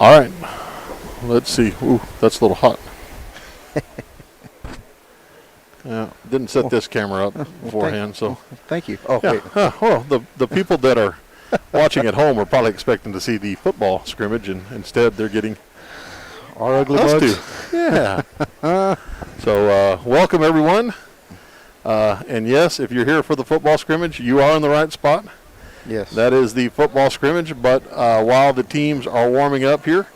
All right. Let's see. Ooh, that's a little hot. Yeah, didn't set this camera up beforehand, so. Thank you. Oh, Yeah. wait. Well, the people that are watching at home are probably expecting to see the football scrimmage, and instead they're getting Our ugly us bugs. two. Yeah. So welcome everyone. And yes, if you're here for the football scrimmage, you are in the right spot. Yes. That is the football scrimmage. But while the teams are warming up here,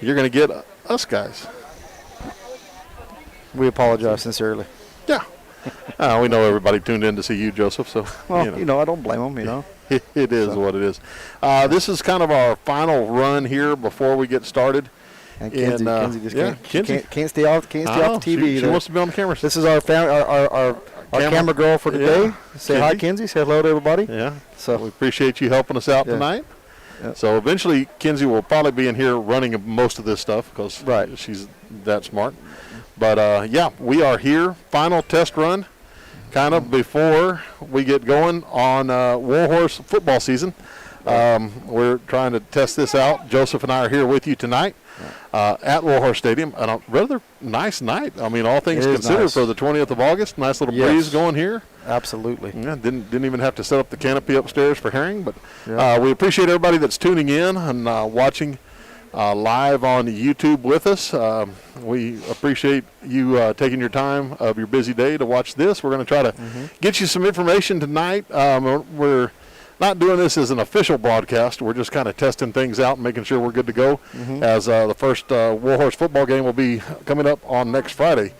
you're going to get us guys. We apologize sincerely. Yeah. We know everybody tuned in to see you, Joseph. So Well, I don't blame them, It is what it is. This is kind of our final run here before we get started. And Kinsey just can't stay off the TV. She wants to be on the camera. This is our camera girl for today. Yeah. Say hi, Kinsey. Say hello to everybody. Yeah. So we appreciate you helping us out tonight. Yep. So eventually, Kinsey will probably be in here running most of this stuff because she's that smart. But, we are here. Final test run kind of before we get going on Warhorse football season. We're trying to test this out. Joseph and I are here with you tonight at Warhorse Stadium. And a rather nice night. I mean, all things considered for the 20th of August. Nice little breeze going here. Absolutely. Yeah, didn't even have to set up the canopy upstairs for herring. But we appreciate everybody that's tuning in and watching live on YouTube with us. We appreciate you taking your time of your busy day to watch this. We're going to try to get you some information tonight. We're not doing this as an official broadcast. We're just kind of testing things out and making sure we're good to go as the first Warhorse football game will be coming up on next Friday.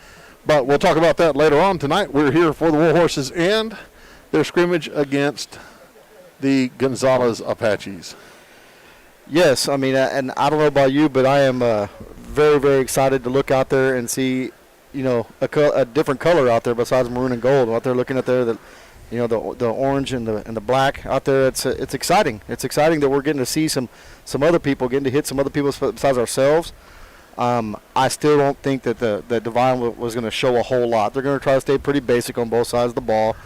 But we'll talk about that later on tonight. We're here for the Warhorses and their scrimmage against the Gonzales Apaches. Yes, I mean, and I don't know about you, but I am very, very excited to look out there and see, a different color out there besides maroon and gold. Out there looking at the orange and the black out there. It's exciting. It's exciting that we're getting to see some other people, getting to hit some other people besides ourselves. I still don't think that the Divine was going to show a whole lot. They're going to try to stay pretty basic on both sides of the ball,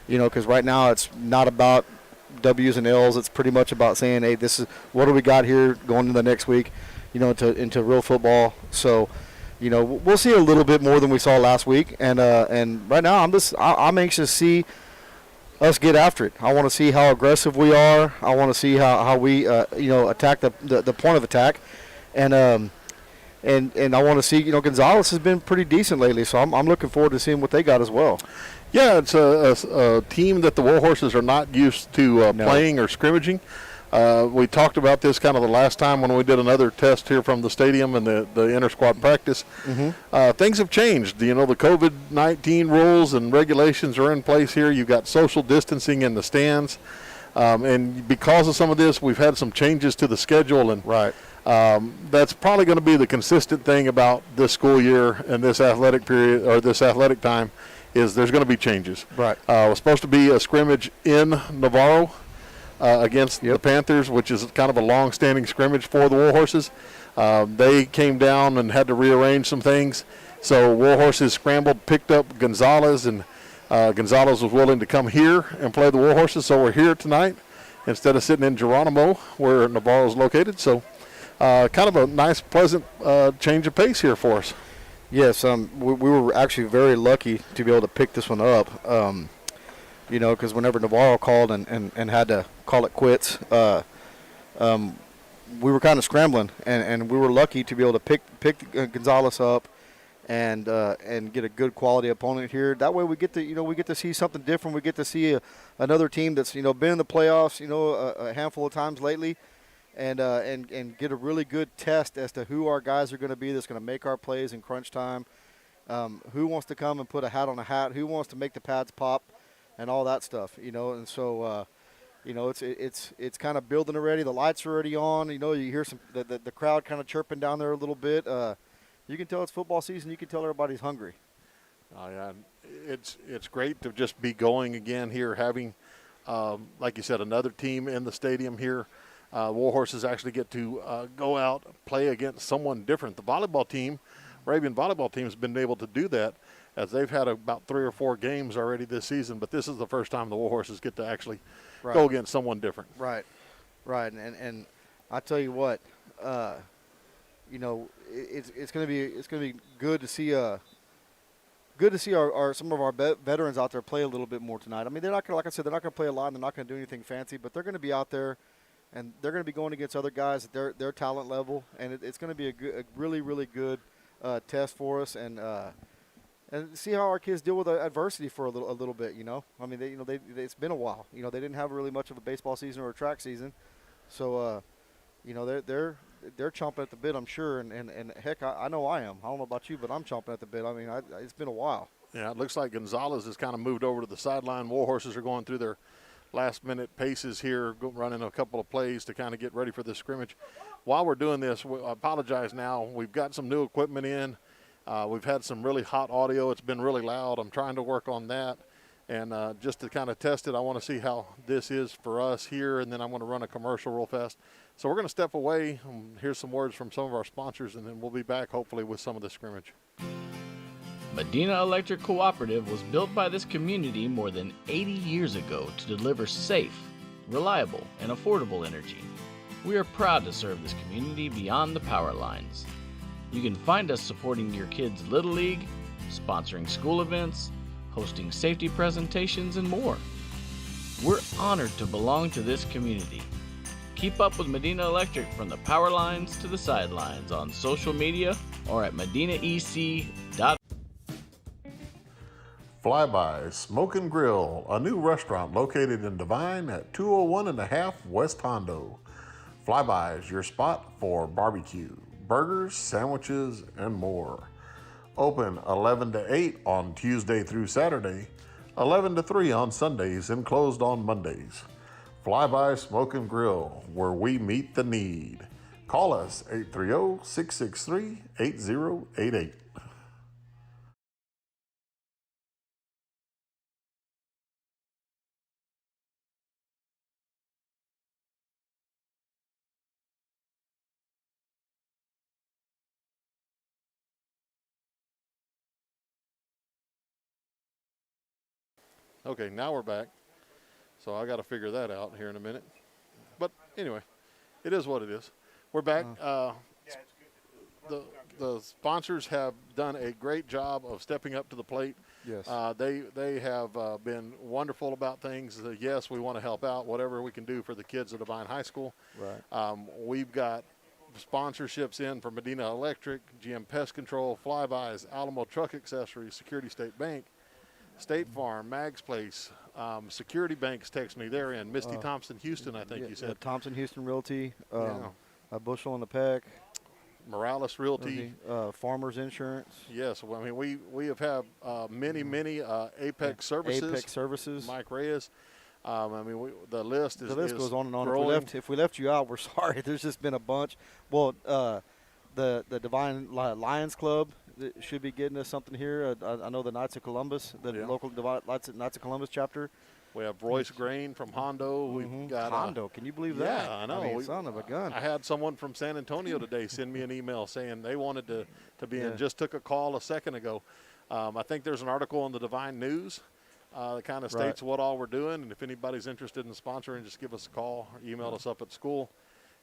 because right now it's not about W's and L's. It's pretty much about saying, hey, this is what do we got here going into the next week, into real football. So, we'll see a little bit more than we saw last week. And right now I'm anxious to see us get after it. I want to see how aggressive we are. I want to see how we attack the point of attack, and I want to see Gonzales has been pretty decent lately. So I'm looking forward to seeing what they got as well. Yeah, it's a team that the Warhorses are not used to playing or scrimmaging. We talked about this kind of the last time when we did another test here from the stadium and the inter-squad practice. Things have changed. The COVID-19 rules and regulations are in place here. You've got social distancing in the stands. And because of some of this, we've had some changes to the schedule. And that's probably going to be the consistent thing about this school year and this athletic period or this athletic time is there's going to be changes. Right. It was supposed to be a scrimmage in Navarro against the Panthers, which is kind of a long-standing scrimmage for the Warhorses. They came down and had to rearrange some things. So Warhorses scrambled, picked up Gonzales, and Gonzales was willing to come here and play the Warhorses. So we're here tonight instead of sitting in Geronimo where Navarro is located. So kind of a nice, pleasant change of pace here for us. Yes, we were actually very lucky to be able to pick this one up, because whenever Navarro called and had to call it quits, we were kind of scrambling, and we were lucky to be able to pick Gonzales up and get a good quality opponent here. That way we get to see something different. We get to see another team that's been in the playoffs a handful of times lately. And get a really good test as to who our guys are going to be that's going to make our plays in crunch time. Who wants to come and put a hat on a hat? Who wants to make the pads pop, and all that stuff. And so it's kind of building already. The lights are already on. You hear the crowd kind of chirping down there a little bit. You can tell it's football season. You can tell everybody's hungry. Yeah, it's great to just be going again here, having like you said, another team in the stadium here. Warhorses actually get to go out, play against someone different. The volleyball team, Arabian volleyball team, has been able to do that as they've had about 3 or 4 games already this season. But this is the first time the Warhorses get to actually go against someone different. Right. And I tell you what, it's going to be good to see our some of our veterans out there play a little bit more tonight. I mean, they're not going to, like I said, they're not going to play a lot and they're not going to do anything fancy, but they're going to be out there and they're going to be going against other guys at their talent level, and it's going to be a really, really good test for us, and see how our kids deal with adversity for a little bit. I mean, it's been a while. They didn't have really much of a baseball season or a track season, so they're chomping at the bit, I'm sure, and heck, I know I am. I don't know about you, but I'm chomping at the bit. I mean, it's been a while. Yeah, it looks like Gonzales has kind of moved over to the sideline. Warhorses are going through their last-minute paces here, running a couple of plays to kind of get ready for this scrimmage. While we're doing this, I apologize now. We've got some new equipment in. We've had some really hot audio. It's been really loud. I'm trying to work on that. And just to kind of test it, I want to see how this is for us here, and then I'm going to run a commercial real fast. So we're going to step away and hear some words from some of our sponsors, and then we'll be back hopefully with some of the scrimmage. Medina Electric Cooperative was built by this community more than 80 years ago to deliver safe, reliable, and affordable energy. We are proud to serve this community beyond the power lines. You can find us supporting your kids' Little League, sponsoring school events, hosting safety presentations, and more. We're honored to belong to this community. Keep up with Medina Electric from the power lines to the sidelines on social media or at medinaec.com. Flyby Smoke and Grill, a new restaurant located in Devine at 201.5 West Hondo. Flyby is your spot for barbecue, burgers, sandwiches, and more. Open 11 to 8 on Tuesday through Saturday, 11 to 3 on Sundays, and closed on Mondays. Flyby Smoke and Grill, where we meet the need. Call us 830-663-8088. Okay, now we're back. So I got to figure that out here in a minute. But anyway, it is what it is. We're back. The sponsors have done a great job of stepping up to the plate. Yes. They have been wonderful about things. Yes, we want to help out, whatever we can do for the kids at Devine High School. Right. We've got sponsorships in from Medina Electric, GM Pest Control, Flybys, Alamo Truck Accessories, Security State Bank, State Farm, Mag's Place, Security Banks text me. They're in. Misty Thompson, Houston, I think you said. Thompson Houston Realty, a bushel in the peck. Morales Realty. Farmers Insurance. Yes, well, I mean, we have had many Apex Services. Apex Services. Mike Reyes. I mean, the list goes on and on. Growing. If we left you out, we're sorry. There's just been a bunch. Well, the Devine Lions Club should be getting us something here. I know the Knights of Columbus, the local Knights of Columbus chapter. We have Royce Grain from Hondo. We've got Hondo. Can you believe that? Yeah, I know. I mean, son of a gun. I had someone from San Antonio today send me an email saying they wanted to be in. Just took a call a second ago. I think there's an article in the Devine News that kind of states what all we're doing. And if anybody's interested in sponsoring, just give us a call or email us up at school,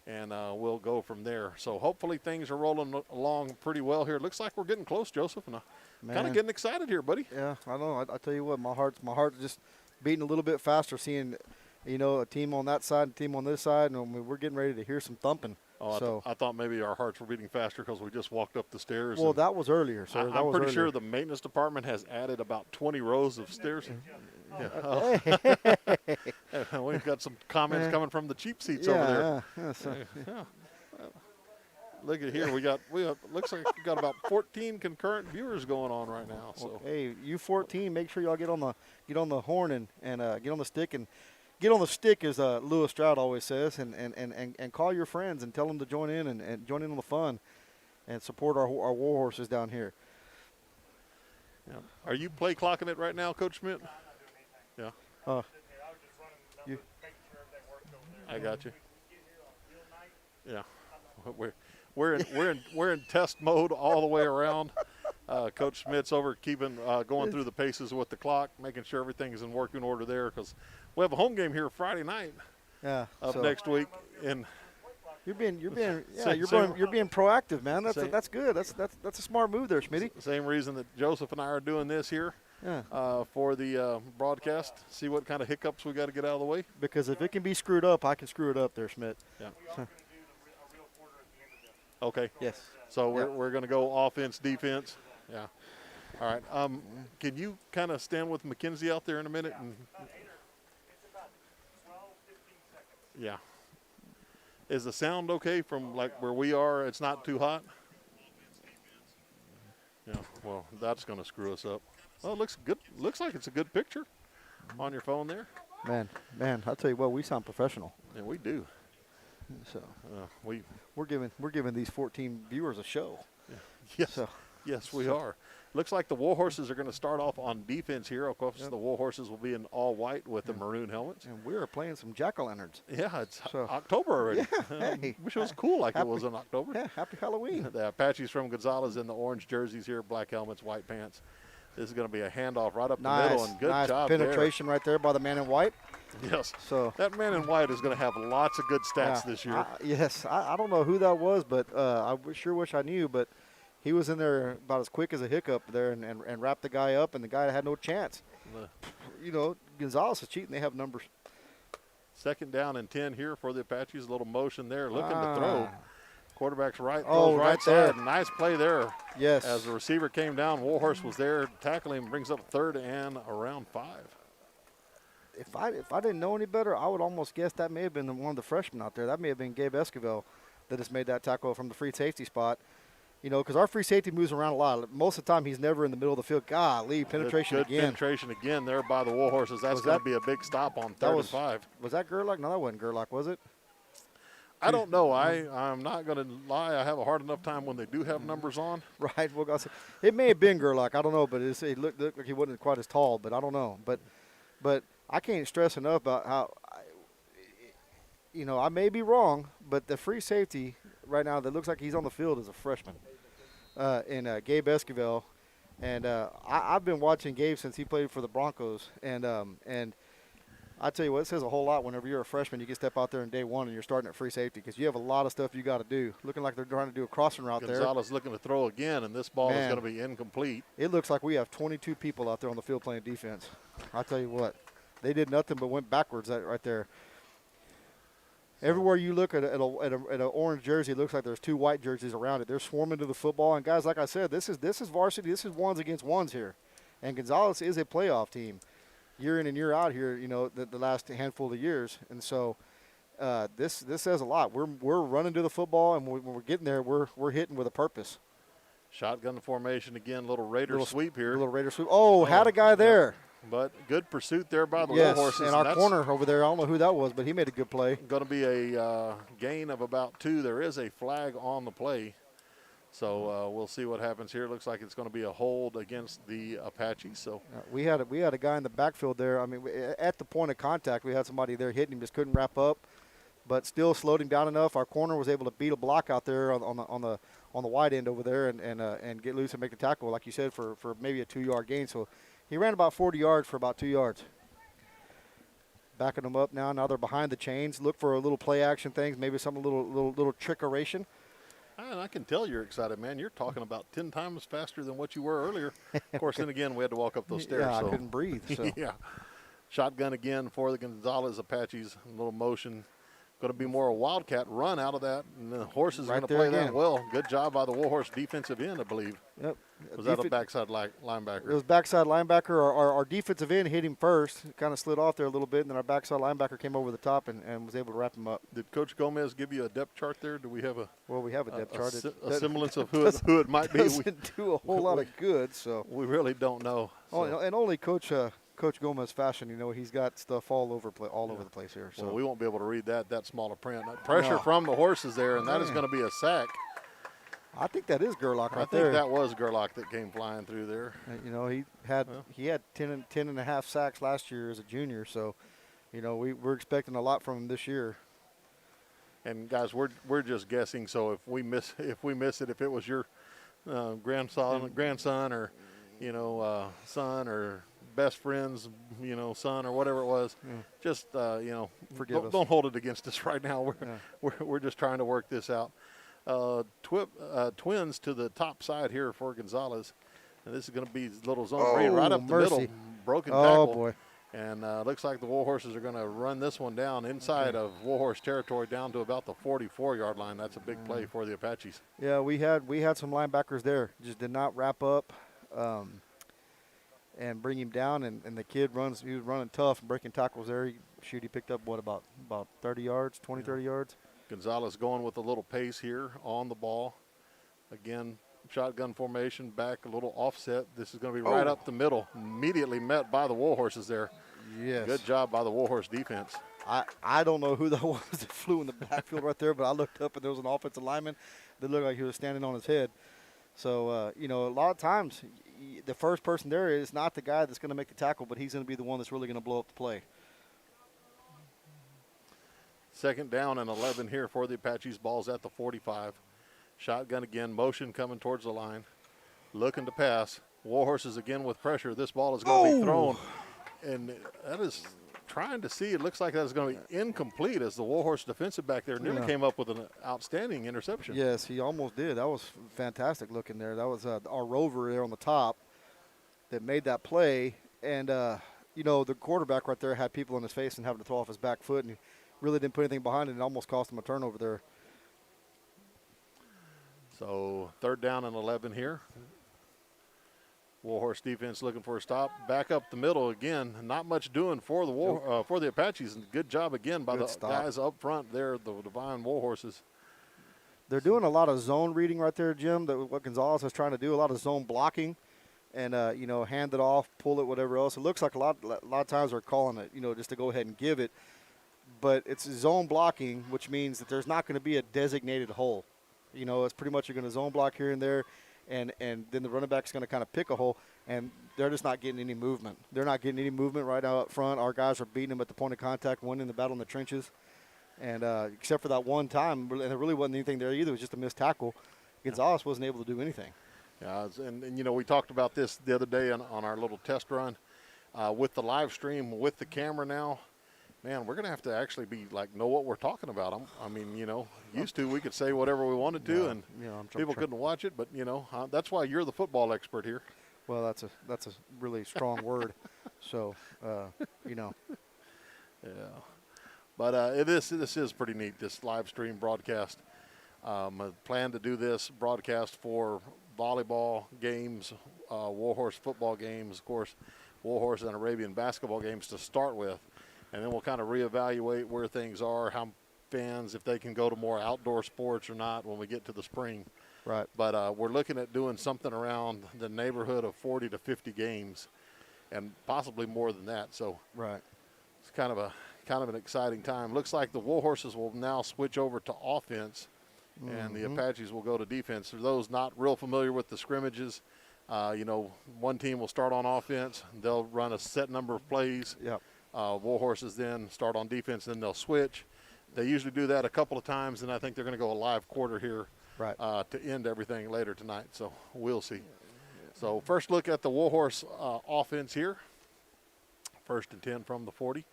and we'll go from there. So hopefully things are rolling along pretty well here. It looks like we're getting close, Joseph, and I'm kind of getting excited here, buddy. Yeah, I know. I tell you what, my heart's just beating a little bit faster, seeing a team on that side and a team on this side, and we're getting ready to hear some thumping. Oh, I thought maybe our hearts were beating faster because we just walked up the stars. Well, that was earlier, sir. I'm pretty sure the maintenance department has added about 20 rows of stairs. We've got some comments coming from the cheap seats over there. Look at here, we got looks like we got about 14 concurrent viewers going on right now. So well, hey, you 14, make sure y'all get on the horn and get on the stick and get on the stick, as Lewis Stroud always says, and call your friends and tell them to join in and join in on the fun and support our Warhorses down here. Yeah. Are you play clocking it right now, Coach Schmidt? Yeah. I got you. Yeah. We're in test mode all the way around. Coach Schmidt's over keeping going through the paces with the clock, making sure everything is in working order there, because we have a home game here Friday night of next week. And You're being you're being proactive, man. That's good. That's a smart move there, Schmitty. Same reason that Joseph and I are doing this here. Yeah. For the broadcast, see what kind of hiccups we got to get out of the way. Because if it can be screwed up, I can screw it up there, Schmidt. Yeah. Okay. Yes. So we're going to go offense, defense. Yeah. All right. Can you kind of stand with Mackenzie out there in a minute? And yeah. Is the sound okay from like where we are? It's not too hot? Yeah. Well, that's going to screw us up. Well, it looks good. Looks like it's a good picture on your phone there. Man, I'll tell you what, we sound professional. Yeah, we do. So we're giving these 14 viewers a show. Yeah. Yes. So, yes, we are. Looks like the Warhorses are going to start off on defense here. Of course, the Warhorses will be in all white with the maroon helmets. And we're playing some jack-o'-lanterns. Yeah, it's October already. Yeah, hey, wish it was cool like it was in October. Yeah, happy Halloween. The Apaches from Gonzales in the orange jerseys here, black helmets, white pants. This is going to be a handoff right up the middle, and good job penetration right there by the man in white. Yes. So that man in white is going to have lots of good stats this year. I don't know who that was, but I sure wish I knew. But he was in there about as quick as a hiccup there and wrapped the guy up, and the guy had no chance. You know, Gonzales is cheating. They have numbers. 2nd down and 10 here for the Apaches. A little motion there, looking to throw. Quarterback's right, throws right there. side. Nice play there. Yes. As the receiver came down, Warhorse was there tackling him, brings up 3rd and around 5. If I didn't know any better, I would almost guess that may have been one of the freshmen out there. That may have been Gabe Esquivel that just made that tackle from the free safety spot. You know, because our free safety moves around a lot. Most of the time, he's never in the middle of the field. Golly, penetration good again. Penetration again there by the Warhorses. That's going to be a big stop on 3rd and 5. Was that Gerlach? No, that wasn't Gerlach, was it? I don't know. I'm not going to lie. I have a hard enough time when they do have numbers on. Right. Well, it may have been Gerlach. I don't know, but it looked like he wasn't quite as tall. But I don't know. But I can't stress enough about how, I may be wrong, but the free safety right now that looks like he's on the field is a freshman, in Gabe Esquivel. And I've been watching Gabe since he played for the Broncos. And I tell you what, it says a whole lot whenever you're a freshman. You can step out there in day one and you're starting at free safety because you have a lot of stuff you got to do. Looking like they're trying to do a crossing route there. Gonzales looking to throw again, and this ball is going to be incomplete. It looks like we have 22 people out there on the field playing defense. I tell you what, they did nothing but went backwards right there. Everywhere you look at an orange jersey, it looks like there's 2 white jerseys around it. They're swarming to the football, and guys, like I said, this is varsity. This is ones against ones here, and Gonzales is a playoff team, year in and year out here. You know, the last handful of years, and so this says a lot. We're running to the football, and when we're getting there, we're hitting with a purpose. Shotgun formation again, little Raider sweep here. Little Raider sweep. Oh, had a guy there. But good pursuit there by the Warhorses. Warhorses. And our corner over there, I don't know who that was, but he made a good play. Going to be a gain of about 2. There is a flag on the play. So we'll see what happens here. Looks like it's going to be a hold against the Apaches. So we had a guy in the backfield there. I mean, at the point of contact, we had somebody there hitting him, just couldn't wrap up, but still slowed him down enough. Our corner was able to beat a block out there on the wide end over there and get loose and make the tackle, like you said, for maybe a 2-yard gain. So he ran about 40 yards for about 2 yards. Backing them up now. Now they're behind the chains. Look for a little play action things, maybe some little trickeration. And I can tell you're excited, man. You're talking about 10 times faster than what you were earlier. Of course, then again, we had to walk up those stairs. Yeah, so. I couldn't breathe. So. Yeah. Shotgun again for the Gonzales Apaches. A little motion. Going to be more a wildcat run out of that. And the Horses are going to play that well. Good job by the Warhorse defensive end, I believe. Yep. Was that a backside linebacker? It was backside linebacker. Our defensive end hit him first. Kind of slid off there a little bit, and then our backside linebacker came over the top and was able to wrap him up. Did Coach Gomez give you a depth chart there? Do we have a – Well, we have a depth chart. A semblance of who it might be. Doesn't do a whole lot of good. So we really don't know. So. And only Coach Gomez fashion, he's got stuff all over the place here. So well, we won't be able to read that smaller print. Pressure from the Horses there, and that is going to be a sack. I think that is Gerlach right there. I think there. that was Gerlach that came flying through there. He had 10 and a half sacks last year as a junior, so we're expecting a lot from him this year. And guys, we're just guessing. So if we miss it, if it was your grandson or son or best friend's, son or whatever it was. Yeah. Just, Forgive us. don't hold it against us right now. We're just trying to work this out. Twins to the top side here for Gonzales. And this is going to be little zone read right up the middle. Broken tackle. Oh, boy. And looks like the Warhorses are going to run this one down inside of Warhorse territory down to about the 44-yard line. That's a big play for the Apaches. Yeah, we had some linebackers there. Just did not wrap up and bring him down. And the kid runs. He was running tough and breaking tackles there. He picked up, about 30 yards, 20, 30 yards. Gonzales going with a little pace here on the ball. Again, shotgun formation, back a little offset. This is going to be right up the middle. Immediately met by the Warhorses there. Yes. Good job by the Warhorse defense. I don't know who that was that flew in the backfield right there, but I looked up and there was an offensive lineman that looked like he was standing on his head. So, a lot of times the first person there is not the guy that's going to make the tackle, but he's going to be the one that's really going to blow up the play. Second down and 11 here for the Apaches. Ball's at the 45. Shotgun again, motion coming towards the line. Looking to pass. Warhorses again with pressure. This ball is going to be thrown. And that is trying to see. It looks like that is going to be incomplete as the Warhorse defensive back there nearly came up with an outstanding interception. Yes, he almost did. That was fantastic looking there. That was our rover there on the top that made that play. And, the quarterback right there had people in his face and having to throw off his back foot, and he really didn't put anything behind it, and it almost cost him a turnover there. So third down and 11 here. Warhorse defense looking for a stop. Back up the middle again. Not much doing for the for the Apaches. And good job again by the guys up front there, the Divine Warhorses. They're doing a lot of zone reading right there, Jim. What Gonzales is trying to do, a lot of zone blocking, and hand it off, pull it, whatever else. It looks like a lot of times they're calling it, just to go ahead and give it. But it's zone blocking, which means that there's not going to be a designated hole. It's pretty much you're going to zone block here and there, and then the running back's going to kind of pick a hole, and they're just not getting any movement. They're not getting any movement right now up front. Our guys are beating them at the point of contact, winning the battle in the trenches. And except for that one time, and there really wasn't anything there either. It was just a missed tackle. Gonzales wasn't able to do anything. Yeah, and we talked about this the other day on our little test run with the live stream, with the camera now. Man, we're going to have to actually know what we're talking about. Used to we could say whatever we wanted to, and people couldn't watch it. But that's why you're the football expert here. Well, that's a really strong word. So, Yeah. But this is pretty neat. This live stream broadcast. I plan to do this broadcast for volleyball games, Warhorse football games, of course, Warhorse and Arabian basketball games to start with. And then we'll kind of reevaluate where things are, how fans, if they can go to more outdoor sports or not when we get to the spring. Right. But we're looking at doing something around the neighborhood of 40 to 50 games and possibly more than that. So right. It's kind of an exciting time. Looks like the Warhorses will now switch over to offense, and the Apaches will go to defense. For those not real familiar with the scrimmages, one team will start on offense. They'll run a set number of plays. Yep. Warhorses then start on defense, then they'll switch. They usually do that a couple of times, and I think they're going to go a live quarter here to end everything later tonight. So we'll see. So first look at the Warhorse offense here. First and 10 from the 40.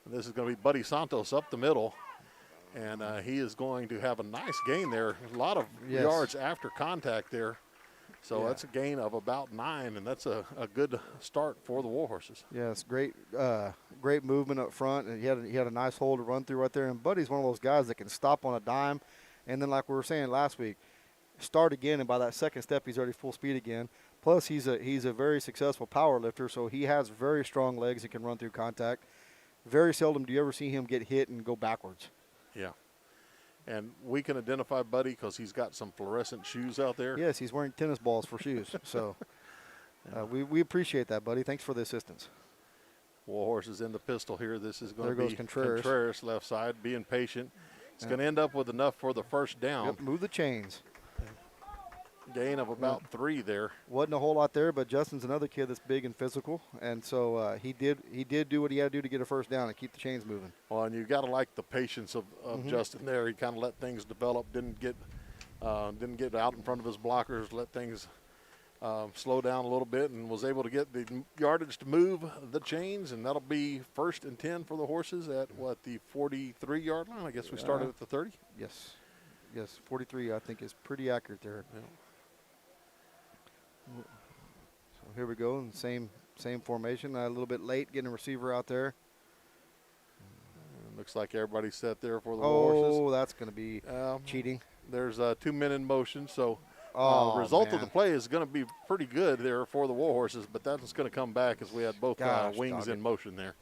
And this is going to be Buddy Santos up the middle, and he is going to have a nice gain there. A lot of yards after contact there. So that's a gain of about 9, and that's a good start for the Warhorses. Yeah, it's great movement up front, and he had a nice hole to run through right there. And Buddy's one of those guys that can stop on a dime, and then like we were saying last week, start again, and by that second step, he's already full speed again. Plus, he's a very successful power lifter, so he has very strong legs and can run through contact. Very seldom do you ever see him get hit and go backwards. Yeah. And we can identify Buddy because he's got some fluorescent shoes out there. Yes, he's wearing tennis balls for shoes. So we appreciate that, Buddy. Thanks for the assistance. Warhorse is in the pistol here. This is going to be be Contreras. Contreras left side, being patient. It's going to end up with enough for the first down. Yep, move the chains. Gain of about 3 there. Wasn't a whole lot there, but Justin's another kid that's big and physical, and so he did do what he had to do to get a first down and keep the chains moving. Well, and you got to like the patience of Justin there. He kind of let things develop, didn't get out in front of his blockers, let things slow down a little bit and was able to get the yardage to move the chains, and that'll be 1st and 10 for the horses at, the 43-yard line? I guess we started at the 30? Yes. Yes, 43 I think is pretty accurate there. Yeah. So here we go, and same formation. A little bit late getting a receiver out there. Looks like everybody's set there for the Warhorses. Oh, that's going to be cheating. There's 2 men in motion, so result of the man. play is going to be pretty good there for the Warhorses, but that's going to come back as we had both wings in motion there.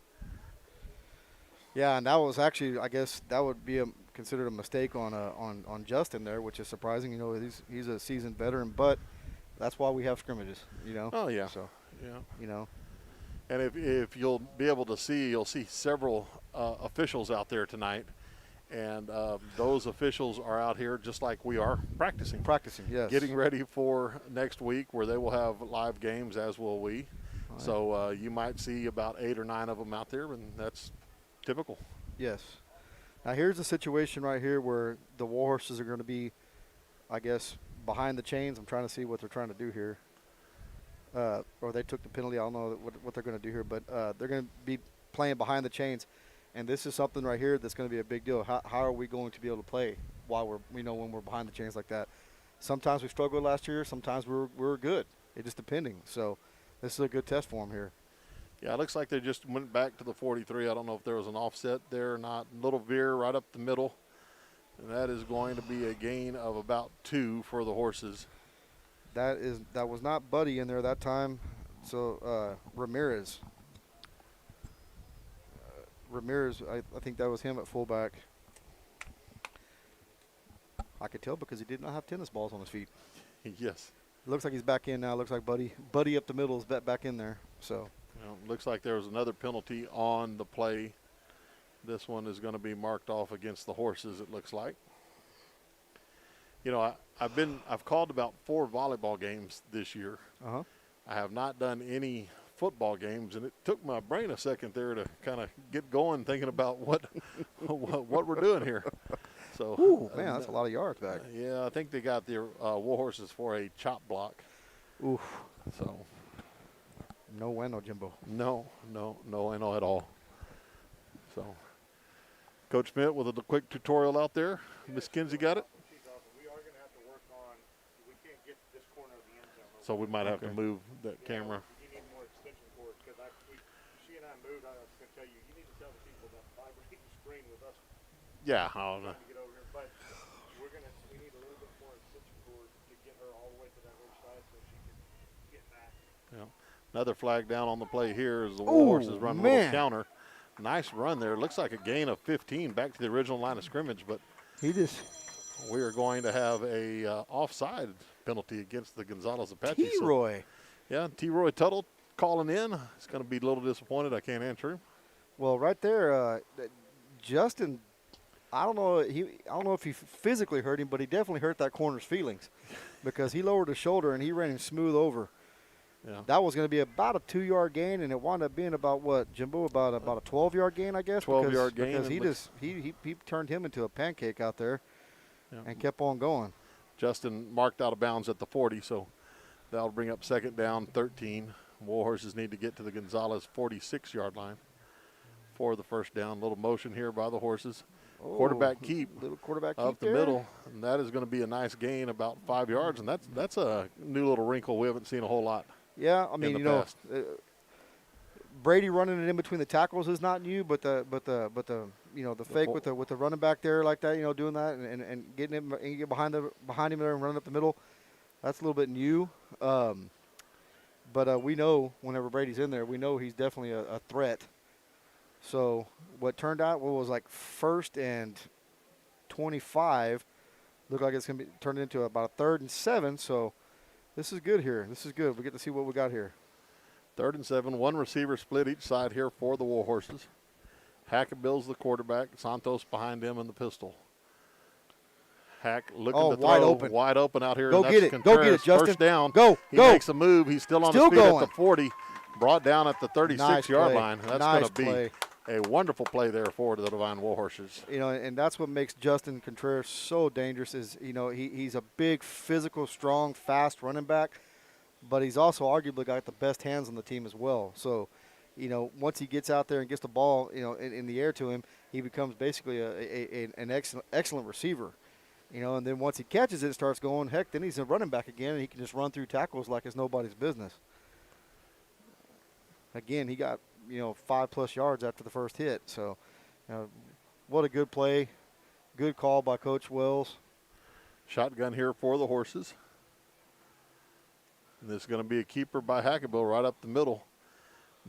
Yeah, and that was actually, I guess, that would be considered a mistake on Justin there, which is surprising. You know, he's a seasoned veteran, but that's why we have scrimmages. You know. Oh yeah. So yeah. You know. And if you'll be able to see, you'll see several officials out there tonight, and those officials are out here just like we are practicing. Practicing, yes. Getting ready for next week where they will have live games, as will we. Right. So you might see about 8 or 9 of them out there, and that's typical. Yes. Now here's a situation right here where the Warhorses are going to be, I guess, behind the chains. I'm trying to see what they're trying to do here. Or they took the penalty. I don't know what they're going to do here, but they're going to be playing behind the chains, and this is something right here that's going to be a big deal. How are we going to be able to play while when we're behind the chains like that? Sometimes we struggled last year. Sometimes we're good. It just depending. So this is a good test for them here. Yeah, it looks like they just went back to the 43. I don't know if there was an offset there or not. Little veer right up the middle, and that is going to be a gain of about 2 for the horses. That was not Buddy in there that time. So Ramirez, I think that was him at fullback. I could tell because he did not have tennis balls on his feet. Yes. It looks like he's back in now. Looks like Buddy up the middle is back in there. So. Well, looks like there was another penalty on the play. This one is going to be marked off against the horses, it looks like. You know, I've called about 4 volleyball games this year. Uh-huh. I have not done any football games, and it took my brain a second there to kind of get going, thinking about what we're doing here. So, ooh, man, that's a lot of yards back. Yeah, I think they got their Warhorses for a chop block. Oof. So. No bueno, Jimbo. No bueno at all. So, Coach Schmidt with a quick tutorial out there. Miss Kinsey got it. We are going to have to work on. We can't get to this corner of the end zone. So we might have to move that camera. You need more extension cords because she and I moved. I was going to tell you. You need to tell the people that vibrating screen with us. Yeah, I don't know. To get over here, but we need a little bit more extension cord to get her all the way to that other side so she can get back. Yeah. Another flag down on the play here as the Warhorses run a little counter. Nice run there. Looks like a gain of 15 back to the original line of scrimmage, but we are going to have a offside penalty against the Gonzales Apache. T-Roy. Yeah, T-Roy Tuttle calling in. He's going to be a little disappointed. I can't answer him. Well, right there, Justin. I don't know if he physically hurt him, but he definitely hurt that corner's feelings because he lowered his shoulder and he ran him smooth over. Yeah. That was going to be about a 2-yard gain, and it wound up being about what, Jimbo? About a 12-yard gain, I guess. 12-yard gain. Because he turned him into a pancake out there, and kept on going. Justin marked out of bounds at the 40, so that'll bring up 2nd down, 13. Warhorses need to get to the Gonzales 46-yard line for the 1st down. Little motion here by the horses. Oh, Quarterback keep. Little quarterback keep up the middle, and that is going to be a nice gain, about 5 yards, and that's a new little wrinkle we haven't seen a whole lot. Yeah, I mean, Brady running it in between the tackles is not new, but the fake with the running back there like that, doing that and getting him and get behind him there and running up the middle, that's a little bit new. But we know whenever Brady's in there, we know he's definitely a threat. So what turned out was like 1st and 25, looked like it's going to be turned into about a 3rd and 7. So. This is good here. This is good. We get to see what we got here. 3rd and 7. 1 receiver split each side here for the Warhorses. Hackettbill's the quarterback. Santos behind him in the pistol. Hack looking to throw. Wide open out here. Go get it. Go get it, Justin. 1st down. Go. He makes a move. He's still on his feet going. at the 40. Brought down at the 36-yard line. That's going to be a wonderful play there for the Divine Warhorses. And that's what makes Justin Contreras so dangerous is, he's a big, physical, strong, fast running back. but he's also arguably got the best hands on the team as well. So, once he gets out there and gets the ball, in the air to him, he becomes basically an excellent receiver. And then once he catches it and starts going, heck, then he's a running back again, and he can just run through tackles like it's nobody's business. Again, he got, 5+ yards after the first hit. So, what a good play. Good call by Coach Wells. Shotgun here for the Horses. And this is going to be a keeper by Hackebill right up the middle.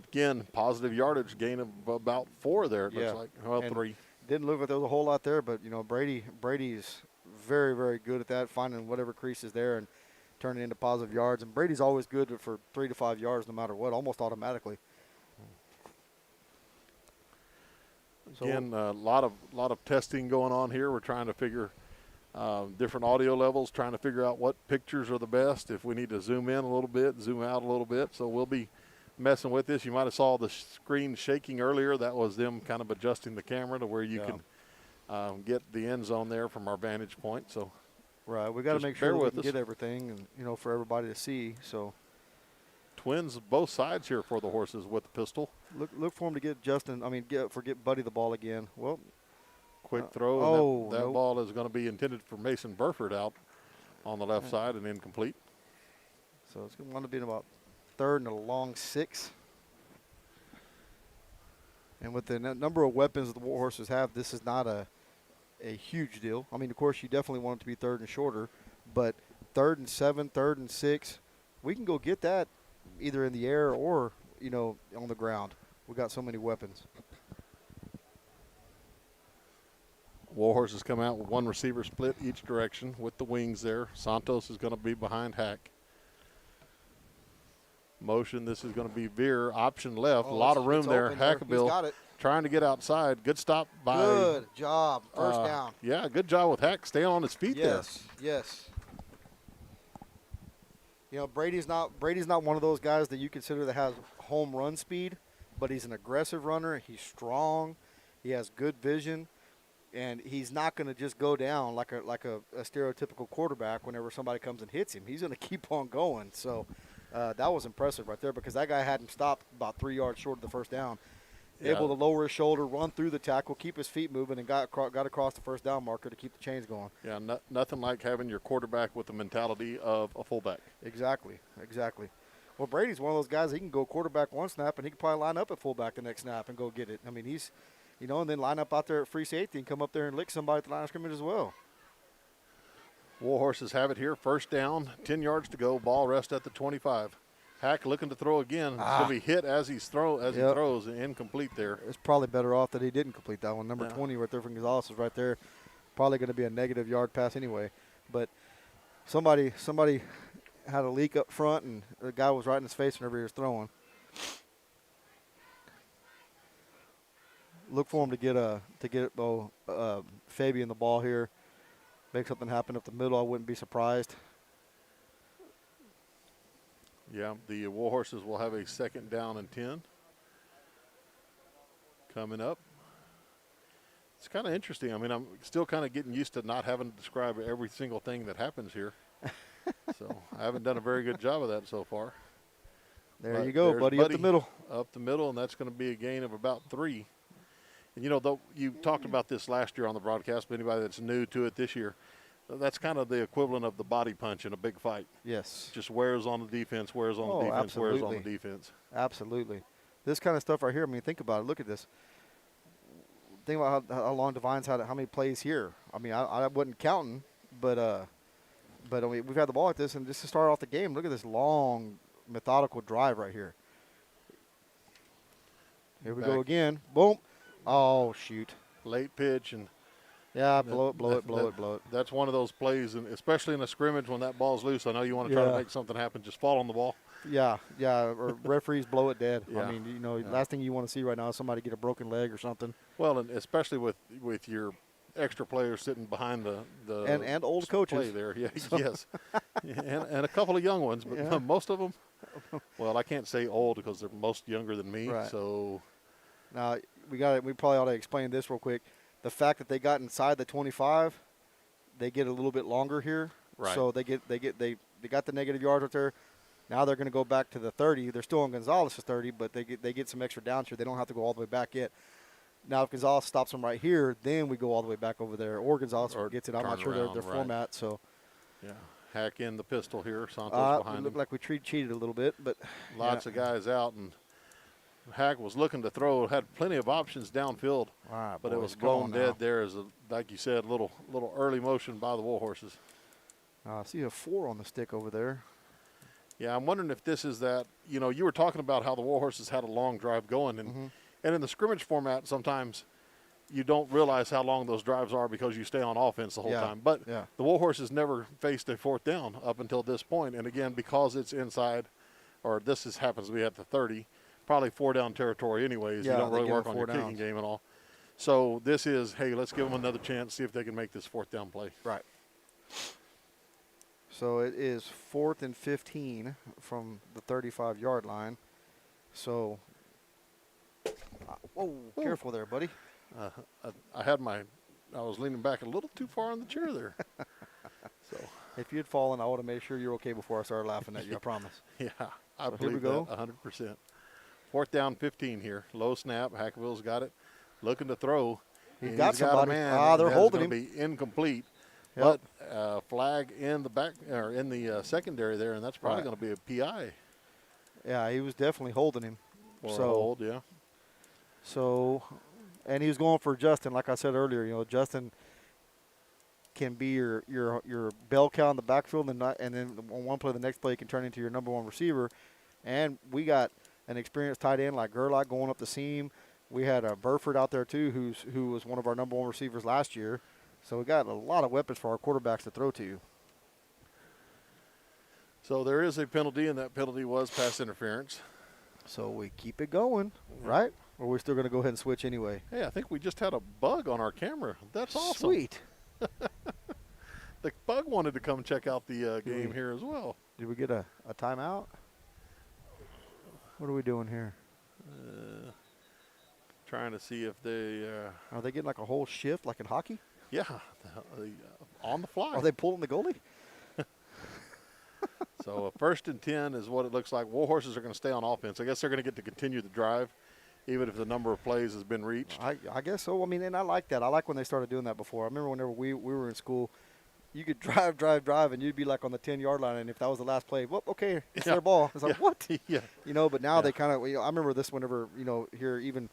Again, positive yardage gain of about 4 there, it looks like. Well, And 3. Didn't look like there was a whole lot there, but, Brady's very, very good at that, finding whatever crease is there and turning it into positive yards. And Brady's always good for 3 to 5 yards no matter what, almost automatically. Again, a lot of testing going on here. We're trying to figure different audio levels, trying to figure out what pictures are the best, if we need to zoom in a little bit, zoom out a little bit. So we'll be messing with this. You might have saw the screen shaking earlier. That was them kind of adjusting the camera to where you can get the end zone there from our vantage point. So right, we got to just make sure bear we with can us. get everything, and for everybody to see. So twins both sides here for the Horses with the pistol. look for him to get get Buddy the ball again. Well, Quick throw. And that nope. ball is going to be intended for Mason Burford out on the left side and incomplete. So it's going to be about 3rd and a long 6. And with the number of weapons that the Warhorses have, this is not a huge deal. I mean, of course, you definitely want it to be 3rd and shorter, but 3rd and 7, 3rd and 6, we can go get that either in the air or, on the ground. We got so many weapons. Warhorses come out with 1 receiver split each direction with the wings there. Santos is going to be behind Hack. Motion, this is going to be veer, option left. A lot of room there. Hackebill got it. trying to get outside. Good stop by. Good job. First down. Yeah, good job with Hack staying on his feet there. Yes. Brady's not one of those guys that you consider that has home run speed, but he's an aggressive runner. He's strong. He has good vision. And he's not going to just go down like a stereotypical quarterback whenever somebody comes and hits him. He's going to keep on going. So that was impressive right there because that guy had him stopped about 3 yards short of the first down. Yeah. Able to lower his shoulder, run through the tackle, keep his feet moving, and got across the first down marker to keep the chains going. Yeah, nothing like having your quarterback with the mentality of a fullback. Exactly. Well, Brady's one of those guys, he can go quarterback one snap, and he can probably line up at fullback the next snap and go get it. I mean, he's – and then line up out there at free safety and come up there and lick somebody at the line of scrimmage as well. Warhorses have it here. First down, 10 yards to go. Ball rest at the 25. Hack looking to throw again. It's going to be hit as he throws, and incomplete there. It's probably better off that he didn't complete that one. Number 20 right there from Gonzales is right there. Probably going to be a negative yard pass anyway. But somebody had a leak up front, and the guy was right in his face whenever he was throwing. Look for him to get Fabian the ball here. Make something happen up the middle. I wouldn't be surprised. Yeah, the Warhorses will have a 2nd down and 10 coming up. It's kind of interesting. I mean, I'm still kind of getting used to not having to describe every single thing that happens here. So I haven't done a very good job of that so far. There you go, buddy, up the middle. Up the middle, and that's going to be a gain of about 3. And, though you talked about this last year on the broadcast, but anybody that's new to it this year, that's kind of the equivalent of the body punch in a big fight. Yes. Just wears on the defense, wears on the defense, absolutely. wears on the defense. Absolutely. This kind of stuff right here, I mean, think about it. Look at this. Think about how long Divine's had, how many plays here. I mean, I wasn't counting, but I mean, we've had the ball like this, and just to start off the game, look at this long, methodical drive right here. Here we go again. Boom. Oh, shoot. Late pitch, and blow it. That's one of those plays, and especially in a scrimmage when that ball's loose. I know you want to try to make something happen. Just fall on the ball. Yeah, or referees blow it dead. Yeah. I mean, last thing you want to see right now is somebody get a broken leg or something. Well, and especially with your extra players sitting behind the and old coaches play there. Yeah, yes, and a couple of young ones, but most of them. Well, I can't say old because they're most younger than me. Right. So now we probably ought to explain this real quick. The fact that they got inside the 25, they get a little bit longer here. Right. So they got the negative yards right there. Now they're going to go back to the 30. They're still on Gonzales' 30, but they get some extra downs here. They don't have to go all the way back yet. Now, if Gonzales stops them right here, then we go all the way back over there. Or Gonzales gets it. I'm not sure their right. format. So, Yeah, hack in the pistol here. Santos behind it looked him. like we cheated a little bit, but Lots of guys out, and Hack was looking to throw. Had plenty of options downfield, but it was blown dead there. As like you said, little early motion by the Warhorses. I see a 4 on the stick over there. Yeah, I'm wondering if this is that. You know, you were talking about how the Warhorses had a long drive going, and in the scrimmage format, sometimes you don't realize how long those drives are because you stay on offense the whole time. But the Warhorses never faced a fourth down up until this point, and again, because it's inside, or happens to be at the 30, probably 4-down territory anyways. Yeah, you don't really work on your downs. kicking game at all. So this is, hey, let's give them another chance, see if they can make this fourth down play. Right. So it is 4th and 15 from the 35-yard line. So, careful there, buddy. I was leaning back a little too far on the chair there. So if you had fallen, I would have made sure you're okay before I started laughing at you, I promise. Yeah, I So believe here we go. that 100%. 4th down, 15 here. Low snap. Hackaville's got it. Looking to throw. He's And got somebody. a man. They're holding going him. to be incomplete. Yep. But flag in the back or in the secondary there, and that's probably going to be a PI. Yeah, he was definitely holding him. Or a hold, yeah. So, and he was going for Justin, like I said earlier. You know, Justin can be your bell cow in the backfield, and then on one play, the next play can turn into your number 1 receiver. And we got an experienced tight end like Gerlach going up the seam. We had Burford out there too, who was one of our number 1 receivers last year. So we got a lot of weapons for our quarterbacks to throw to. So there is a penalty, and that penalty was pass interference. So we keep it going, right? Or we're still going to go ahead and switch anyway? Hey, I think we just had a bug on our camera. That's awesome. Sweet. The bug wanted to come check out the game here as well. Did we get a timeout? What are we doing here? Trying to see if they Are they getting like a whole shift like in hockey? yeah, on the fly. Are they pulling the goalie? So 1st and 10 is what it looks like. Warhorses are going to stay on offense. I guess they're going to get to continue the drive, even if the number of plays has been reached. I guess so. I mean, and I like that. I like when they started doing that before. I remember whenever we were in school, you could drive, and you'd be like on the 10-yard line, and if that was the last play, well, okay, it's their ball. It's like, what? Yeah. You know, but now they kind of, I remember this whenever, here even,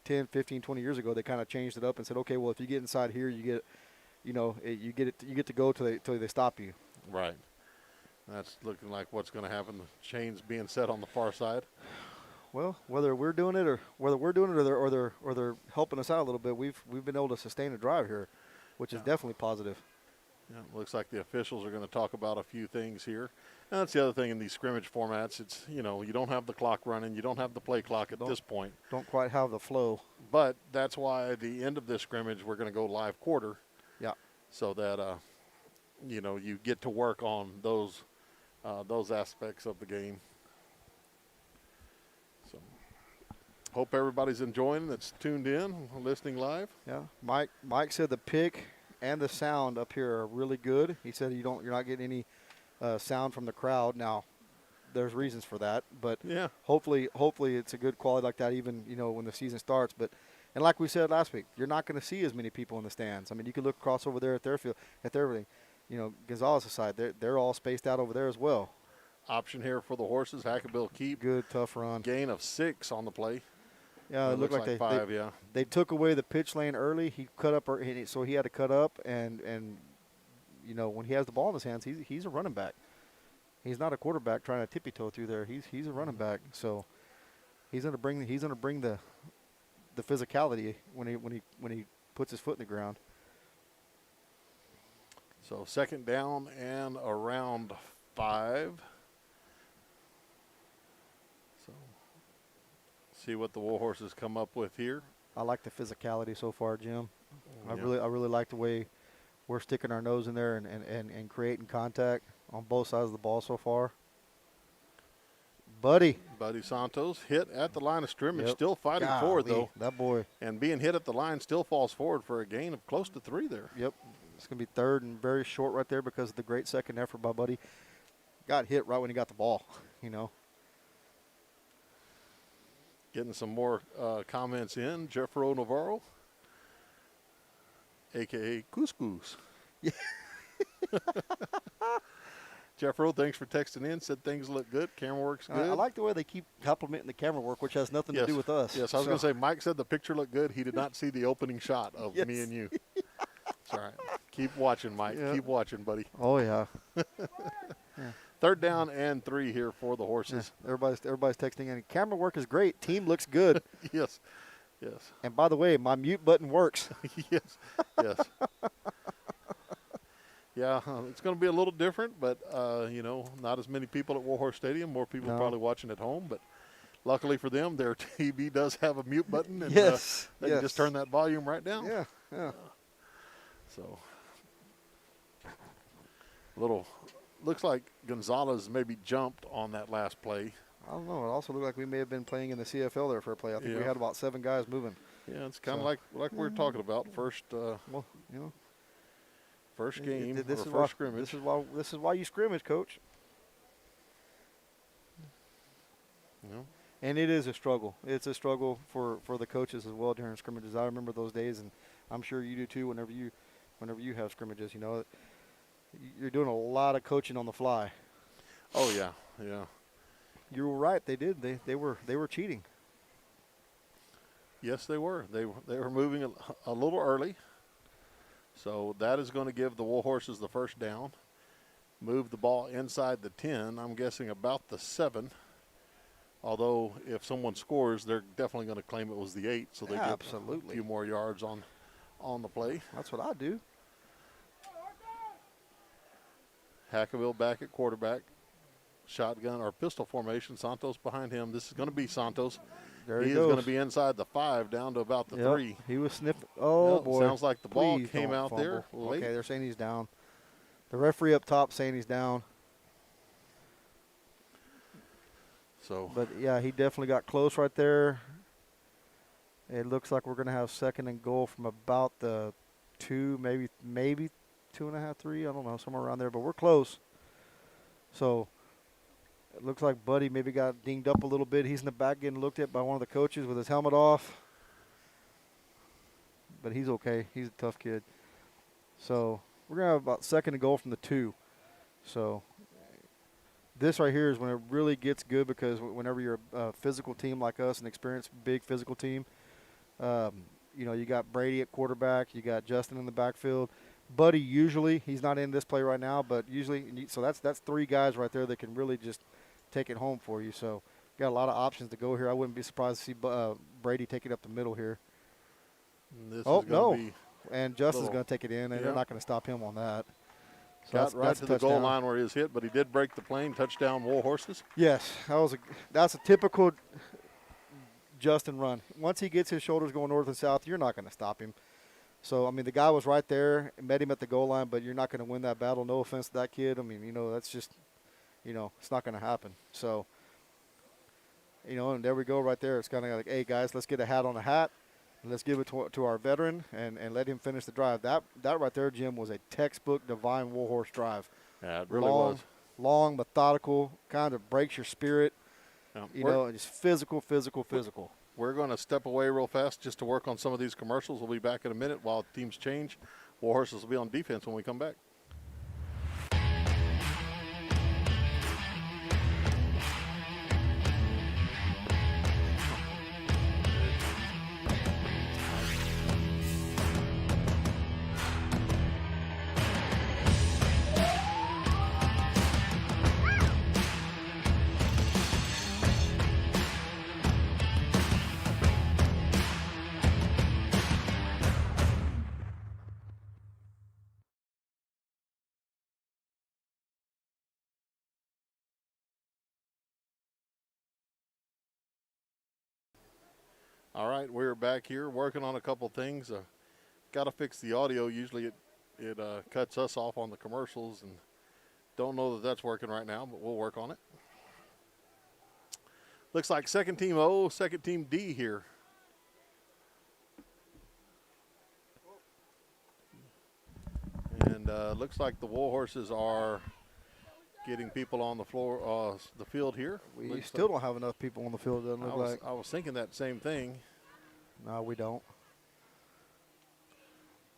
10, 15, 20 years ago, they kind of changed it up and said, okay, well, if you get inside here, you get, you get to go till they stop you. Right. That's looking like what's going to happen. The chains being set on the far side. Well, whether we're doing it or they're helping us out a little bit, we've been able to sustain a drive here, which is definitely positive. Yeah, it looks like the officials are going to talk about a few things here. And that's the other thing in these scrimmage formats. It's, you don't have the clock running. You don't have the play clock at this point. Don't quite have the flow. But that's why at the end of this scrimmage, we're going to go live quarter. Yeah. So that, you get to work on those aspects of the game. So hope everybody's enjoying that's tuned in, listening live. Yeah. Mike said the pick and the sound up here are really good. He said you're not getting any sound from the crowd. Now, there's reasons for that, but yeah, hopefully it's a good quality like that even when the season starts. But and like we said last week, you're not going to see as many people in the stands. I mean, you can look across over there at their field, at their everything. Gonzales' side, they're all spaced out over there as well. Option here for the Horses. Hackaville keep. Good tough run. Gain of 6 on the play. Yeah, it looked like they 5. Yeah. They took away the pitch lane early. He cut up, so he had to cut up, and when he has the ball in his hands, he's a running back. He's not a quarterback trying to tippy toe through there. He's a running back, so he's gonna bring the physicality when he puts his foot in the ground. So 2nd down and around 5. So see what the Warhorses come up with here. I like the physicality so far, Jim. Yeah. I really like the way we're sticking our nose in there and creating contact on both sides of the ball so far. Buddy Santos hit at the line of scrimmage, Yep. still fighting forward though. That boy. And being hit at the line still falls forward for a gain of close to 3 there. Yep. It's going to be 3rd and very short right there because of the great second effort by Buddy. got hit right when he got the ball, you know. Getting some more comments in. Jeffro Navarro, a.k.a. Couscous. Yeah. Jeffro, thanks for texting in. Said things look good. Camera works good. I like the way they keep complimenting the camera work, which has nothing to do with us. Yes, I was going to say, Mike said the picture looked good. He did not see the opening shot of Yes. me and you. It's all right. Keep watching, Mike. Yeah. Keep watching, buddy. Oh, yeah. 3rd down and 3 here for the Horses. Yeah. Everybody's texting in. Camera work is great. Team looks good. Yes. Yes. And by the way, my mute button works. Yes. Yes. Yeah, it's going to be a little different, but, you know, not as many people at Warhorse Stadium. More people No. probably watching at home. But luckily for them, their TV does have a mute button. And, Yes. they can just turn that volume right down. Yeah, yeah. So, looks like Gonzales maybe jumped on that last play. I don't know. It also looked like we may have been playing in the CFL there for a play. I think we Yeah. had about 7 guys moving. Yeah, it's kind of So- like we were talking about first Well, you know, first game this or is first scrimmage. This is why you scrimmage, coach. You know? And it is a struggle. It's a struggle for the coaches as well during scrimmages. I remember those days, and I'm sure you do too. Whenever you have scrimmages, you know, you're doing a lot of coaching on the fly. Oh yeah, yeah. You were right. They did. They were cheating. Yes, they were. They were moving a little early. So that is going to give the Warhorses the first down. Move the ball inside the 10. I'm guessing about the 7. Although if someone scores, they're definitely going to claim it was the 8, so they get Absolutely. a few more yards on the play. That's what I do. Hackaville back at quarterback. Shotgun or pistol formation. Santos behind him. This is going to be Santos. There He he is goes. going to be inside the 5 down to about the Yep, 3. He was sniffing. Oh, Yep, boy. sounds like the ball Please came don't out there fumble. late. Okay, they're saying he's down. The referee up top saying he's down. So, But, yeah, he definitely got close right there. It looks like we're going to have 2nd and goal from about the 2, maybe 2.5, 3. I don't know, somewhere around there. But we're close. So it looks like Buddy maybe got dinged up a little bit. He's in the back getting looked at by one of the coaches with his helmet off. But he's okay. He's a tough kid. So we're going to have about 2nd and goal from the 2. So this right here is when it really gets good, because whenever you're a physical team like us, an experienced big physical team, you know, you got Brady at quarterback, you got Justin in the backfield. Buddy usually, he's not in this play right now, but usually, so that's 3 guys right there that can really just take it home for you. So got a lot of options to go here. I wouldn't be surprised to see Brady take it up the middle here. this Oh, is going no. to be And Justin's little- going to take it in, and yeah. they're not going to stop him on that. So got right that's to a the goal touchdown. line where he was hit, but he did break the plane. Touchdown, Warhorses. Yes, that's a typical Justin run. Once he gets his shoulders going north and south, you're not going to stop him. So, I mean, the guy was right there, met him at the goal line, but you're not going to win that battle. No offense to that kid. I mean, you know, that's just, you know, it's not going to happen. So, you know, and there we go right there. It's kind of like, hey, guys, let's get a hat on a hat, and let's give it to our veteran and let him finish the drive. That right there, Jim, was a textbook Divine Warhorse drive. Yeah, it really was. Long, methodical, kind of breaks your spirit. Yeah. You know, just physical. We're going to step away real fast just to work on some of these commercials. We'll be back in a minute while teams change. Warhorses will be on defense when we come back. All right, we're back here working on a couple things. Got to fix the audio. Usually it cuts us off on the commercials, and don't know that that's working right now, but we'll work on it. Looks like second team O, second team D here. And looks like the Warhorses are getting people on the floor, the field here. We Looks still like- don't have enough people on the field, doesn't look like. I was thinking that same thing. No, we don't.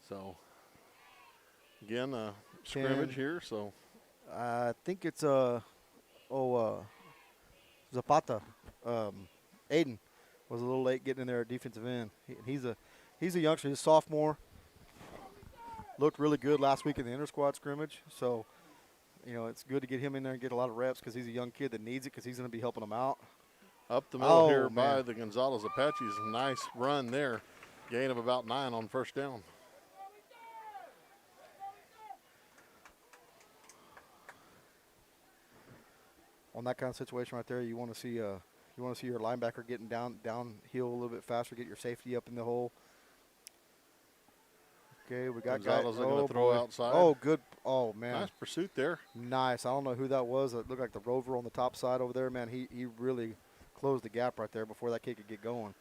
So, again, scrimmage here. So, I think it's Zapata. Aiden was a little late getting in there at defensive end. He's a youngster. He's a sophomore. Looked really good last week in the inter-squad scrimmage. So, you know, it's good to get him in there and get a lot of reps because he's a young kid that needs it because he's going to be helping them out. up the middle Oh, here by man. the Gonzales Apaches. Nice run there. Gain of about 9 on first down. On that kind of situation right there, you want to see your linebacker getting downhill a little bit faster, get your safety up in the hole. Okay, we got guys. Gonzales are going to throw outside. Oh, good. Oh, man. Nice pursuit there. Nice. I don't know who that was. It looked like the rover on the top side over there, man. He really closed the gap right there before that kid could get going.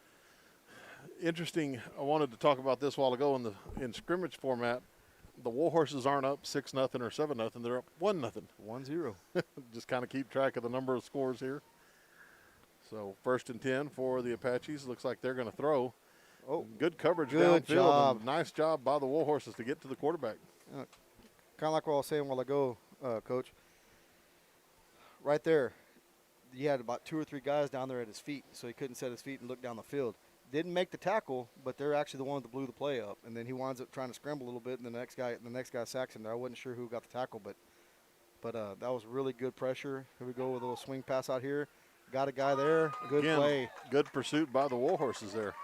Interesting. I wanted to talk about this a while ago in scrimmage format. The Warhorses aren't up 6-0 or 7-0. They're up 1-0. 1-0. Just kind of keep track of the number of scores here. So 1st and 10 for the Apaches. Looks like they're going to throw. Oh, Good coverage Good downfield. job. And nice job by the Warhorses to get to the quarterback. kind of like what I was saying a while ago, Coach. Right there, you had about 2 or 3 guys down there at his feet, so he couldn't set his feet and look down the field. Didn't make the tackle, but they're actually the ones that blew the play up. And then he winds up trying to scramble a little bit, and the next guy sacks him there. I wasn't sure who got the tackle, but that was really good pressure. Here we go with a little swing pass out here. Got a guy there. Good Again, play. Good pursuit by the Warhorses there.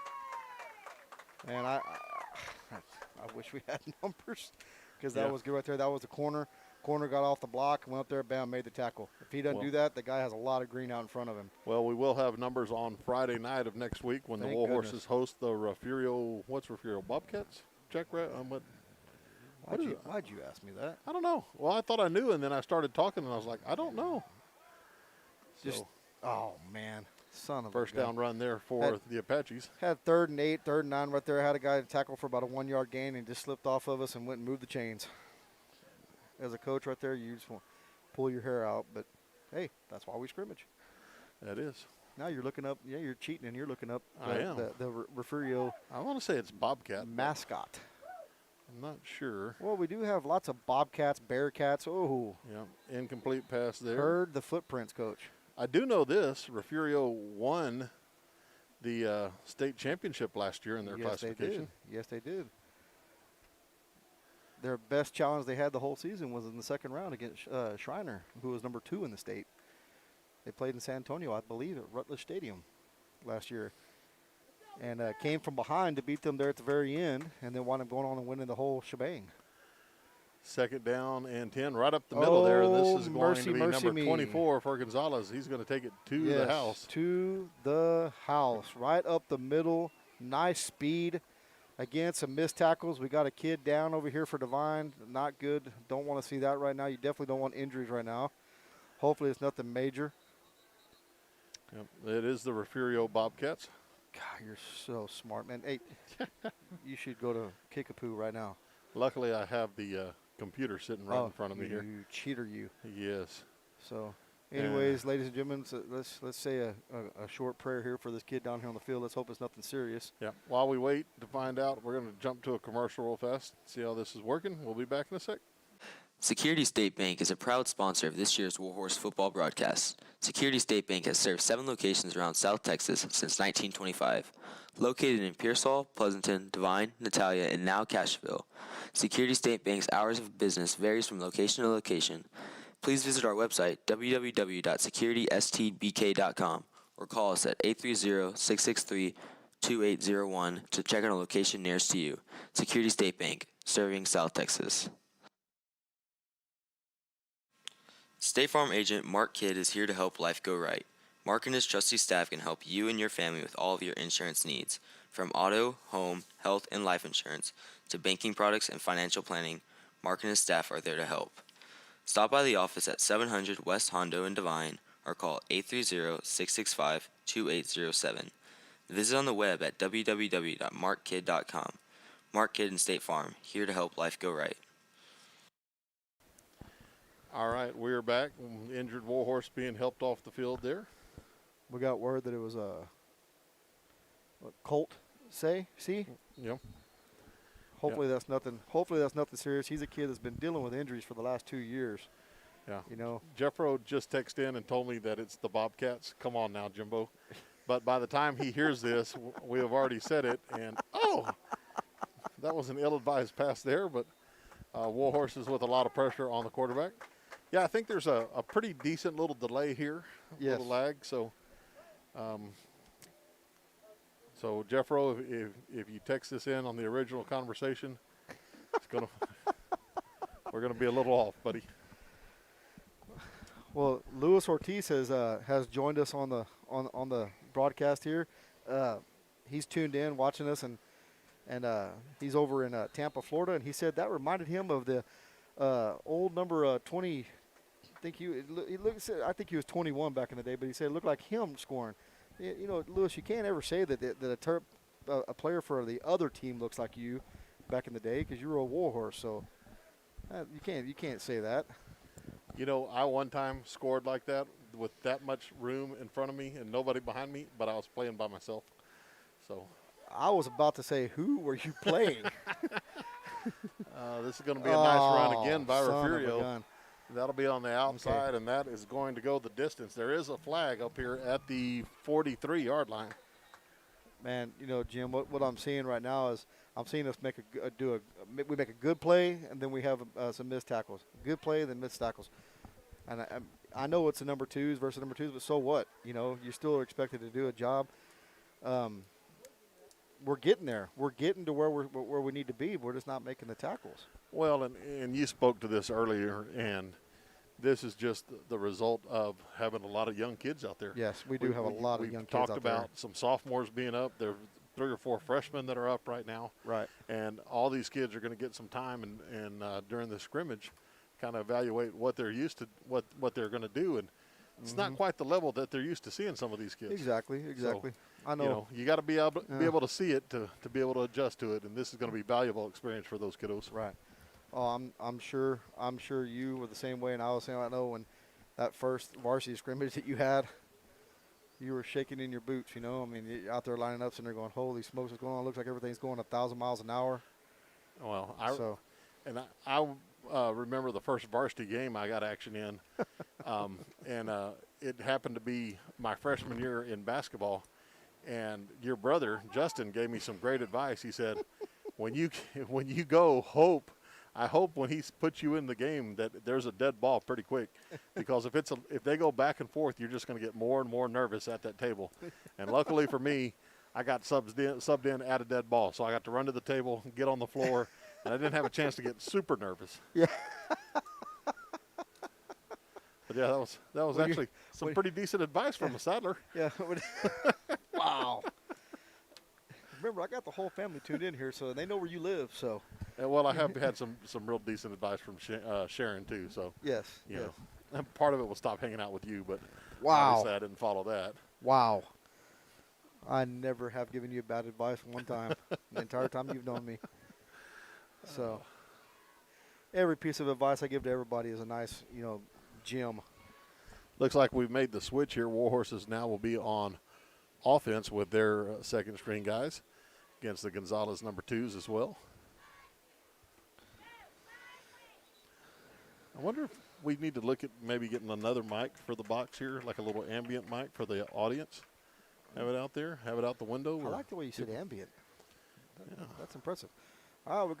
And I wish we had numbers because that Yeah. was good right there. That was the corner. Corner got off the block, went up there, bam, made the tackle. If he doesn't do that, the guy has a lot of green out in front of him. Well, we will have numbers on Friday night of next week when Thank the Warhorses goodness. host the Refugio. What's Refugio? Bobcats? Check right. Why'd you ask me that? I don't know. Well, I thought I knew, and then I started talking, and I was like, I don't know. Just, oh, man. Son of First a gun. down run there for the Apaches. Had 3rd and 8, 3rd and 9 right there. Had a guy to tackle for about a 1-yard gain and just slipped off of us and went and moved the chains. As a coach right there, you just want to pull your hair out. But, hey, that's why we scrimmage. That is. Now you're looking up. Yeah, you're cheating and you're looking up I am. the Refugio I want to say it's Bobcat. mascot. I'm not sure. Well, we do have lots of bobcats, bearcats. Oh, Yeah, incomplete pass there. heard the footprints, Coach. I do know this. Refugio won the state championship last year in their classification. Yes, they did. Their best challenge they had the whole season was in the 2nd round against Schreiner, who was number 2 in the state. They played in San Antonio, I believe, at Rutledge Stadium last year. And came from behind to beat them there at the very end, and then wound up going on and winning the whole shebang. 2nd down and 10, right up the middle there. This is going mercy, to be mercy number me. 24 for Gonzales. He's going to take it to the house. To the house. Right up the middle. Nice speed. Again, some missed tackles. We got a kid down over here for Divine. Not good. Don't want to see that right now. You definitely don't want injuries right now. Hopefully it's nothing major. Yep, it is the Refugio Bobcats. God, you're so smart, man. Hey, you should go to Kickapoo right now. Luckily, I have the computer sitting right in front of me here. You cheater, you. Yes. So, anyways, ladies and gentlemen, so let's say a short prayer here for this kid down here on the field. Let's hope it's nothing serious. Yeah. While we wait to find out, we're going to jump to a commercial real fast, see how this is working. We'll be back in a sec. Security State Bank is a proud sponsor of this year's Warhorse football broadcast. Security State Bank has served 7 locations around South Texas since 1925. Located in Pearsall, Pleasanton, Divine, Natalia, and now Cashville, Security State Bank's hours of business varies from location to location. Please visit our website, www.securitystbk.com, or call us at 830-663-2801 to check on a location nearest to you. Security State Bank, serving South Texas. State Farm agent Mark Kidd is here to help life go right. Mark and his trusty staff can help you and your family with all of your insurance needs. From auto, home, health, and life insurance to banking products and financial planning, Mark and his staff are there to help. Stop by the office at 700 West Hondo in Divine or call 830-665-2807. Visit on the web at www.markkid.com. Mark Kidd and State Farm, here to help life go right. All right, we're back. Injured Warhorse being helped off the field there. We got word that it was a Colt. See? Yep. Hopefully that's nothing. Hopefully that's nothing serious. He's a kid that's been dealing with injuries for the last 2 years. Yeah. You know. Jeffro just texted in and told me that it's the Bobcats. Come on now, Jimbo. But by the time he hears this, we have already said it. And, that was an ill-advised pass there. But Warhorse is with a lot of pressure on the quarterback. Yeah, I think there's a pretty decent little delay here, Yes. little lag. So, Jeffro, if you text this in on the original conversation, we're gonna be a little off, buddy. Well, Luis Ortiz has joined us on the broadcast here. He's tuned in, watching us, and he's over in Tampa, Florida, and he said that reminded him of the old number 20. I think I think he was 21 back in the day, but he said it looked like him scoring. You know, Lewis, you can't ever say that a player for the other team looks like you back in the day because you were a Warhorse. So you can't say that. You know, I one time scored like that with that much room in front of me and nobody behind me, but I was playing by myself. So I was about to say, who were you playing? this is going to be a nice run again by son of a Refugio. gun. That'll be on the outside, and that is going to go the distance. There is a flag up here at the 43-yard line. Man, you know, Jim, what I'm seeing right now is I'm seeing us make we make a good play, and then we have some missed tackles. Good play, then missed tackles. And I know it's the number twos versus number twos, but so what? You know, you're still expected to do a job. We're getting there. We're getting to where we need to be. But we're just not making the tackles. Well, and you spoke to this earlier, and this is just the result of having a lot of young kids out there. Yes, we do have a lot of young kids out there. We've talked about some sophomores being up. There are 3 or 4 freshmen that are up right now. Right. And all these kids are going to get some time and during the scrimmage kind of evaluate what they're used to, what they're going to do. And it's not quite the level that they're used to seeing some of these kids. Exactly. So, I know. You got to be able to see it to be able to adjust to it, and this is going to be valuable experience for those kiddos. Right. Oh, I'm sure you were the same way, and I was saying, I know when that first varsity scrimmage that you had, you were shaking in your boots. You know, I mean, you're out there lining up, and they're going, "Holy smokes, what's going on?" It looks like everything's going 1,000 miles an hour. Well, I remember the first varsity game I got action in, and it happened to be my freshman year in basketball. And your brother Justin gave me some great advice. He said, "When you go, I hope when he puts you in the game that there's a dead ball pretty quick, because if they go back and forth, you're just going to get more and more nervous at that table." And luckily for me, I got subbed in at a dead ball, so I got to run to the table, get on the floor, and I didn't have a chance to get super nervous. Yeah. But yeah, that was actually some pretty decent advice from a Sadler. Yeah. Wow. Remember, I got the whole family tuned in here, so they know where you live. So. Well, I have had some real decent advice from Sharon too. So yes, you know, part of it was stop hanging out with you, but wow, obviously I didn't follow that. Wow. I never have given you bad advice one time the entire time you've known me. So every piece of advice I give to everybody is a nice, gem. Looks like we've made the switch here. Warhorses now will be on offense with their second string guys against the Gonzales number 2s as well. I wonder if we need to look at maybe getting another mic for the box here, like a little ambient mic for the audience. Have it out there. Have it out the window. I like the way you said ambient. That's impressive. Oh, I've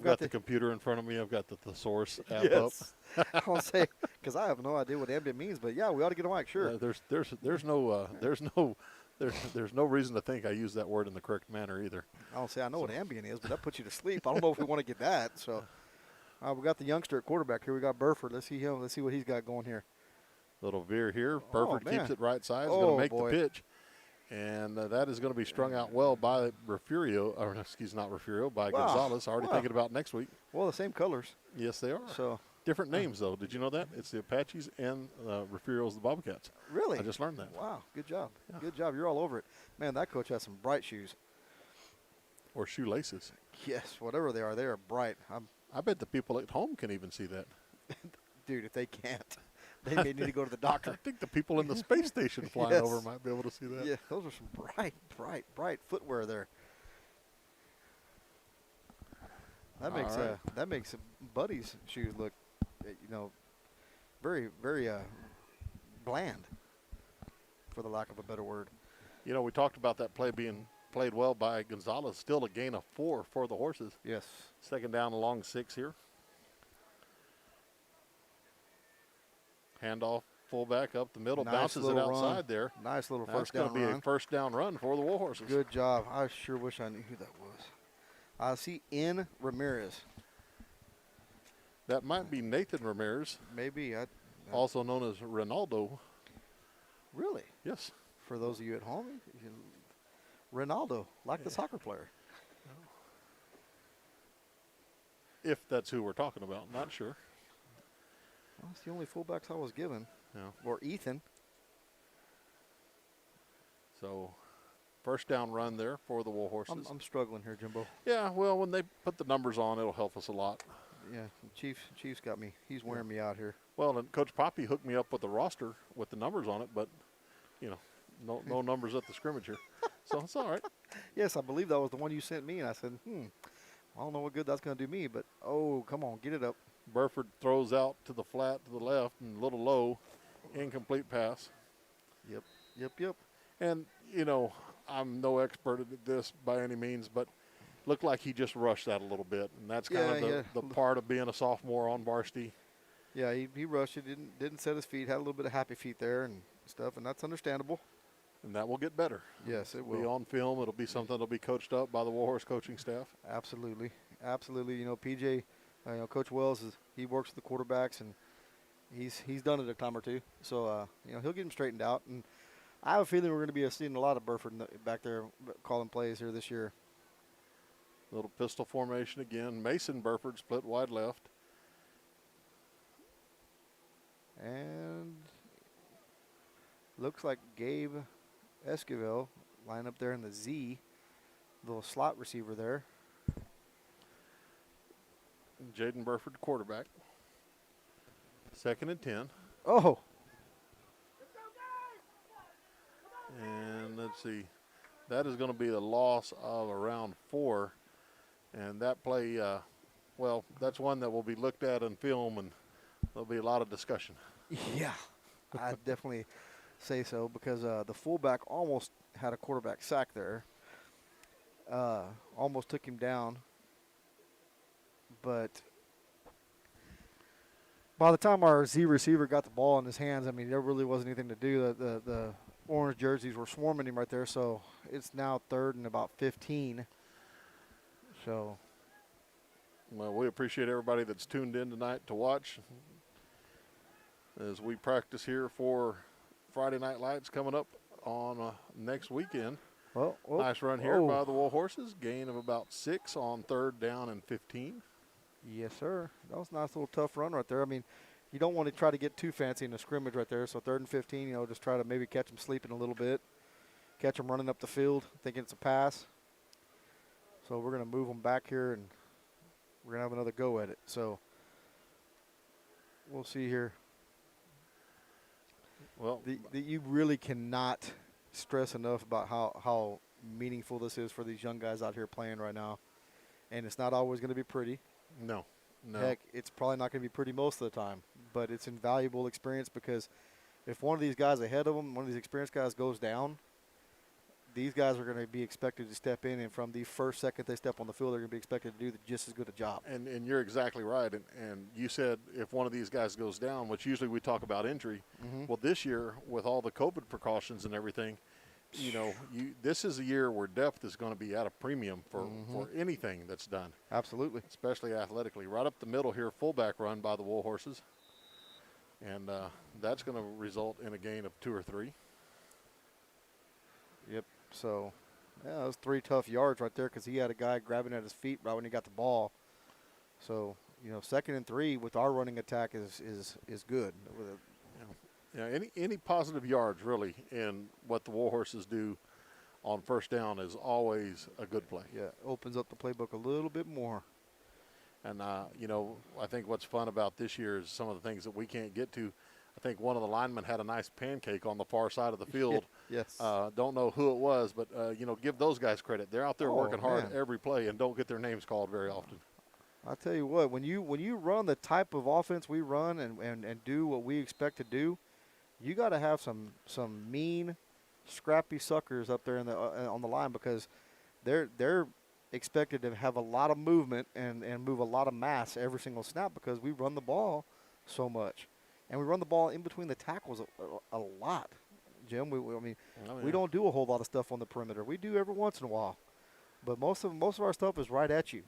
got the computer in front of me. I've got the thesaurus app yes. up. I want to say, because I have no idea what ambient means, but yeah, we ought to get a mic. Sure. There's no reason to think I use that word in the correct manner either. I don't say I know what ambient is, but that puts you to sleep. I don't know if we want to get that. So, we got the youngster at quarterback here. We got Burford. Let's see him. Let's see what he's got going here. Little veer here. Burford keeps it right side. He's going to make the pitch. And that is going to be strung out well by by Gonzales. Already thinking about next week. Well, the same colors. Yes, they are. So different names, though. Did you know that? It's the Apaches and Refugio's the Bobcats. Really? I just learned that. Wow. Good job. Yeah. Good job. You're all over it. Man, that coach has some bright shoes. Or shoelaces. Yes, whatever they are bright. I bet the people at home can even see that. Dude, if they can't, they may need to go to the doctor. I think the people in the space station flying Yes. over might be able to see that. Yeah, those are some bright footwear there. That makes All right. that makes Buddy's shoes look, very bland, for the lack of a better word. You know, we talked about that play being played well by Gonzales. Still a gain of 4 for the Horses. Yes. Second down along 6 here. Handoff, fullback up the middle, Nice bounces it little outside run. there. Nice little That's first going down to be run. a first down run for the Warhorses. Good job. I sure wish I knew who that was. I see N. Ramirez. That might be Nathan Ramirez, Maybe. also known as Ronaldo. Really? Yes. For those of you at home, Ronaldo, like the soccer player. If that's who we're talking about, not sure. Well, that's the only fullbacks I was given. Yeah. Or Ethan. So, first down run there for the Warhorses. I'm struggling here, Jimbo. Yeah, well, when they put the numbers on, it'll help us a lot. Yeah, Chief's got me. He's wearing me out here. Well, and Coach Poppy hooked me up with the roster with the numbers on it, but, no numbers at the scrimmage here. So it's all right. Yes, I believe that was the one you sent me, and I said, I don't know what good that's going to do me, but, oh, come on, get it up. Burford throws out to the flat to the left and a little low, incomplete pass. Yep. And, I'm no expert at this by any means, but looked like he just rushed that a little bit. And that's kind of the part of being a sophomore on varsity. Yeah, he rushed it, didn't set his feet, had a little bit of happy feet there and stuff, and that's understandable. And that will get better. Yes, it It'll will. be on film. It'll be something that'll be coached up by the Warhorse coaching staff. Absolutely. PJ, Coach Wells, he works with the quarterbacks, and he's done it a time or two. So, he'll get him straightened out. And I have a feeling we're going to be seeing a lot of Burford back there calling plays here this year. Little pistol formation again. Mason Burford split wide left. And looks like Gabe Esquivel line up there in the Z, little slot receiver there. Jaden Burford, quarterback. 2nd and 10. Oh, And let's see. That is going to be the loss of around 4. And that play, that's one that will be looked at in film, and there'll be a lot of discussion. yeah, I'd definitely say so, because the fullback almost had a quarterback sack there. Almost took him down. But by the time our Z receiver got the ball in his hands, I mean, there really wasn't anything to do. The orange jerseys were swarming him right there, so it's now 3rd and about 15. So, Well, we appreciate everybody that's tuned in tonight to watch as we practice here for Friday Night Lights coming up on next weekend. Nice run here by the Warhorses. Gain of about 6 on 3rd down and 15. Yes, sir. That was a nice little tough run right there. I mean, you don't want to try to get too fancy in the scrimmage right there. So 3rd and 15, just try to maybe catch them sleeping a little bit. Catch them running up the field, thinking it's a pass. So we're going to move them back here, and we're going to have another go at it. So we'll see here. Well, You really cannot stress enough about how meaningful this is for these young guys out here playing right now. And it's not always going to be pretty. no. Heck, it's probably not going to be pretty most of the time, but it's invaluable experience, because if one of these guys ahead of them, one of these experienced guys goes down, these guys are going to be expected to step in, and from the first second they step on the field, they're going to be expected to do just as good a job. And you're exactly right. And you said if one of these guys goes down, which usually we talk about injury. Mm-hmm. Well, this year, with all the COVID precautions and everything, this is a year where depth is going to be at a premium for anything that's done. Absolutely. Especially athletically. Right up the middle here, fullback run by the Warhorses. And that's going to result in a gain of 2 or 3. Yep. So, that was 3 tough yards right there, because he had a guy grabbing at his feet right when he got the ball. So, 2nd and 3 with our running attack is good. Yeah, any positive yards really in what the Warhorses do on first down is always a good play. Yeah, opens up the playbook a little bit more. And, I think what's fun about this year is some of the things that we can't get to. I think one of the linemen had a nice pancake on the far side of the field. Yes. Don't know who it was, but, give those guys credit. They're out there working hard man. every play and don't get their names called very often. I tell you what, when you run the type of offense we run and do what we expect to do, you got to have some mean, scrappy suckers up there on the line, because they're expected to have a lot of movement and move a lot of mass every single snap, because we run the ball so much, and we run the ball in between the tackles a lot. Jim, we don't do a whole lot of stuff on the perimeter. We do every once in a while, but most of our stuff is right at you.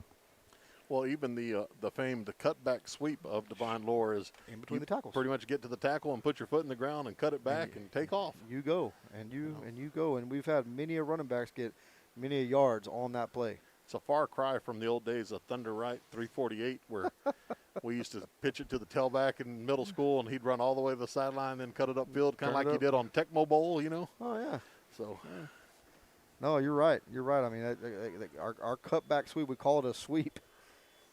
Well, even the famed cutback sweep of Divine Lore is In between the tackles. Pretty much get to the tackle and put your foot in the ground and cut it back and take off. You go, and you go, and we've had many a running backs get many a yards on that play. It's a far cry from the old days of Thunder Right 348, where we used to pitch it to the tailback in middle school, and he'd run all the way to the sideline, then cut it upfield, kind of like you did on Tecmo Bowl, Oh yeah. So. Yeah. No, you're right. You're right. I mean, our cutback sweep, we call it a sweep.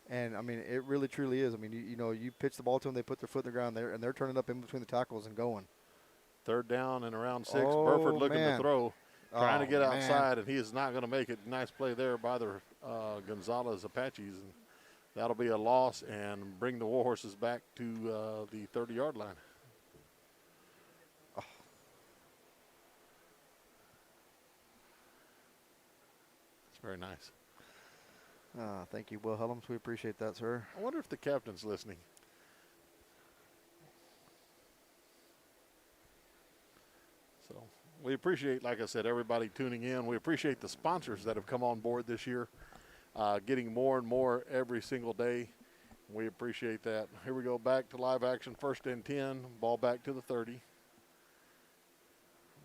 And, I mean, it really, truly is. I mean, you pitch the ball to them, they put their foot in the ground, and they're turning up in between the tackles and going. Third down and around 6. Oh, Burford looking man. to throw, trying to get man. outside, and he is not going to make it. Nice play there by the Gonzales Apaches. And that'll be a loss and bring the Warhorses back to the 30-yard line. Oh. It's very nice. Thank you, Will Helms. We appreciate that, sir. I wonder if the captain's listening. So we appreciate, like I said, everybody tuning in. We appreciate the sponsors that have come on board this year, getting more and more every single day. We appreciate that. Here we go, back to live action, 1st and 10, ball back to the 30.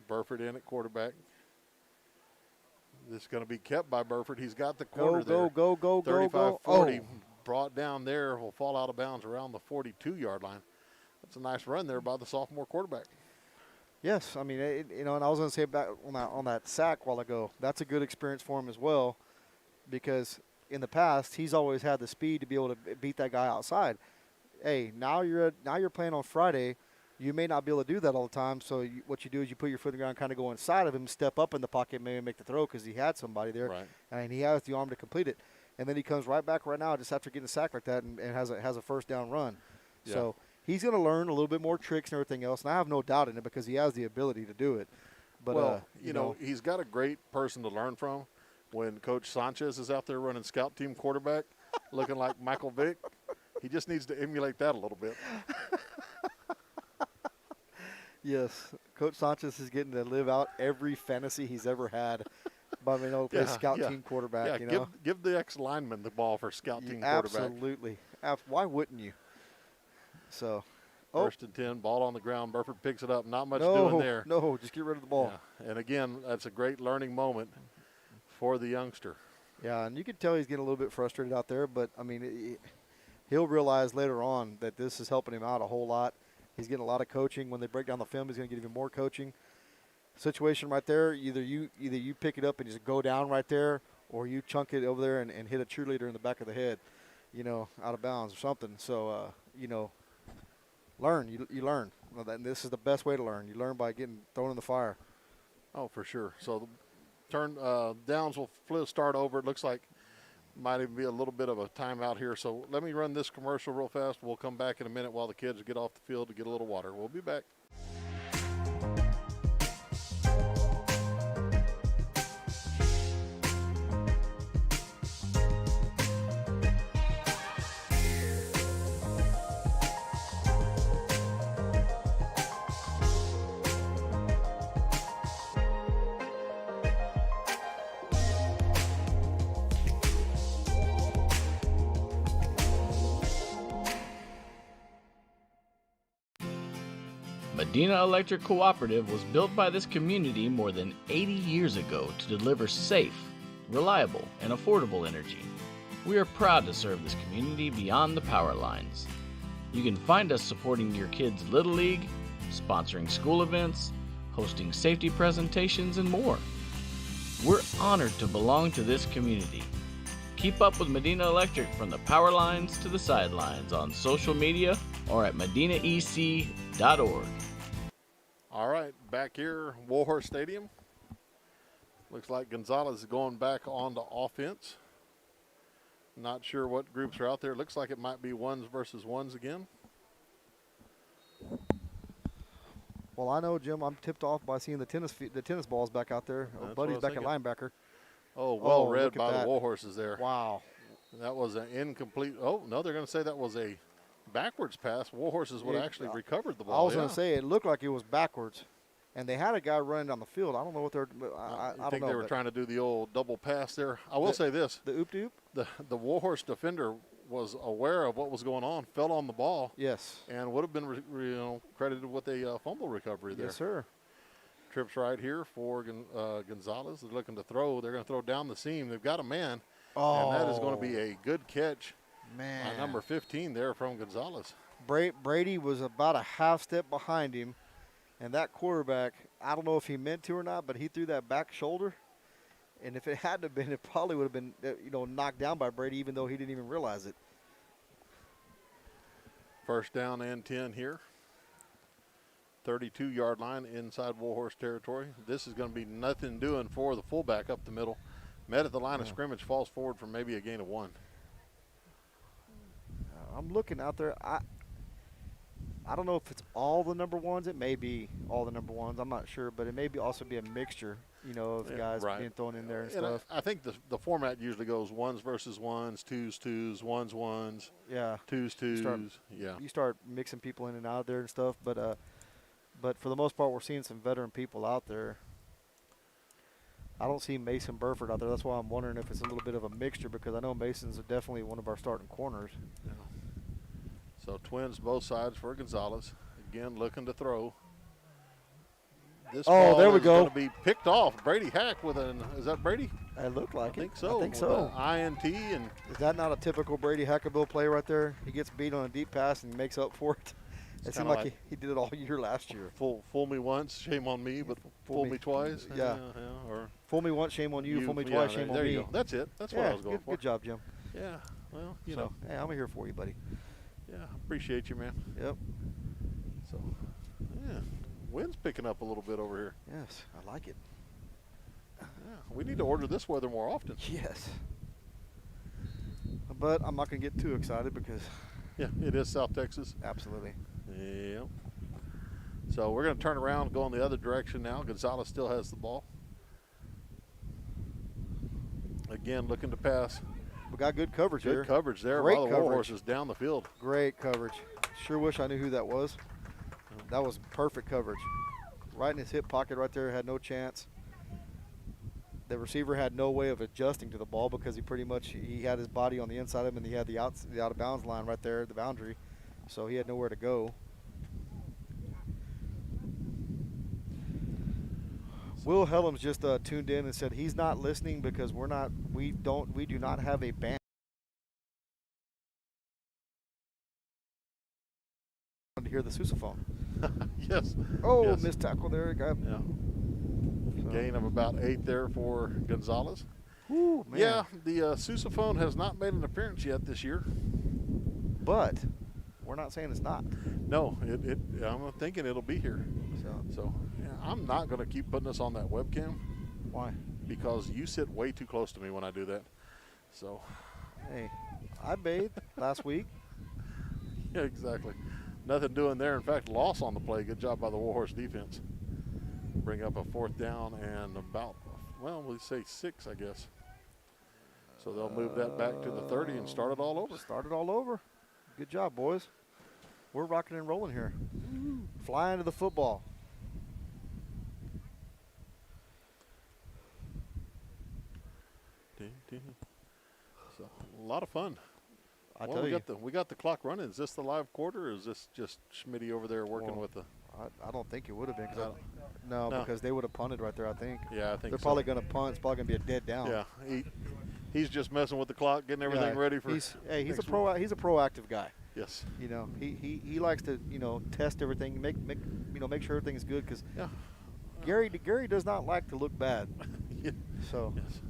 Burford in at quarterback. This is going to be kept by Burford. He's got the corner there. Go, 35-40, brought down there, will fall out of bounds around the 42-yard line. That's a nice run there by the sophomore quarterback. Yes, I mean, and I was going to say back on that sack a while ago, that's a good experience for him as well, because in the past he's always had the speed to be able to beat that guy outside. Hey, now you're playing on Friday. You may not be able to do that all the time, so what you do is you put your foot in the ground, kind of go inside of him, step up in the pocket, maybe make the throw because he had somebody there, right, and he has the arm to complete it. And then he comes right back right now just after getting sacked like that and has a first down run. Yeah. So he's going to learn a little bit more tricks and everything else, and I have no doubt in it because he has the ability to do it. But, well, he's got a great person to learn from. When Coach Sanchez is out there running scout team quarterback, looking like Michael Vick, he just needs to emulate that a little bit. Yes, Coach Sanchez is getting to live out every fantasy he's ever had by being able to play scout team quarterback. Yeah, give the ex-lineman the ball for scout team quarterback. Absolutely. Why wouldn't you? So, 1st and 10, ball on the ground. Burford picks it up. Not much doing there. No, just get rid of the ball. Yeah. And, again, that's a great learning moment for the youngster. Yeah, and you can tell he's getting a little bit frustrated out there, but, I mean, he'll realize later on that this is helping him out a whole lot. He's getting a lot of coaching. When they break down the film, he's going to get even more coaching. Situation right there, either you pick it up and just go down right there, or you chunk it over there and hit a cheerleader in the back of the head, out of bounds or something. So, learn. You learn. And this is the best way to learn. You learn by getting thrown in the fire. Oh, for sure. So the downs will start over. It looks like might even be a little bit of a timeout here. So let me run this commercial real fast. We'll come back in a minute while the kids get off the field to get a little water. We'll be back. Medina Electric Cooperative was built by this community more than 80 years ago to deliver safe, reliable, and affordable energy. We are proud to serve this community beyond the power lines. You can find us supporting your kids' Little League, sponsoring school events, hosting safety presentations, and more. We're honored to belong to this community. Keep up with Medina Electric from the power lines to the sidelines on social media or at medinaec.org. All right, back here, Warhorse Stadium. Looks like Gonzales is going back on to offense. Not sure what groups are out there. Looks like it might be ones versus ones again. Well, I know, Jim, I'm tipped off by seeing the tennis balls back out there. That's Buddy's what I was back at linebacker. Oh, well read look at by that. the Warhorses there. Wow. That was an incomplete. Oh, no, they're going to say that was a backwards pass. Warhorses would have actually recovered the ball. I was going to say it looked like it was backwards, and they had a guy running down the field. I don't know what they're. I don't think know. they were trying to do the old double pass there. I will say this: the oop-de-oop? the Warhorse defender was aware of what was going on, fell on the ball, Yes. and would have been credited with a fumble recovery there. Yes, sir. Trips right here for Gonzales. They're looking to throw. They're going to throw down the seam. They've got a man, and that is going to be a good catch. Man. Number 15 there from Gonzales. Brady was about a half step behind him, and that quarterback, I don't know if he meant to or not, but he threw that back shoulder, and if it hadn't have been, it probably would have been knocked down by Brady, even though he didn't even realize it. First down and 10 here. 32-yard line inside Warhorse territory. This is going to be nothing doing for the fullback up the middle. Met at the line of scrimmage, falls forward for maybe a gain of 1. I'm looking out there. I don't know if it's all the number ones. It may be all the number ones. I'm not sure, but it may also be a mixture, of guys being thrown in there and stuff. I think the format usually goes ones versus ones, twos, ones, Yeah. twos. You start mixing people in and out there and stuff, but for the most part, we're seeing some veteran people out there. I don't see Mason Burford out there. That's why I'm wondering if it's a little bit of a mixture, because I know Mason's definitely one of our starting corners. Yeah. So twins both sides for Gonzales. Again, looking to throw. This ball there we is go. going to be picked off. Brady Hack with is that Brady? It looked like I think so. I think so. INT and Is that not a typical Brady Hackabill play right there? He gets beat on a deep pass and he makes up for it. It seemed like he did it all year last year. Fool me once, shame on me, but fool me twice. Yeah. Or fool me once, shame on you. Fool me twice, shame on there me. you go. That's it. That's what I was going for. Good job, Jim. Yeah. Well, you So, know. hey, I'm here for you, buddy. Yeah, appreciate you, man. Yep. So, yeah, wind's picking up a little bit over here. Yes, I like it. Yeah, we need to order this weather more often. Yes. But I'm not going to get too excited because. Yeah, it is South Texas. Absolutely. Yep. So we're going to turn around, go in the other direction now. Gonzales still has the ball. Again, looking to pass. We got good coverage here. Good coverage there Great by the coverage. Warhorses down the field. Great coverage. Sure wish I knew who that was. That was perfect coverage. Right in his hip pocket right there, had no chance. The receiver had no way of adjusting to the ball because he had his body on the inside of him and he had the out of bounds line right there at the boundary. So he had nowhere to go. Will Helms just tuned in and said he's not listening because we do not have a band to hear the sousaphone. Yes. Oh, yes. missed tackle there. Yeah. Gain of about 8 there for Gonzales. Ooh, man. Yeah, the sousaphone has not made an appearance yet this year. But we're not saying it's not. No, I'm thinking it'll be here. So yeah, I'm not going to keep putting us on that webcam. Why? Because you sit way too close to me when I do that. So. Hey, I bathed last week. Yeah, exactly. Nothing doing there. In fact, loss on the play. Good job by the Warhorse defense. Bring up a 4th down and about, we'll say 6, I guess. So they'll move that back to the 30 and start it all over. Start it all over. Good job, boys. We're rocking and rolling here. Flying to the football. So a lot of fun. I tell you. We got the clock running. Is this the live quarter, or is this just Schmitty over there working with the? I don't think it would have been. No, because they would have punted right there, I think. Yeah, I think they're probably going to punt. It's probably going to be a dead down. Yeah, he's just messing with the clock, getting everything ready for. He's a proactive guy. Yes. He likes to test everything, make sure everything's good because yeah. Gary does not like to look bad. Yeah. So. Yes.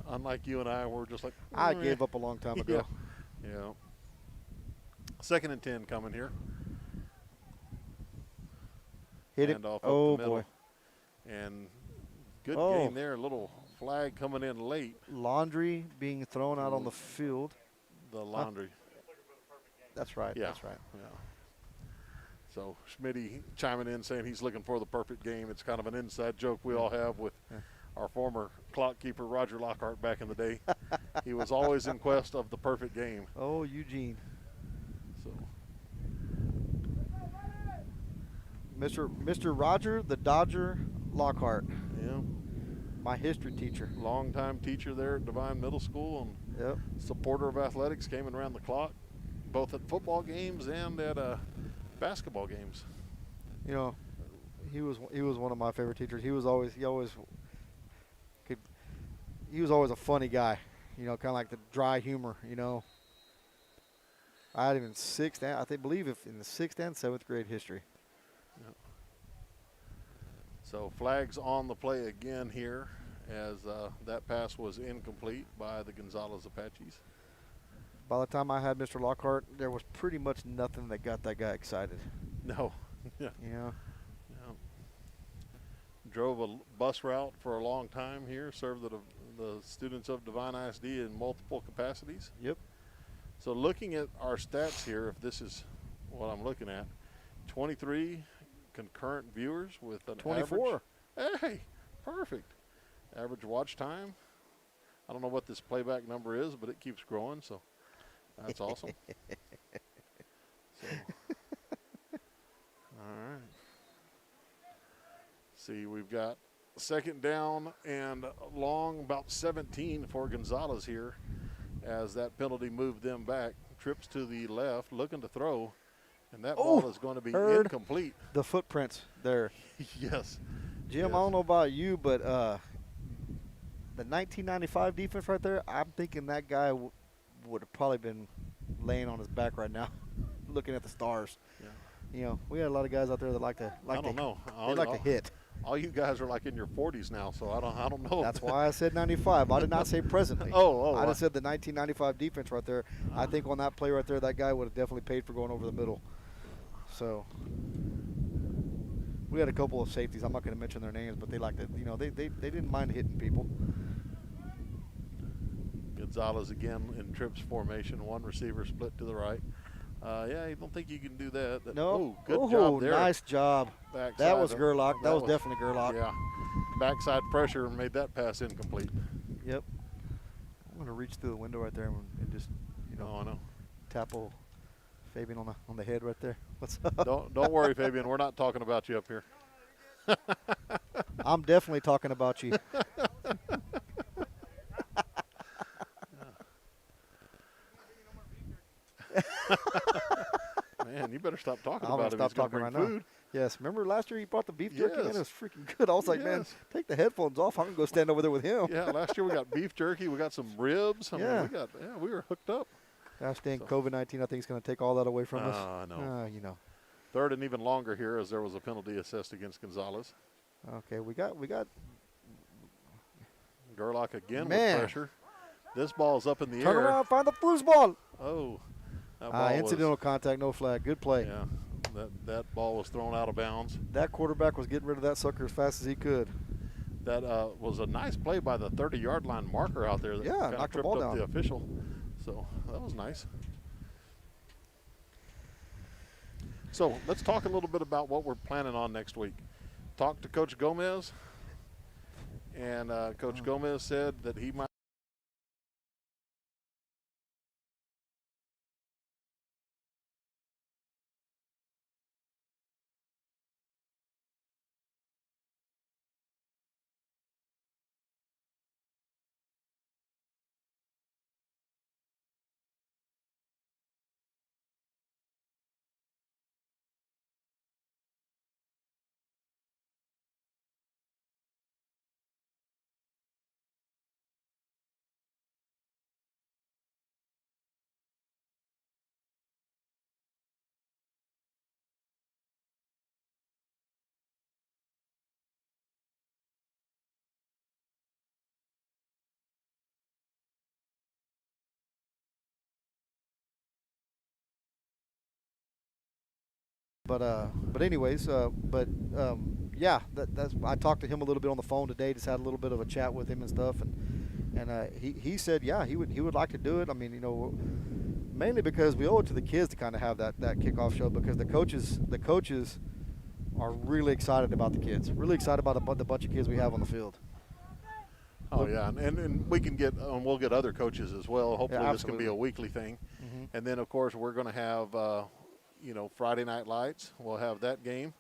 unlike you and I, we're just like, I gave up a long time ago. Yeah. 2nd and 10 coming here. Hit Hand it. off up Oh, the middle. boy. And good Oh. gain there. A little flag coming in late. Laundry being thrown out on the field. The laundry. That's right. Yeah. That's right. Yeah. So Schmitty chiming in saying he's looking for the perfect game. It's kind of an inside joke we all have with our former clock keeper, Roger Lockhart, back in the day. He was always in quest of the perfect game. Oh, Eugene. So Mr. Roger the Dodger Lockhart, yeah, my history teacher. longtime teacher there at Divine Middle School and Yep. supporter of athletics, came in around the clock, both at football games and at basketball games. You know, he was one of my favorite teachers. He was always a funny guy. You know, kind of like the dry humor. You know, I had him in believe in the 6th and 7th grade history. So flags on the play again here as that pass was incomplete by the Gonzales Apaches. By the time I had Mr. Lockhart, there was pretty much nothing that got that guy excited. No. Yeah. You know, Yeah. Drove a bus route for a long time here, served the students of Divine ISD in multiple capacities. Yep. So looking at our stats here, if this is what I'm looking at, 23 concurrent viewers with an 24. average. Hey, perfect. Average watch time. I don't know what this playback number is, but it keeps growing, so that's awesome. So, all right. See, we've got 2nd down and long, about 17 for Gonzales here as that penalty moved them back. Trips to the left, looking to throw, and that ball is going to be incomplete. The footprints there. Yes. Jim, Yes. I don't know about you, but the 1995 defense right there, I'm thinking that guy would have probably been laying on his back right now, looking at the stars. Yeah. You know, we had a lot of guys out there that I don't know. They like to hit. All you guys are like in your 40s now, so I don't know. That's why I said 95. I did not say presently. I just said the 1995 defense right there. I think on that play right there, that guy would have definitely paid for going over the middle. So we had a couple of safeties. I'm not going to mention their names, but they like to, you know, they didn't mind hitting people. Gonzales again in trips formation, one receiver split to the right. Yeah, I don't think you can do that. No. Oh, good job there. Nice job. Backside That was of- Gerlach. That was definitely Gerlach. Yeah. Backside pressure made that pass incomplete. Yep. I'm going to reach through the window right there and just, you know, Oh, I know. tap old Fabian on the head right there. What's up? Don't worry, Fabian. We're not talking about you up here. I'm definitely talking about you. Man, you better stop talking I'm about gonna it. stop He's gonna talking bring right food. now. Yes. Remember last year he brought the beef jerky? Man, it Yes. was freaking good. I was like, man, Yes. take the headphones off. I'm gonna go stand over there with him. Yeah, last year we got beef jerky. We got some ribs. I Yeah. mean, we were hooked up. Gosh dang, COVID-19, I think is gonna take all that away from us. I know. You know. 3rd and even longer here as there was a penalty assessed against Gonzales. Okay, we got. Gerlach again Man. with pressure. This ball's up in the Turn air. around, find the foosball. Oh, that ball Incidental contact, no flag. Good play. Yeah, that ball was thrown out of bounds. That quarterback was getting rid of that sucker as fast as he could. That was a nice play by the 30-yard line marker out there. That Yeah, kinda knocked the tripped ball up down. the official. So that was nice. So let's talk a little bit about what we're planning on next week. Talked to Coach Gomez, and Coach Gomez said that he might But anyways, yeah, that's I talked to him a little bit on the phone today. Just had a little bit of a chat with him and stuff, and he said, yeah, he would like to do it. I mean, you know, mainly because we owe it to the kids to kind of have that kickoff show, because the coaches are really excited about the kids, really excited about the bunch of kids we have on the field. Oh yeah, and we can get we'll get other coaches as well. Hopefully Yeah, this can be a weekly thing. Mm-hmm. And then of course we're going to have you know, Friday Night Lights. We'll have that game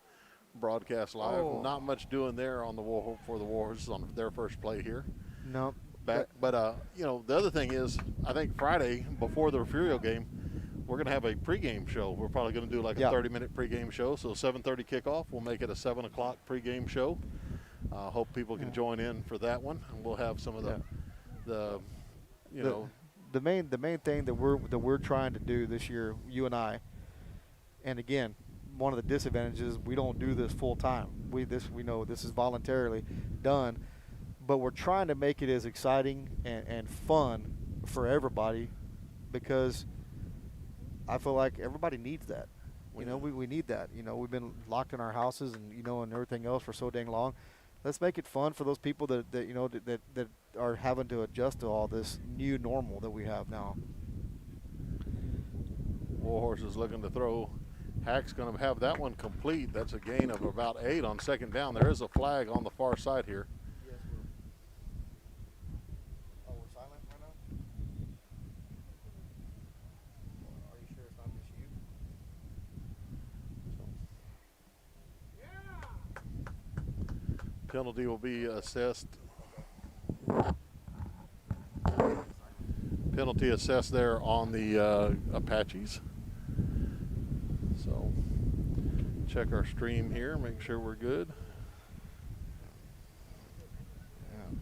broadcast live. Oh. Not much doing there on the for the Warhorse on their first play here. No. Back, but you know, the other thing is, I think Friday before the Refugio game, we're going to have a pregame show. We're probably going to do like a 30-minute pregame show. So 7:30 kickoff. We'll make it a 7 o'clock pregame show. Hope people can join in for that one, and we'll have some of the you know, the main thing that we're trying to do this year, you and I. And again, one of the disadvantages, we don't do this full time. We know this is voluntarily done, but we're trying to make it as exciting and fun for everybody, because I feel like everybody needs that. You know, we need that. You know, we've been locked in our houses and, you know, and everything else for so dang long. Let's make it fun for those people that you know that are having to adjust to all this new normal that we have now. Warhorse is looking to throw. Hack's going to have that one complete. That's a gain of about 8 on second down. There is a flag on the far side here. Yes, we're silent right now? Are you sure it's not just you? Penalty will be assessed. Penalty assessed there on the Apaches. So check our stream here, make sure we're good. Yeah.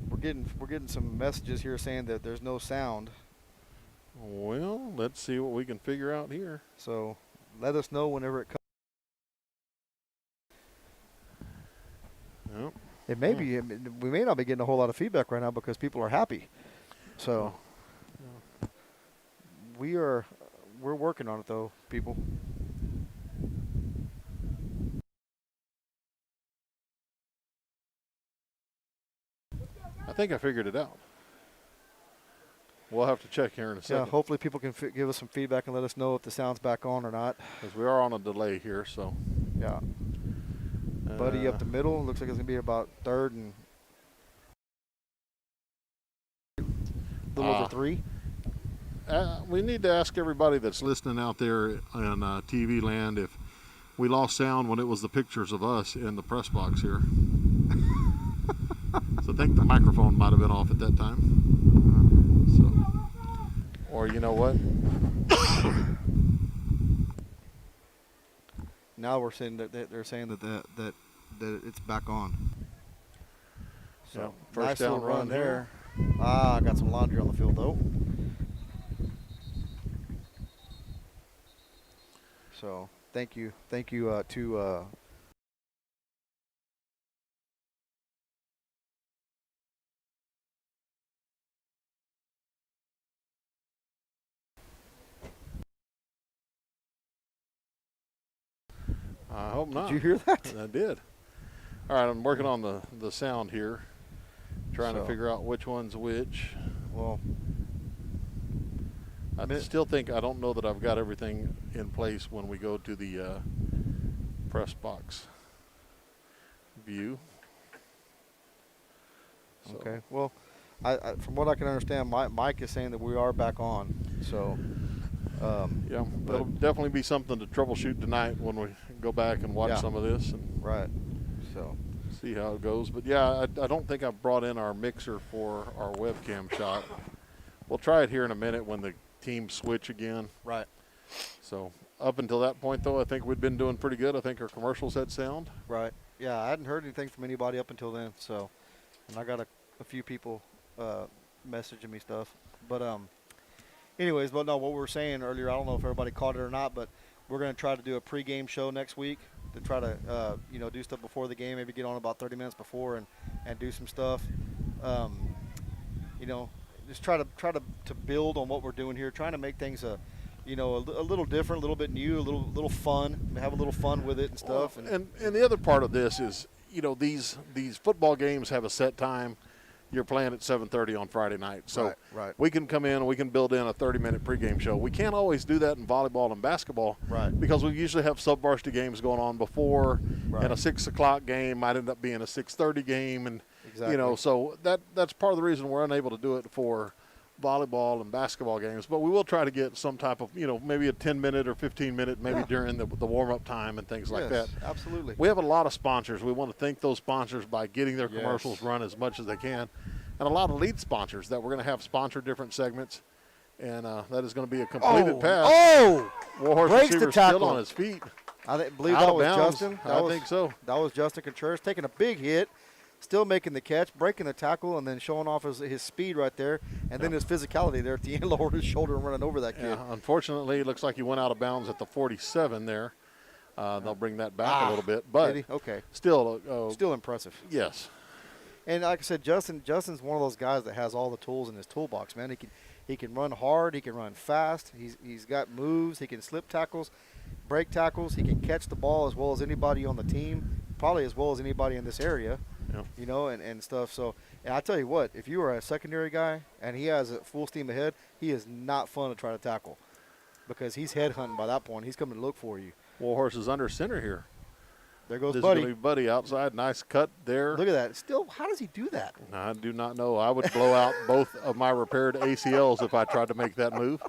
We're getting some messages here saying that there's no sound. Well, let's see what we can figure out here. So let us know whenever it comes. Yep. It may be, we may not be getting a whole lot of feedback right now because people are happy. So we're working on it though, people. I think I figured it out. We'll have to check here in a second. Yeah, hopefully people can give us some feedback and let us know if the sound's back on or not. Because we are on a delay here, so. Yeah. Buddy up the middle. Looks like it's going to be about third and a little over 3. We need to ask everybody that's listening out there in TV land if we lost sound when it was the pictures of us in the press box here. So I think the microphone might have been off at that time. So, or you know what? Now we're saying that they're saying that it's back on. So Yep, first nice down little run there. I got some laundry on the field though. So thank you to. I hope not. Did you hear that? I did. All right, I'm working on the sound here, trying to So. figure out which one's which. Well, I still think, I don't know that I've got everything in place when we go to the press box view. So. okay. Well, I from what I can understand, Mike is saying that we are back on. So. Yeah, that'll definitely be something to troubleshoot tonight when we go back and watch some of this and So see how it goes. But yeah, I don't think I've brought in our mixer for our webcam shot. We'll try it here in a minute when the teams switch again. Right. So up until that point, though, I think we'd been doing pretty good. I think our commercials had sound. Right. Yeah, I hadn't heard anything from anybody up until then. So, and I got a few people messaging me stuff. But anyways, but no, what we were saying earlier, I don't know if everybody caught it or not, but we're going to try to do a pregame show next week to try to, do stuff before the game, maybe get on about 30 minutes before and do some stuff. Just try to build on what we're doing here, trying to make things a you know, a little different, a little bit new, a little fun, have a little fun with it and stuff. Well, and the other part of this is, these football games have a set time. You're playing at 7:30 on Friday night, so right. we can come in and we can build in a 30-minute pregame show. We can't always do that in volleyball and basketball, Right. because we usually have sub-varsity games going on before, Right. and a 6 o'clock game might end up being a 6:30 game, and Exactly. so that's part of the reason we're unable to do it for volleyball and basketball games. But we will try to get some type of, maybe a 10-minute or 15-minute, maybe during the warm-up time and things like that. Absolutely. We have a lot of sponsors. We want to thank those sponsors by getting their Yes. commercials run as much as they can, and a lot of lead sponsors that we're going to have sponsor different segments, and that is going to be a completed pass. Oh! Warhorse breaks the receiver still tackle. on his feet. Believe Out that of was bounds. Justin. I think so. That was Justin Contreras taking a big hit, still making the catch, breaking the tackle, and then showing off his speed right there, and then his physicality there at the end, lowered his shoulder and running over that kid. Yeah, unfortunately, it looks like he went out of bounds at the 47 there. They'll bring that back a little bit, but Did he? Okay. still, Still impressive. yes. And like I said, Justin's one of those guys that has all the tools in his toolbox, man. He can run hard, he can run fast, he's got moves, he can slip tackles, break tackles, he can catch the ball as well as anybody on the team, probably as well as anybody in this area. Yeah. And stuff. So, and I tell you what, if you are a secondary guy and he has a full steam ahead, he is not fun to try to tackle, because he's headhunting by that point. He's coming to look for you. Warhorse is under center here. There goes This is Buddy. going to be Buddy outside. Nice cut there. Look at that. Still, how does he do that? I do not know. I would blow out both of my repaired ACLs if I tried to make that move.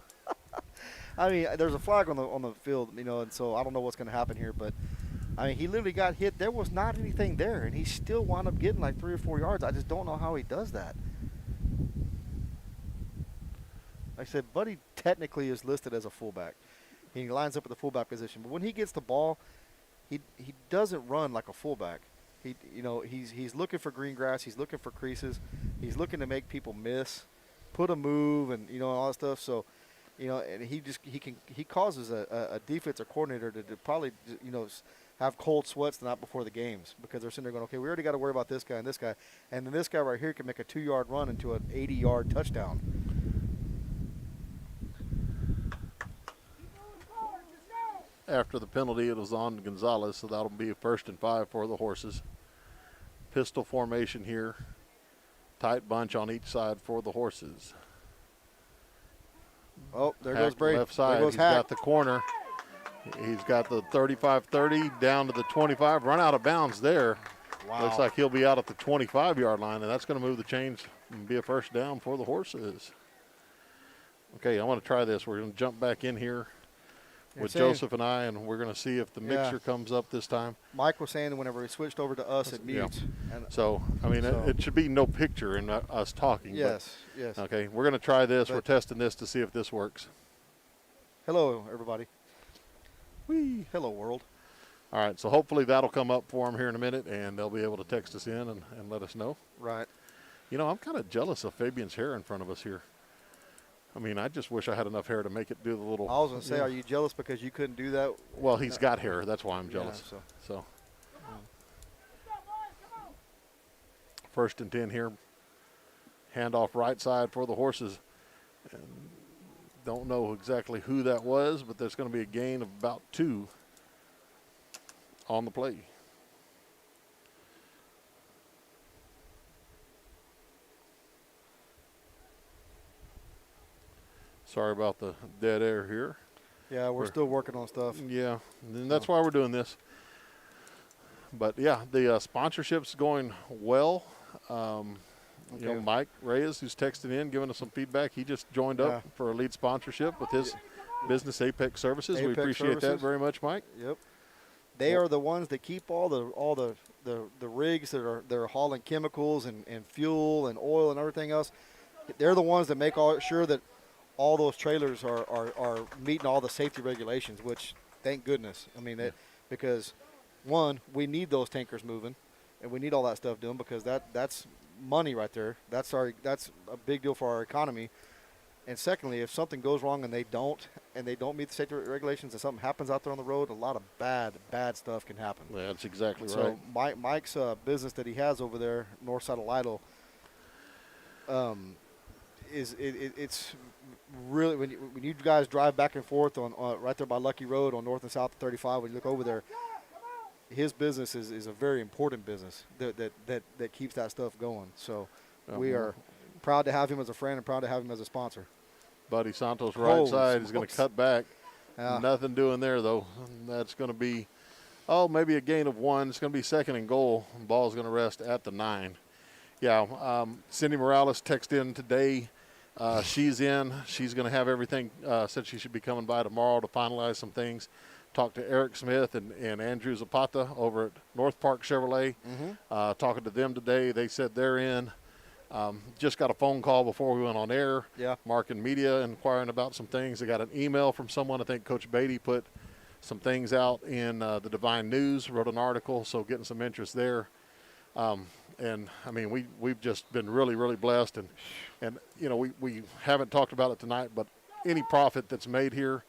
I mean, there's a flag on the field, and so I don't know what's going to happen here, but I mean, he literally got hit. There was not anything there, and he still wound up getting like 3 or 4 yards. I just don't know how he does that. Like I said, Buddy technically is listed as a fullback. He lines up at the fullback position, but when he gets the ball, he doesn't run like a fullback. He's looking for green grass. He's looking for creases. He's looking to make people miss, put a move, and all that stuff. So, and he causes a defensive coordinator to probably have cold sweats the night before the games, because they're sitting there going, okay, we already got to worry about this guy, and then this guy right here can make a 2-yard run into an 80-yard touchdown. After the penalty, it was on Gonzales, so that'll be a 1st and 5 for the Horses. Pistol formation here. Tight bunch on each side for the Horses. Oh, there Hack goes Brady. left side. There goes He's Hack. got the corner. He's got the 35-30 down to the 25. Run out of bounds there. Wow. Looks like he'll be out at the 25-yard line, and that's going to move the chains and be a 1st down for the Horses. Okay, I want to try this. We're going to jump back in here with Joseph and I, and we're going to see if the mixer comes up this time. Mike was saying whenever he switched over to us, it mutes. And So, I mean, it should be no picture in us talking. yes. But, okay, we're going to try this. We're testing this to see if this works. Hello, everybody. Whee. Hello, world. All right, so hopefully that'll come up for them here in a minute, and they'll be able to text us in and let us know. Right. I'm kind of jealous of Fabian's hair in front of us here. I mean, I just wish I had enough hair to make it do the little. I was going to say, are you jealous because you couldn't do that? Well, he's got hair. That's why I'm jealous. Yeah, So. 1st and 10 here. Handoff right side for the Horses. And don't know exactly who that was, but there's going to be a gain of about 2 on the play. Sorry about the dead air here. Yeah, we're still working on stuff. Yeah, and that's why we're doing this. But, yeah, the sponsorship's going well. Mike Reyes, who's texting in, giving us some feedback, he just joined up for a lead sponsorship with his business, Apex Services. We appreciate that very much, Mike. Yep. They are the ones that keep all the rigs that are hauling chemicals and fuel and oil and everything else. They're the ones that make sure that all those trailers are meeting all the safety regulations, which thank goodness. I mean, because one, we need those tankers moving, and we need all that stuff doing, because that's money right there. That's a big deal for our economy. And secondly, if something goes wrong and they don't meet the safety regulations, and something happens out there on the road, a lot of bad stuff can happen. Yeah, that's exactly So right. Mike's business that he has over there, north side of Lytle, it's really, when you guys drive back and forth on right there by Lucky Road on North and South of 35, when you look over there, his business is a very important business that keeps that stuff going. So we are proud to have him as a friend and proud to have him as a sponsor. Buddy Santos' right Holy side is going to smokes. cut back. Yeah. Nothing doing there, though. That's going to be, maybe a gain of 1. It's going to be second and goal. The ball's going to rest at the 9. Yeah, Cindy Morales texted in today. She's in. She's going to have everything. Said she should be coming by tomorrow to finalize some things. Talked to Eric Smith and Andrew Zapata over at North Park Chevrolet. Talking to them today. They said they're in. Just got a phone call before we went on air. Yeah. Mark and Media inquiring about some things. They got an email from someone. I think Coach Beatty put some things out in the Divine News, wrote an article, so getting some interest there. And I mean, we've just been really, really blessed. And you know, we haven't talked about it tonight, but any profit that's made here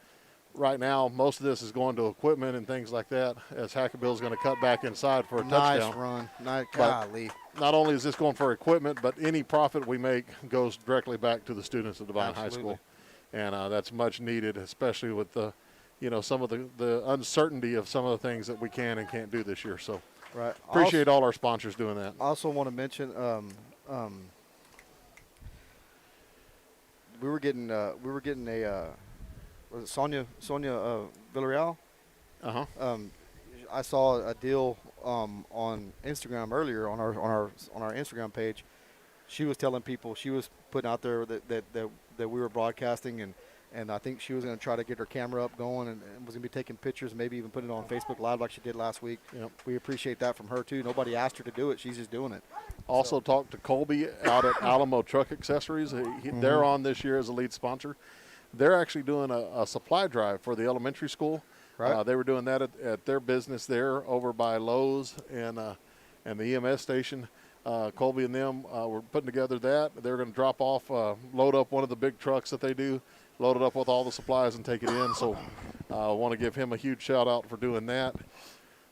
right now, most of this is going to equipment and things like that, as Hackabill's going to cut back inside for a touchdown. Nice run. Nice. But Golly. not only is this going for equipment, but any profit we make goes directly back to the students of Divine High Absolutely. School. And that's much needed, especially with the, some of the uncertainty of some of the things that we can and can't do this year. So Right. appreciate all our sponsors doing that. I also want to mention we were getting a was it Sonia Villarreal? Uh-huh. I saw a deal on Instagram earlier on our Instagram page. She was telling people, she was putting out there that we were broadcasting, and I think she was going to try to get her camera up going and was going to be taking pictures, maybe even putting it on Facebook Live like she did last week. Yep. We appreciate that from her too. Nobody asked her to do it; she's just doing it. Also talked to Colby out at Alamo Truck Accessories. They're on this year as a lead sponsor. They're actually doing a supply drive for the elementary school. Right. They were doing that at their business there over by Lowe's and the EMS station. Colby and them were putting together that. They're going to drop off, load up one of the big trucks that they do, load it up with all the supplies and take it in. So I want to give him a huge shout out for doing that.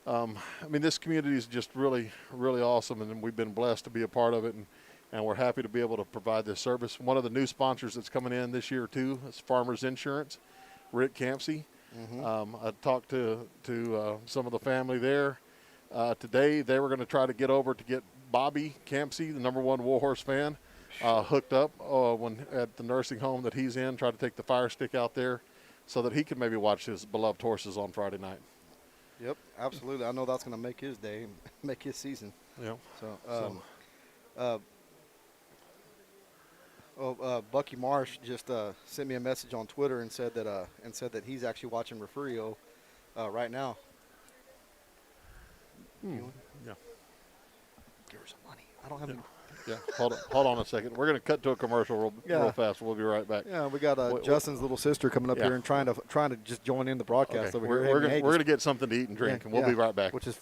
I mean, this community is just really, really awesome, and we've been blessed to be a part of it, and we're happy to be able to provide this service. One of the new sponsors that's coming in this year, too, is Farmers Insurance, Rick Campsey. I talked to some of the family there today. They were going to try to get over to get Bobby Campsey, the #1 Warhorse fan, hooked up when at the nursing home that he's in, try to take the Fire Stick out there so that he could maybe watch his beloved horses on Friday night. Yep, absolutely. I know that's going to make his day, make his season. Yeah. Bucky Marsh just sent me a message on Twitter and said that he's actually watching Refugio right now. Yeah. Give her some money. I don't have any. Yeah. Hold on a second. We're going to cut to a commercial real fast. We'll be right back. Yeah, we got Justin's little sister coming up here and trying to just join in the broadcast over here. We're going to get something to eat and drink, and we'll be right back. Which is.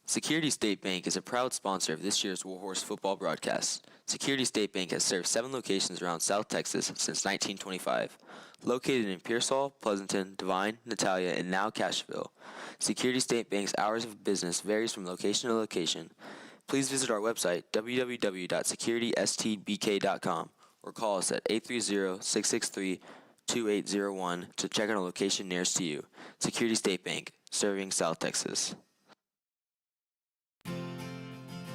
Security State Bank is a proud sponsor of this year's Warhorse football broadcast. Security State Bank has served 7 locations around South Texas since 1925. Located in Pearsall, Pleasanton, Devine, Natalia, and now Cashville, Security State Bank's hours of business varies from location to location. Please visit our website, www.securitystbk.com, or call us at 830-663-2801 to check on a location nearest to you. Security State Bank, serving South Texas.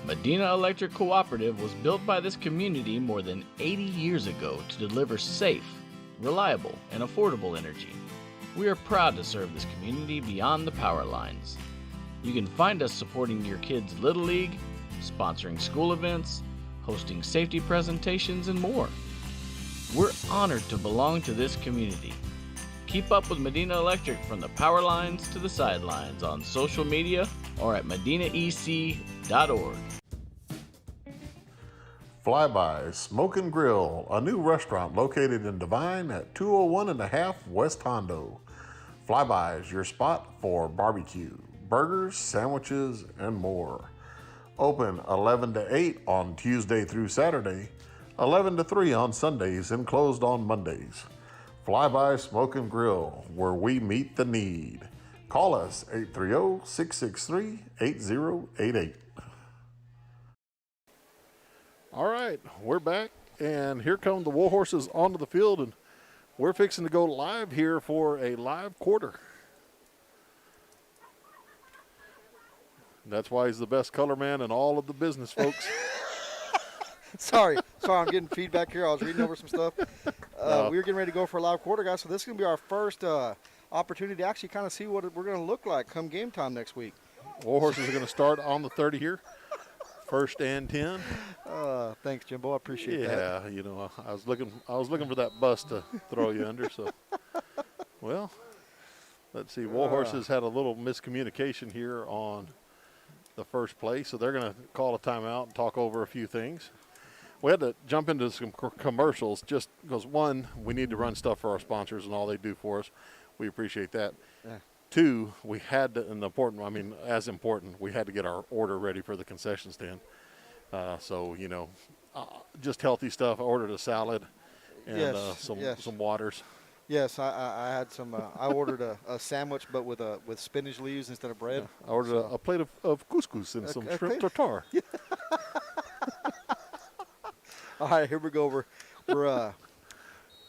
Medina Electric Cooperative was built by this community more than 80 years ago to deliver safe, reliable, and affordable energy. We are proud to serve this community beyond the power lines. You can find us supporting your kids' Little League, sponsoring school events, hosting safety presentations, and more. We're honored to belong to this community. Keep up with Medina Electric from the power lines to the sidelines on social media or at medinaec.org. Flyby Smoke and Grill, a new restaurant located in Devine at 201 and a half West Hondo. Flyby is your spot for barbecue, burgers, sandwiches, and more. Open 11 to 8 on Tuesday through Saturday, 11 to 3 on Sundays, and closed on Mondays. Flyby Smoke and Grill, where we meet the need. Call us 830-663-8088. All right, we're back, and here come the Warhorses onto the field, and we're fixing to go live here for a live quarter. That's why he's the best color man in all of the business, folks. Sorry, I'm getting feedback here. I was reading over some stuff. We were getting ready to go for a live quarter, guys, so this is going to be our first opportunity to actually kind of see what we're going to look like come game time next week. Warhorses are going to start on the 30 here. First and 10. Thanks, Jimbo. I appreciate that. Yeah, you know, I was looking for that bus to throw you under. So, well, let's see. Warhorses had a little miscommunication here on the first play, so they're going to call a timeout and talk over a few things. We had to jump into some commercials just because, one, we need to run stuff for our sponsors and all they do for us. We appreciate that. Yeah. Two, we had to, as important, we had to get our order ready for the concession stand. So, you know, just healthy stuff. I ordered a salad and some waters. Yes, I had some. I ordered a sandwich, but with spinach leaves instead of bread. Yeah, I ordered a plate of couscous and some shrimp tartare. All right, here we go.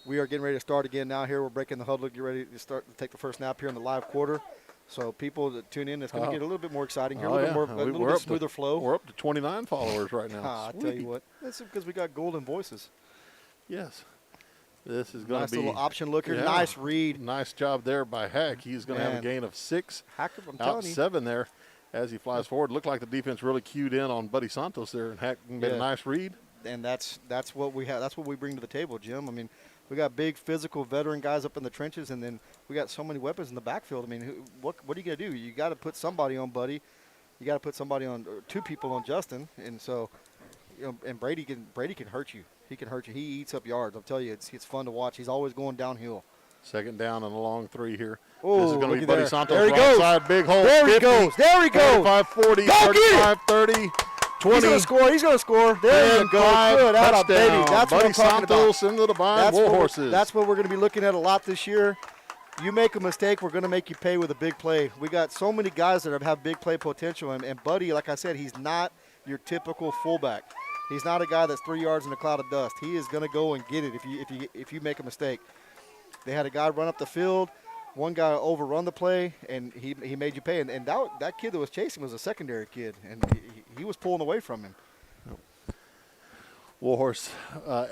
We are getting ready to start again now. Here we're breaking the huddle. Get ready to start to take the first snap here in the live quarter. So people that tune in, it's going to get a little bit more exciting here, a little bit smoother flow. We're up to 29 followers right now. I tell you what, that's because we got golden voices. Yes. This is going to be nice little option looker. Yeah. Nice read. Nice job there by Hack. He's going to have a gain of 6. Hack, out 7 there as he flies forward. Looked like the defense really cued in on Buddy Santos there, and Hack made a nice read. And that's what we have. That's what we bring to the table, Jim. I mean, we got big, physical, veteran guys up in the trenches, and then we got so many weapons in the backfield. I mean, what are you going to do? You got to put somebody on Buddy. You got to put somebody on, or 2 people on Justin, and so, you know, and Brady can hurt you. He can hurt you. He eats up yards. I'll tell you, it's fun to watch. He's always going downhill. Second down and a long 3 here. Oh, this is going to be Buddy Santos. There he goes. Side, big hole. There 50, he goes. There he goes. 35-40, 35-30. 20. He's going to score. He's going to score. There you go. Good. Out baby. That's Buddy what I'm talking Santos about. into the Devine Warhorses. That's what we're going to be looking at a lot this year. You make a mistake, we're going to make you pay with a big play. We got so many guys that have big play potential, and Buddy, like I said, he's not your typical fullback. He's not a guy that's 3 yards in a cloud of dust. He is going to go and get it if you make a mistake. They had a guy run up the field. One guy overrun the play, and he made you pay. And that kid that was chasing was a secondary kid, and he was pulling away from him. Warhorse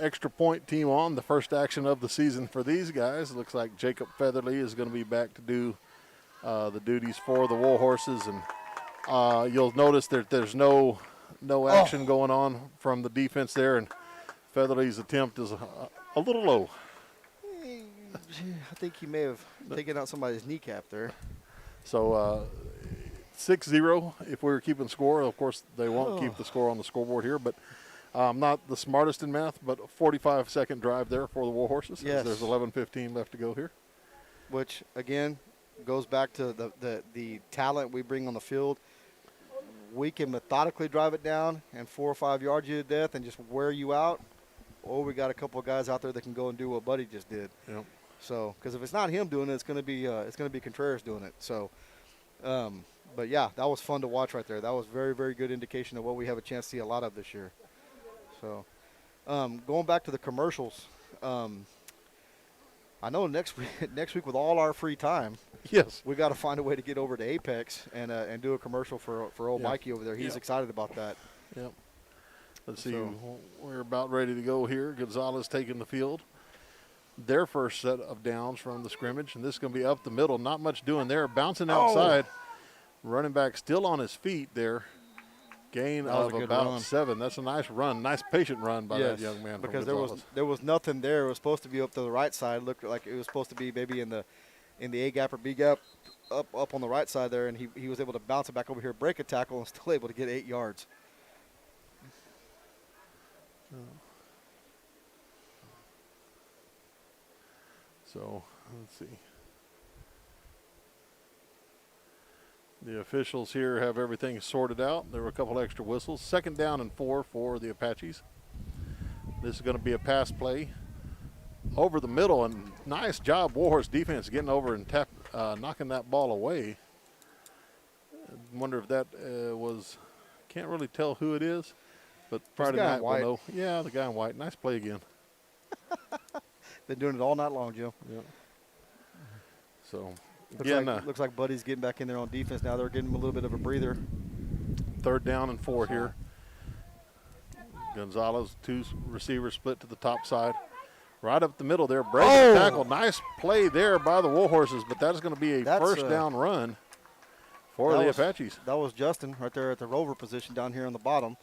extra point team on, the first action of the season for these guys. Looks like Jacob Featherly is going to be back to do the duties for the Warhorses. And you'll notice that there's no action going on from the defense there, and Featherly's attempt is a little low. I think he may have taken out somebody's kneecap there. So 6-0 if we were keeping score. Of course, they won't keep the score on the scoreboard here, but I'm not the smartest in math, but a 45-second drive there for the Warhorses. Yes. There's 11:15 left to go here. Which, again, goes back to the talent we bring on the field. We can methodically drive it down and 4 or 5 yards you to death and just wear you out. Or we got a couple of guys out there that can go and do what Buddy just did. Yep. So, because if it's not him doing it, it's going to be Contreras doing it. So, but yeah, that was fun to watch right there. That was very, very good indication of what we have a chance to see a lot of this year. So, going back to the commercials, I know next week with all our free time, yes, we got to find a way to get over to Apex and do a commercial for old Mikey over there. He's excited about that. Yep. Let's see. We're about ready to go here. Gonzales taking the field. Their first set of downs from the scrimmage, and this is going to be up the middle. Not much doing there. Bouncing outside. Running back still on his feet there. Gain of about 7. That's a nice run. Nice patient run by that young man. Because there was nothing there. It was supposed to be up to the right side. Looked like it was supposed to be maybe in the A gap or B gap up on the right side there, and he was able to bounce it back over here, break a tackle, and still able to get 8 yards. So let's see. The officials here have everything sorted out. There were a couple extra whistles. 2nd down and 4 for the Apaches. This is going to be a pass play over the middle, and nice job, Warhorse defense, getting over and knocking that ball away. I wonder if that was, can't really tell who it is, but Friday night we'll know. Yeah, the guy in white. Nice play again. Been doing it all night long, Joe. Yeah. So, looks like Buddy's getting back in there on defense now. They're getting him a little bit of a breather. 3rd down and 4 here. Gonzales, 2 receivers split to the top side. Right up the middle there, breaking the tackle. Nice play there by the Warhorses, but that is going to be a 1st down run for the Apaches. That was Justin right there at the rover position down here on the bottom.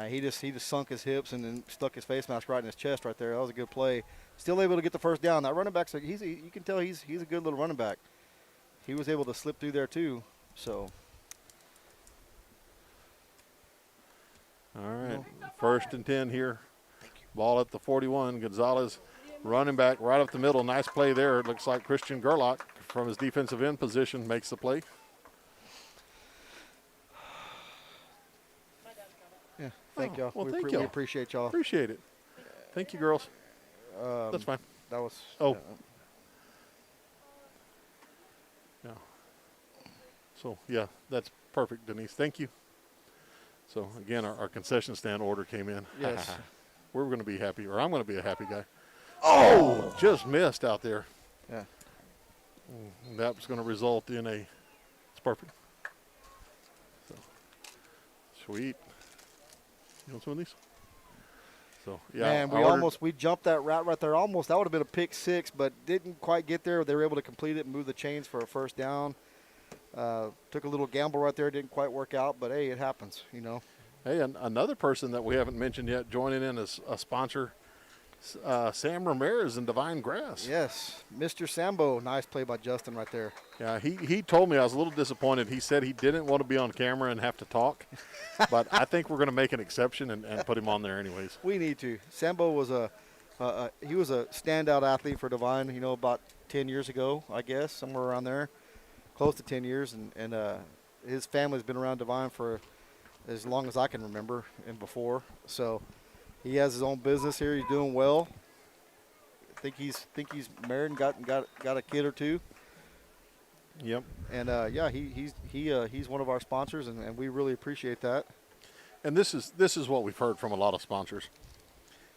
He just sunk his hips and then stuck his face mask right in his chest right there. That was a good play. Still able to get the 1st down. That running back's you can tell he's a good little running back. He was able to slip through there too. So. All right, 1st and 10 here. Ball at the 41. Gonzales running back right up the middle. Nice play there. It looks like Christian Gerlach from his defensive end position makes the play. Yeah, thank y'all. Well, we appreciate y'all. Appreciate it. Thank you, girls. That's fine. That was. Oh. Yeah. So, yeah, that's perfect, Denise. Thank you. So, again, our concession stand order came in. Yes. We're going to be happy, or I'm going to be a happy guy. Oh! Just missed out there. Yeah. And that was going to result in it's perfect. So, sweet. You want some of these? So, yeah. Man, we jumped that route right there. Almost, that would have been a pick 6, but didn't quite get there. They were able to complete it and move the chains for a 1st down. Took a little gamble right there. Didn't quite work out, but, hey, it happens, you know. Hey, another person that we haven't mentioned yet joining in as a sponsor, Sam Ramirez and Divine Grass. Yes, Mr. Sambo. Nice play by Justin right there. Yeah, he told me I was a little disappointed. He said he didn't want to be on camera and have to talk, but I think we're going to make an exception and put him on there anyways. We need to. Sambo was he was a standout athlete for Divine, you know, about 10 years ago, I guess, somewhere around there, close to 10 years, and his family's been around Divine for as long as I can remember and before. So he has his own business here. He's doing well. I think he's married and got a kid or 2. Yep. And yeah, he's one of our sponsors, and we really appreciate that. And this is what we've heard from a lot of sponsors.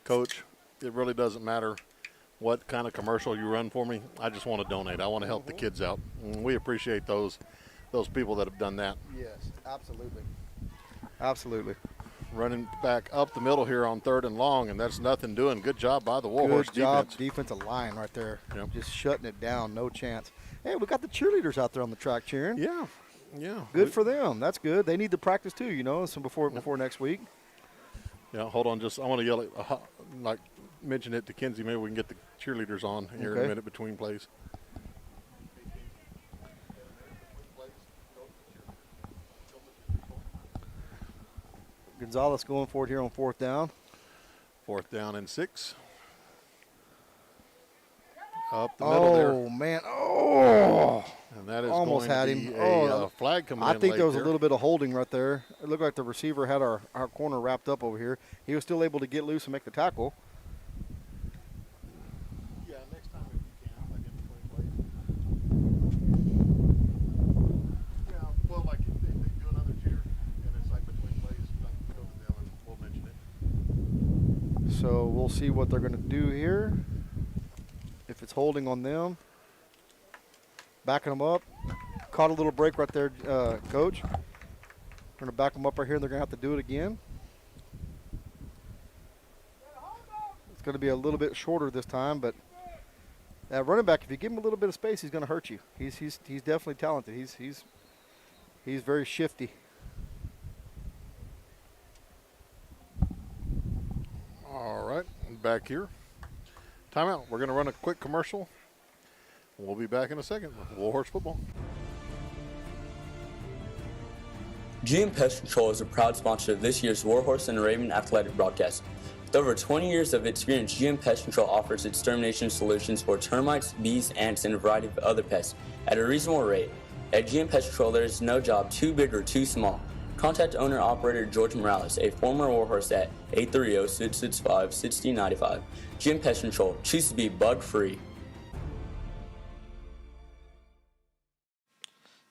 Coach, it really doesn't matter what kind of commercial you run for me. I just want to donate. I want to help the kids out. And we appreciate those people that have done that. Yes, absolutely. Absolutely. Running back up the middle here on 3rd and long, and that's nothing doing. Good job by the Warhorse defense. Good job, defense. defensive line right there. Yep. Just shutting it down, no chance. Hey, we got the cheerleaders out there on the track cheering. Yeah, yeah. Good for them. That's good. They need to practice too, you know, so before next week. Yeah, hold on. I want to yell at, mention it to Kenzie. Maybe we can get the cheerleaders on here in a minute between plays. Gonzales going for it here on 4th down. 4th down and 6. Up the middle there. Oh, man. Oh. And that is almost going had to him. be a flag coming in I think late there was there. a little bit of holding right there. It looked like the receiver had our corner wrapped up over here. He was still able to get loose and make the tackle. Yeah, next time if you can, like in between plays. Yeah, well, like if they do another cheer and it's like between plays, like go to them and we'll mention it. So we'll see what they're going to do here. If it's holding on them. Backing them up. Caught a little break right there, Coach. We're going to back them up right here, and they're going to have to do it again. It's going to be a little bit shorter this time, but that running back, if you give him a little bit of space, he's going to hurt you. He's definitely talented. He's very shifty. All right, back here. Timeout. We're going to run a quick commercial. We'll be back in a second with Warhorse football. GM Pest Control is a proud sponsor of this year's Warhorse and Arabian Athletic broadcast. With over 20 years of experience, GM Pest Control offers extermination solutions for termites, bees, ants, and a variety of other pests at a reasonable rate. At GM Pest Control, there is no job too big or too small. Contact owner-operator George Morales, a former Warhorse, at 830-665-6095. GM Pest Control, choose to be bug-free.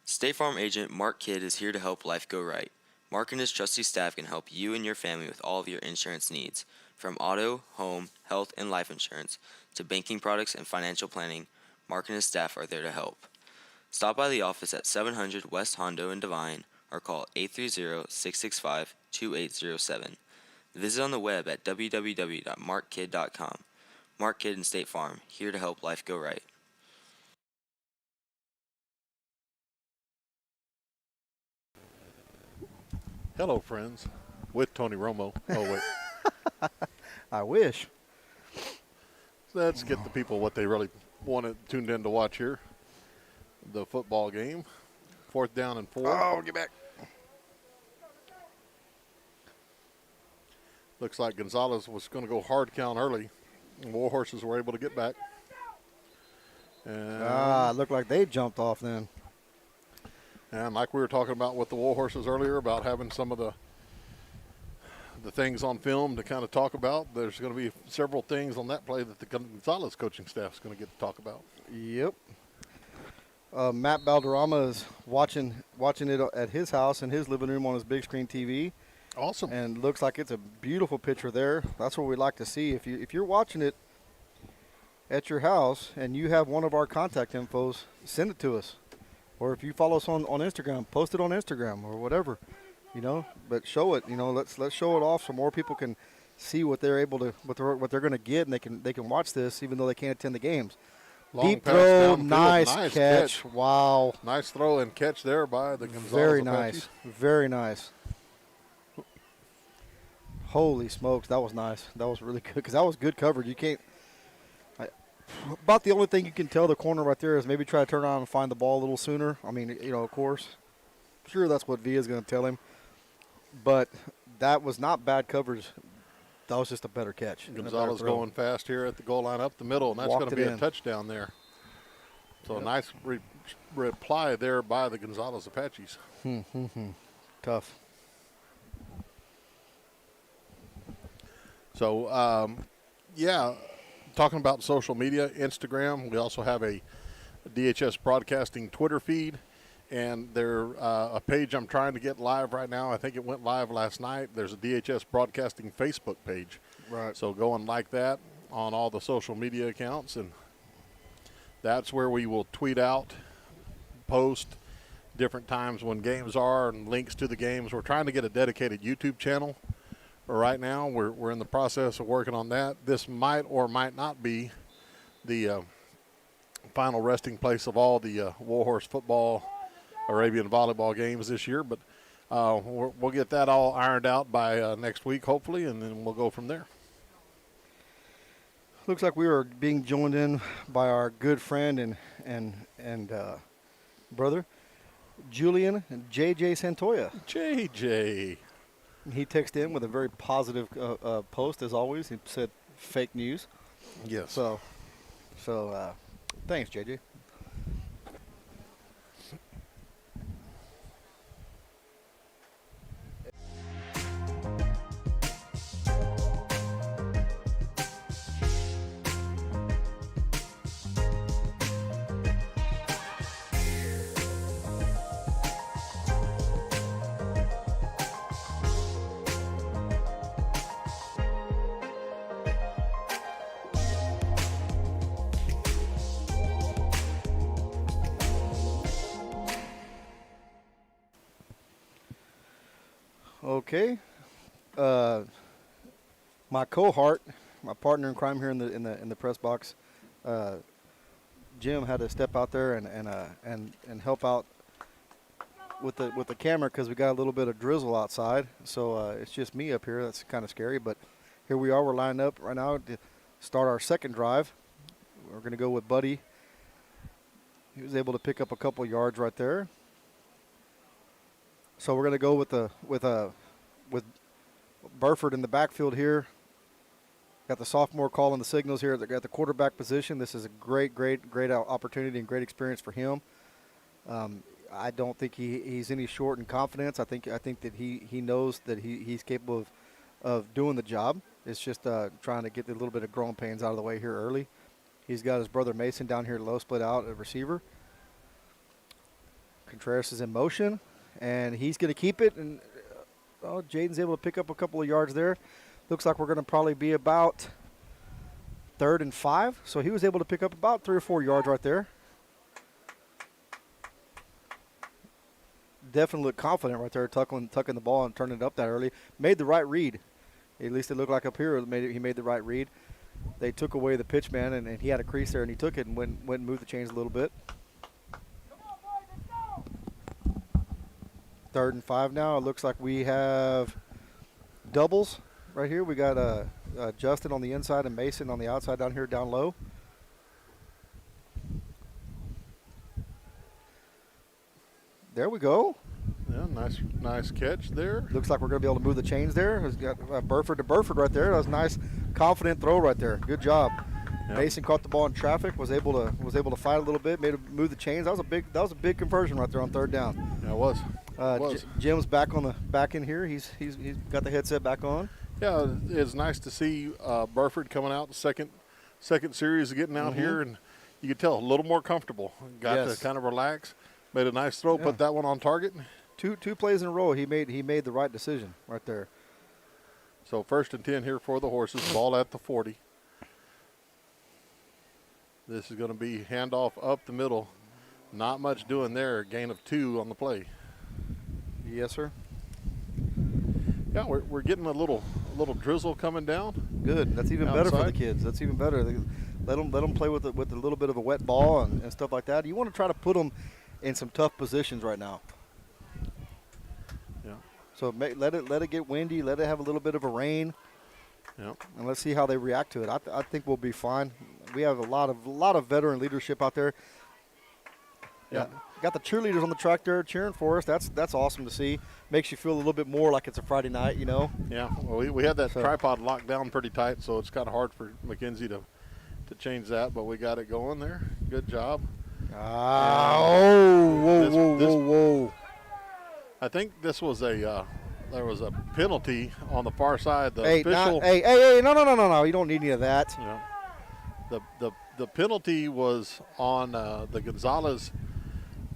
State Farm agent Mark Kidd is here to help life go right. Mark and his trusty staff can help you and your family with all of your insurance needs. From auto, home, health, and life insurance to banking products and financial planning, Mark and his staff are there to help. Stop by the office at 700 West Hondo in Devine or call 830-665-2807. Visit on the web at www.markkid.com. Mark Kidd and State Farm, here to help life go right. Hello, friends, with Tony Romo. Oh, wait. I wish. Let's get the people what they really tuned in to watch here. The football game. 4th down and 4. Oh, get back. Looks like Gonzales was going to go hard count early. And Warhorses were able to get back. And Looked like they jumped off then. And like we were talking about with the Warhorses earlier about having some of the things on film to kind of talk about, there's going to be several things on that play that the Gonzales coaching staff is going to get to talk about. Yep. Matt Balderrama is watching it at his house in his living room on his big screen TV. Awesome. And looks like it's a beautiful picture there. That's what we like to see. If you're watching it at your house and you have one of our contact infos, send it to us. Or if you follow us on Instagram, post it on Instagram or whatever, But show it, Let's show it off so more people can see what they're able to, what they're going to get, and they can watch this even though they can't attend the games. Long Deep pass throw, downfield, nice catch. Wow, nice throw and catch there by the Gonzales. very Apaches. nice, very nice. Holy smokes, that was nice. That was really good because that was good coverage. You can't. About the only thing you can tell the corner right there is maybe try to turn around and find the ball a little sooner. I mean, of course, sure that's what Villa's going to tell him. But that was not bad coverage. That was just a better catch. Gonzales going fast here at the goal line up the middle, and that's going to be a touchdown there. So Yep. a nice reply there by the Gonzales Apaches. Tough. So, talking about social media, Instagram, we also have a DHS Broadcasting Twitter feed. And they're a page I'm trying to get live right now. I think it went live last night. There's a DHS Broadcasting Facebook page. Right. So go and like that on all the social media accounts. And that's where we will tweet out, post different times when games are and links to the games. We're trying to get a dedicated YouTube channel. Right now, we're in the process of working on that. This might or might not be the final resting place of all the Warhorse football Arabian volleyball games this year, but we'll get that all ironed out by next week, hopefully, and then we'll go from there. Looks like we are being joined in by our good friend and brother, Julian JJ Santoya. JJ. He texted in with a very positive post, as always. He said fake news. Yes. So thanks, JJ. Okay. My cohort, my partner in crime here in the press box, Jim had to step out there and help out with the camera because we got a little bit of drizzle outside. So it's just me up here. That's kind of scary, but here we are. We're lined up right now to start our second drive. We're going to go with Buddy. He was able to pick up a couple yards right there. So we're going to go with Burford in the backfield here. Got the sophomore calling the signals here at the quarterback position. This is a great opportunity and great experience for him. I don't think he's any short in confidence. I think that he knows that he's capable of doing the job. It's just trying to get a little bit of growing pains out of the way here early. He's got his brother Mason down here low split out at receiver. Contreras is in motion, and he's going to keep it. And Jaden's able to pick up a couple of yards there. Looks like we're going to probably be about 3rd and 5. So he was able to pick up about 3 or 4 yards right there. Definitely looked confident right there, tucking the ball and turning it up that early. Made the right read. At least it looked like up here he made the right read. They took away the pitch man, and he had a crease there, and he took it and went and moved the chains a little bit. 3rd and 5 now. It looks like we have doubles right here. We got Justin on the inside and Mason on the outside down here, down low. There we go. Yeah, nice catch there. Looks like we're going to be able to move the chains there. He's got Burford to Burford right there. That was a nice, confident throw right there. Good job. Yep. Mason caught the ball in traffic. Was able to fight a little bit. Move the chains. That was a big conversion right there on 3rd down. Yeah, it was. Jim's back in here. He's got the headset back on. Yeah, it's nice to see Burford coming out the second series, getting out here, and you could tell a little more comfortable. Got to kind of relax. Made a nice throw, put that one on target. Two plays in a row, he made the right decision right there. So 1st and 10 here for the Horses. Ball at the 40. This is going to be handoff up the middle. Not much doing there. Gain of 2 on the play. Yes, sir. Yeah, we're getting a little drizzle coming down. Good. That's even better for the kids. That's even better. Let them play with a little bit of a wet ball and stuff like that. You want to try to put them in some tough positions right now. Yeah. So let it get windy. Let it have a little bit of a rain. Yeah. And let's see how they react to it. I think we'll be fine. We have a lot of veteran leadership out there. Yeah. Got the cheerleaders on the track there cheering for us. That's awesome to see. Makes you feel a little bit more like it's a Friday night, you know. Yeah. Well, we had that tripod locked down pretty tight, so it's kind of hard for Mackenzie to change that, but we got it going there. Good job. Whoa. I think this was there was a penalty on the far side. The hey, official. No. You don't need any of that. Yeah. The penalty was on the Gonzales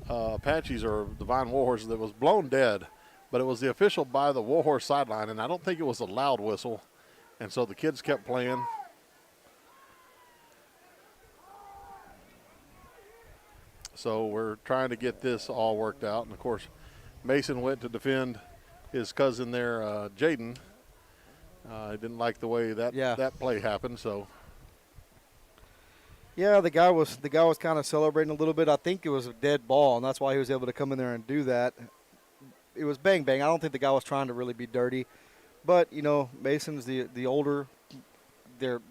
Apaches or the Vine Warhorse that was blown dead, but it was the official by the Warhorse sideline, and I don't think it was a loud whistle, and so the kids kept playing. So we're trying to get this all worked out. And, of course, Mason went to defend his cousin there, Jaden. I didn't like the way that play happened. So, yeah, the guy was kind of celebrating a little bit. I think it was a dead ball, and that's why he was able to come in there and do that. It was bang bang. I don't think the guy was trying to really be dirty, but Mason's the older. They're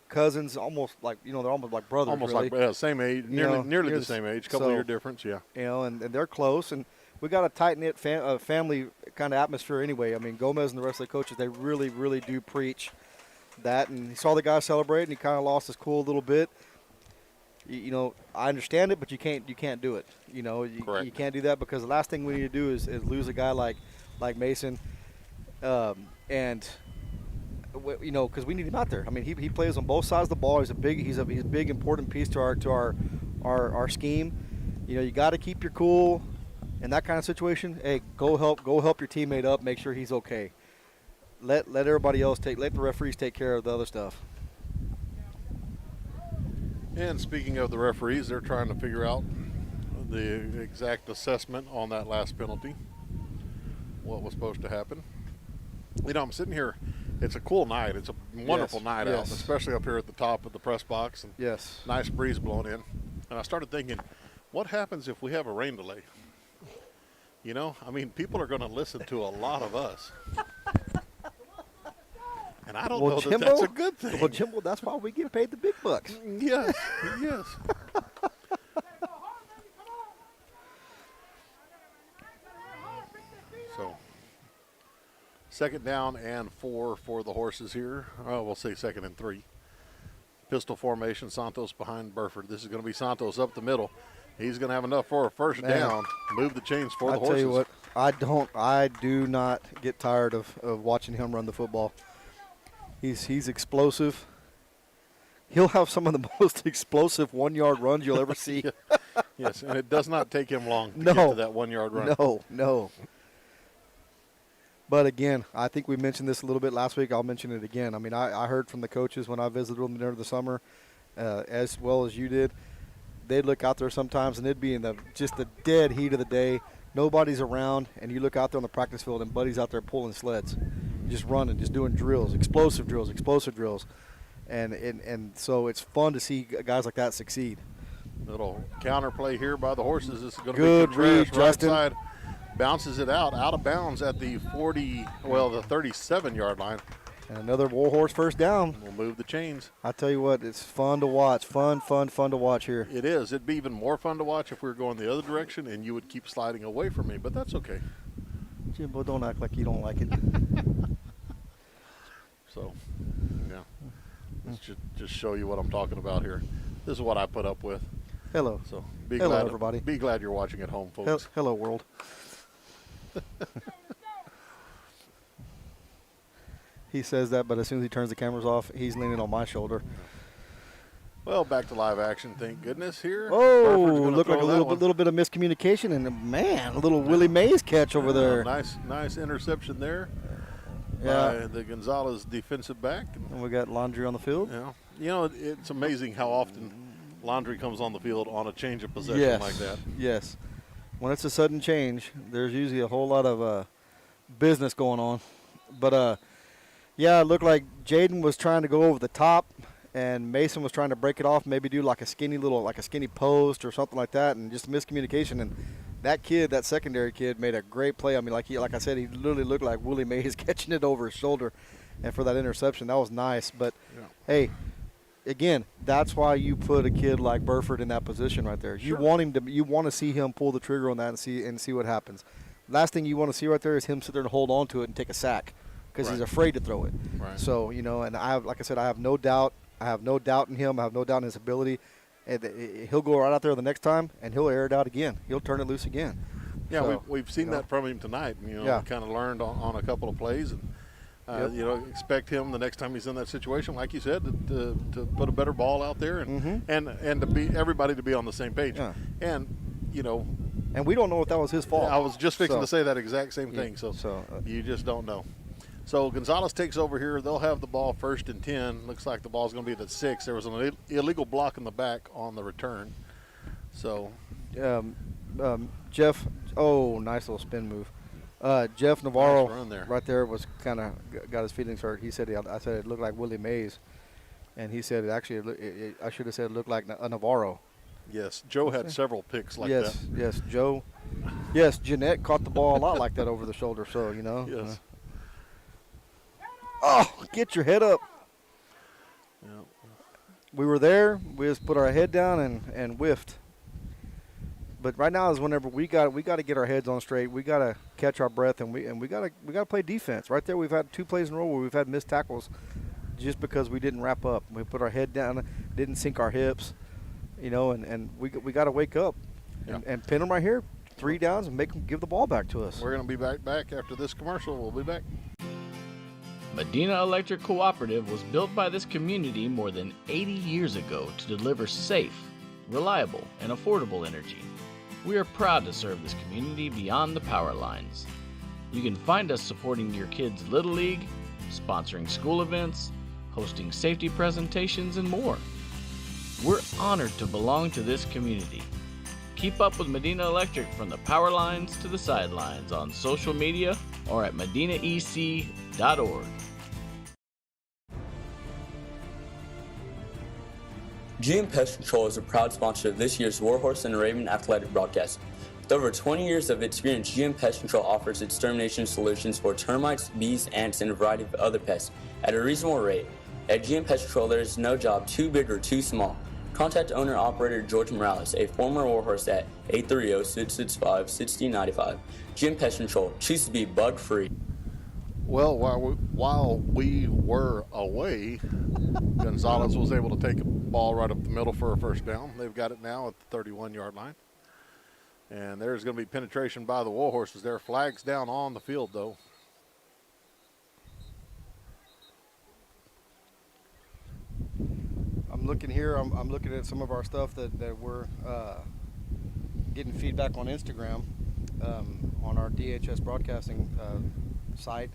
cousins, almost like they're almost like brothers. Almost really. like same age, nearly the same age, couple year difference, yeah. And they're close, and we got a tight knit family kind of atmosphere anyway. I mean, Gomez and the rest of the coaches, they really, really do preach that. And he saw the guy celebrate, and he kind of lost his cool a little bit. I understand it, but you can't do it. You can't do that, because the last thing we need to do is lose a guy like Mason, because we need him out there. I mean, he plays on both sides of the ball. He's a big important piece to our scheme. You got to keep your cool in that kind of situation. Hey, go help your teammate up. Make sure he's okay. Let everybody else let the referees take care of the other stuff. And speaking of the referees, they're trying to figure out the exact assessment on that last penalty. What was supposed to happen? I'm sitting here. It's a cool night. It's a wonderful night out, especially up here at the top of the press box. And nice breeze blowing in. And I started thinking, what happens if we have a rain delay? People are going to listen to a lot of us. And I don't know that that's a good thing. Well, Jimbo, that's why we get paid the big bucks. Yes. 2nd down and 4 for the horses here. Oh, we'll say 2nd and 3. Pistol formation, Santos behind Burford. This is going to be Santos up the middle. He's going to have enough for a first down. Move the chains for the horses. I tell you what, I do not get tired of watching him run the football. He's explosive. He'll have some of the most explosive 1-yard runs you'll ever see. Yes, and it does not take him long to get to that 1-yard run. No. But again, I think we mentioned this a little bit last week. I'll mention it again. I mean, I heard from the coaches when I visited them during the summer, as well as you did. They'd look out there sometimes, and it'd be in just the dead heat of the day. Nobody's around, and you look out there on the practice field, and Buddy's out there pulling sleds, just running, just doing drills, explosive drills. And so it's fun to see guys like that succeed. Little counter play here by the horses. This is going to Good be Contreras, read, right Justin. side. Bounces it out of bounds at the 37-yard line. And another Warhorse first down. We'll move the chains. I tell you what, it's fun to watch. Fun to watch here. It is. It'd be even more fun to watch if we were going the other direction and you would keep sliding away from me, but that's okay. Jimbo, don't act like you don't like it. So, yeah. Let's just show you what I'm talking about here. This is what I put up with. Hello. So Hello, everybody. Be glad you're watching at home, folks. Hello, world. He says that, but as soon as he turns the cameras off, he's leaning on my shoulder. Well, back to live action, thank goodness here. Oh, Burford's gonna looked like a throw that little bit of miscommunication, and man, a little Willie Mays catch over there. Nice interception there. Yeah. By the Gonzales defensive back. And we got Laundry on the field. Yeah. You know, it's amazing how often Laundry comes on the field on a change of possession like that. Yes. When it's a sudden change, there's usually a whole lot of business going on. But, yeah, it looked like Jaden was trying to go over the top, and Mason was trying to break it off, maybe do like a skinny post or something like that, and just miscommunication. And that secondary kid, made a great play. I mean, like I said, he literally looked like Willie Mays catching it over his shoulder, and for that interception, that was nice. But, hey, again, that's why you put a kid like Burford in that position right there. Sure. You want to see him pull the trigger on that and see what happens. Last thing you want to see right there is him sit there and hold on to it and take a sack because he's afraid to throw it. Right. So, and like I said, I have no doubt. I have no doubt in him. I have no doubt in his ability. And he'll go right out there the next time, and he'll air it out again. He'll turn it loose again. Yeah, so, we've seen that from him tonight. We kind of learned on a couple of plays, and expect him the next time he's in that situation, like you said, to put a better ball out there, and to be everybody to be on the same page. Yeah. And and we don't know if that was his fault. I was just fixing to say that exact same thing. So you just don't know. So Gonzales takes over here. They'll have the ball 1st and 10. Looks like the ball's going to be at the 6. There was an illegal block in the back on the return. So Jeff, nice little spin move. Jeff Navarro nice run there. Right there was kind of got his feelings hurt. He said, I said it looked like Willie Mays. And he said, I should have said it looked like a Navarro. Yes, Joe had several picks like that. Yes, Joe. Yes, Jeanette caught the ball a lot like that over the shoulder, so, Yes. Get your head up. Yeah. We were there. We just put our head down and whiffed. But right now is whenever we got to get our heads on straight. We got to catch our breath, and we got to play defense. Right there, we've had 2 plays in a row where we've had missed tackles just because we didn't wrap up. We put our head down, didn't sink our hips, and we got to wake up and pin them right here, 3 downs, and make them give the ball back to us. We're going to be back after this commercial. We'll be back. Medina Electric Cooperative was built by this community more than 80 years ago to deliver safe, reliable, and affordable energy. We are proud to serve this community beyond the power lines. You can find us supporting your kids' Little League, sponsoring school events, hosting safety presentations, and more. We're honored to belong to this community. Keep up with Medina Electric from the power lines to the sidelines on social media or at medinaec.org. GM Pest Control is a proud sponsor of this year's Warhorse and Raven athletic broadcast. With over 20 years of experience, GM Pest Control offers extermination solutions for termites, bees, ants, and a variety of other pests at a reasonable rate. At GM Pest Control, there is no job too big or too small. Contact owner-operator George Morales, a former Warhorse, at 830-665-6095. GM Pest Control, choose to be bug-free. Well, while we were away, Gonzales was able to take a ball right up the middle for a first down. They've got it now at the 31-yard line. And there's going to be penetration by the Warhorses there. Flags down on the field, though. I'm looking here. I'm looking at some of our stuff that we're getting feedback on Instagram, on our DHS broadcasting site,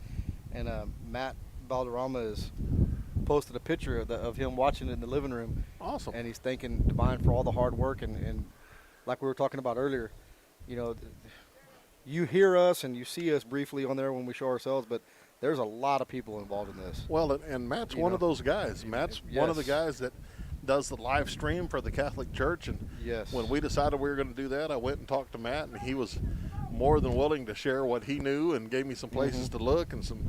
and Matt Valderrama has posted a picture of him watching it in the living room. Awesome. And he's thanking Divine for all the hard work, and like we were talking about earlier, you know, you hear us and you see us briefly on there when we show ourselves, but there's a lot of people involved in this. Well, and Matt's one of those guys. Matt's one of the Yes. guys that does the live stream for the Catholic Church. And Yes. when we decided we were going to do that, I went and talked to Matt, and he was more than willing to share what he knew and gave me some places to look and some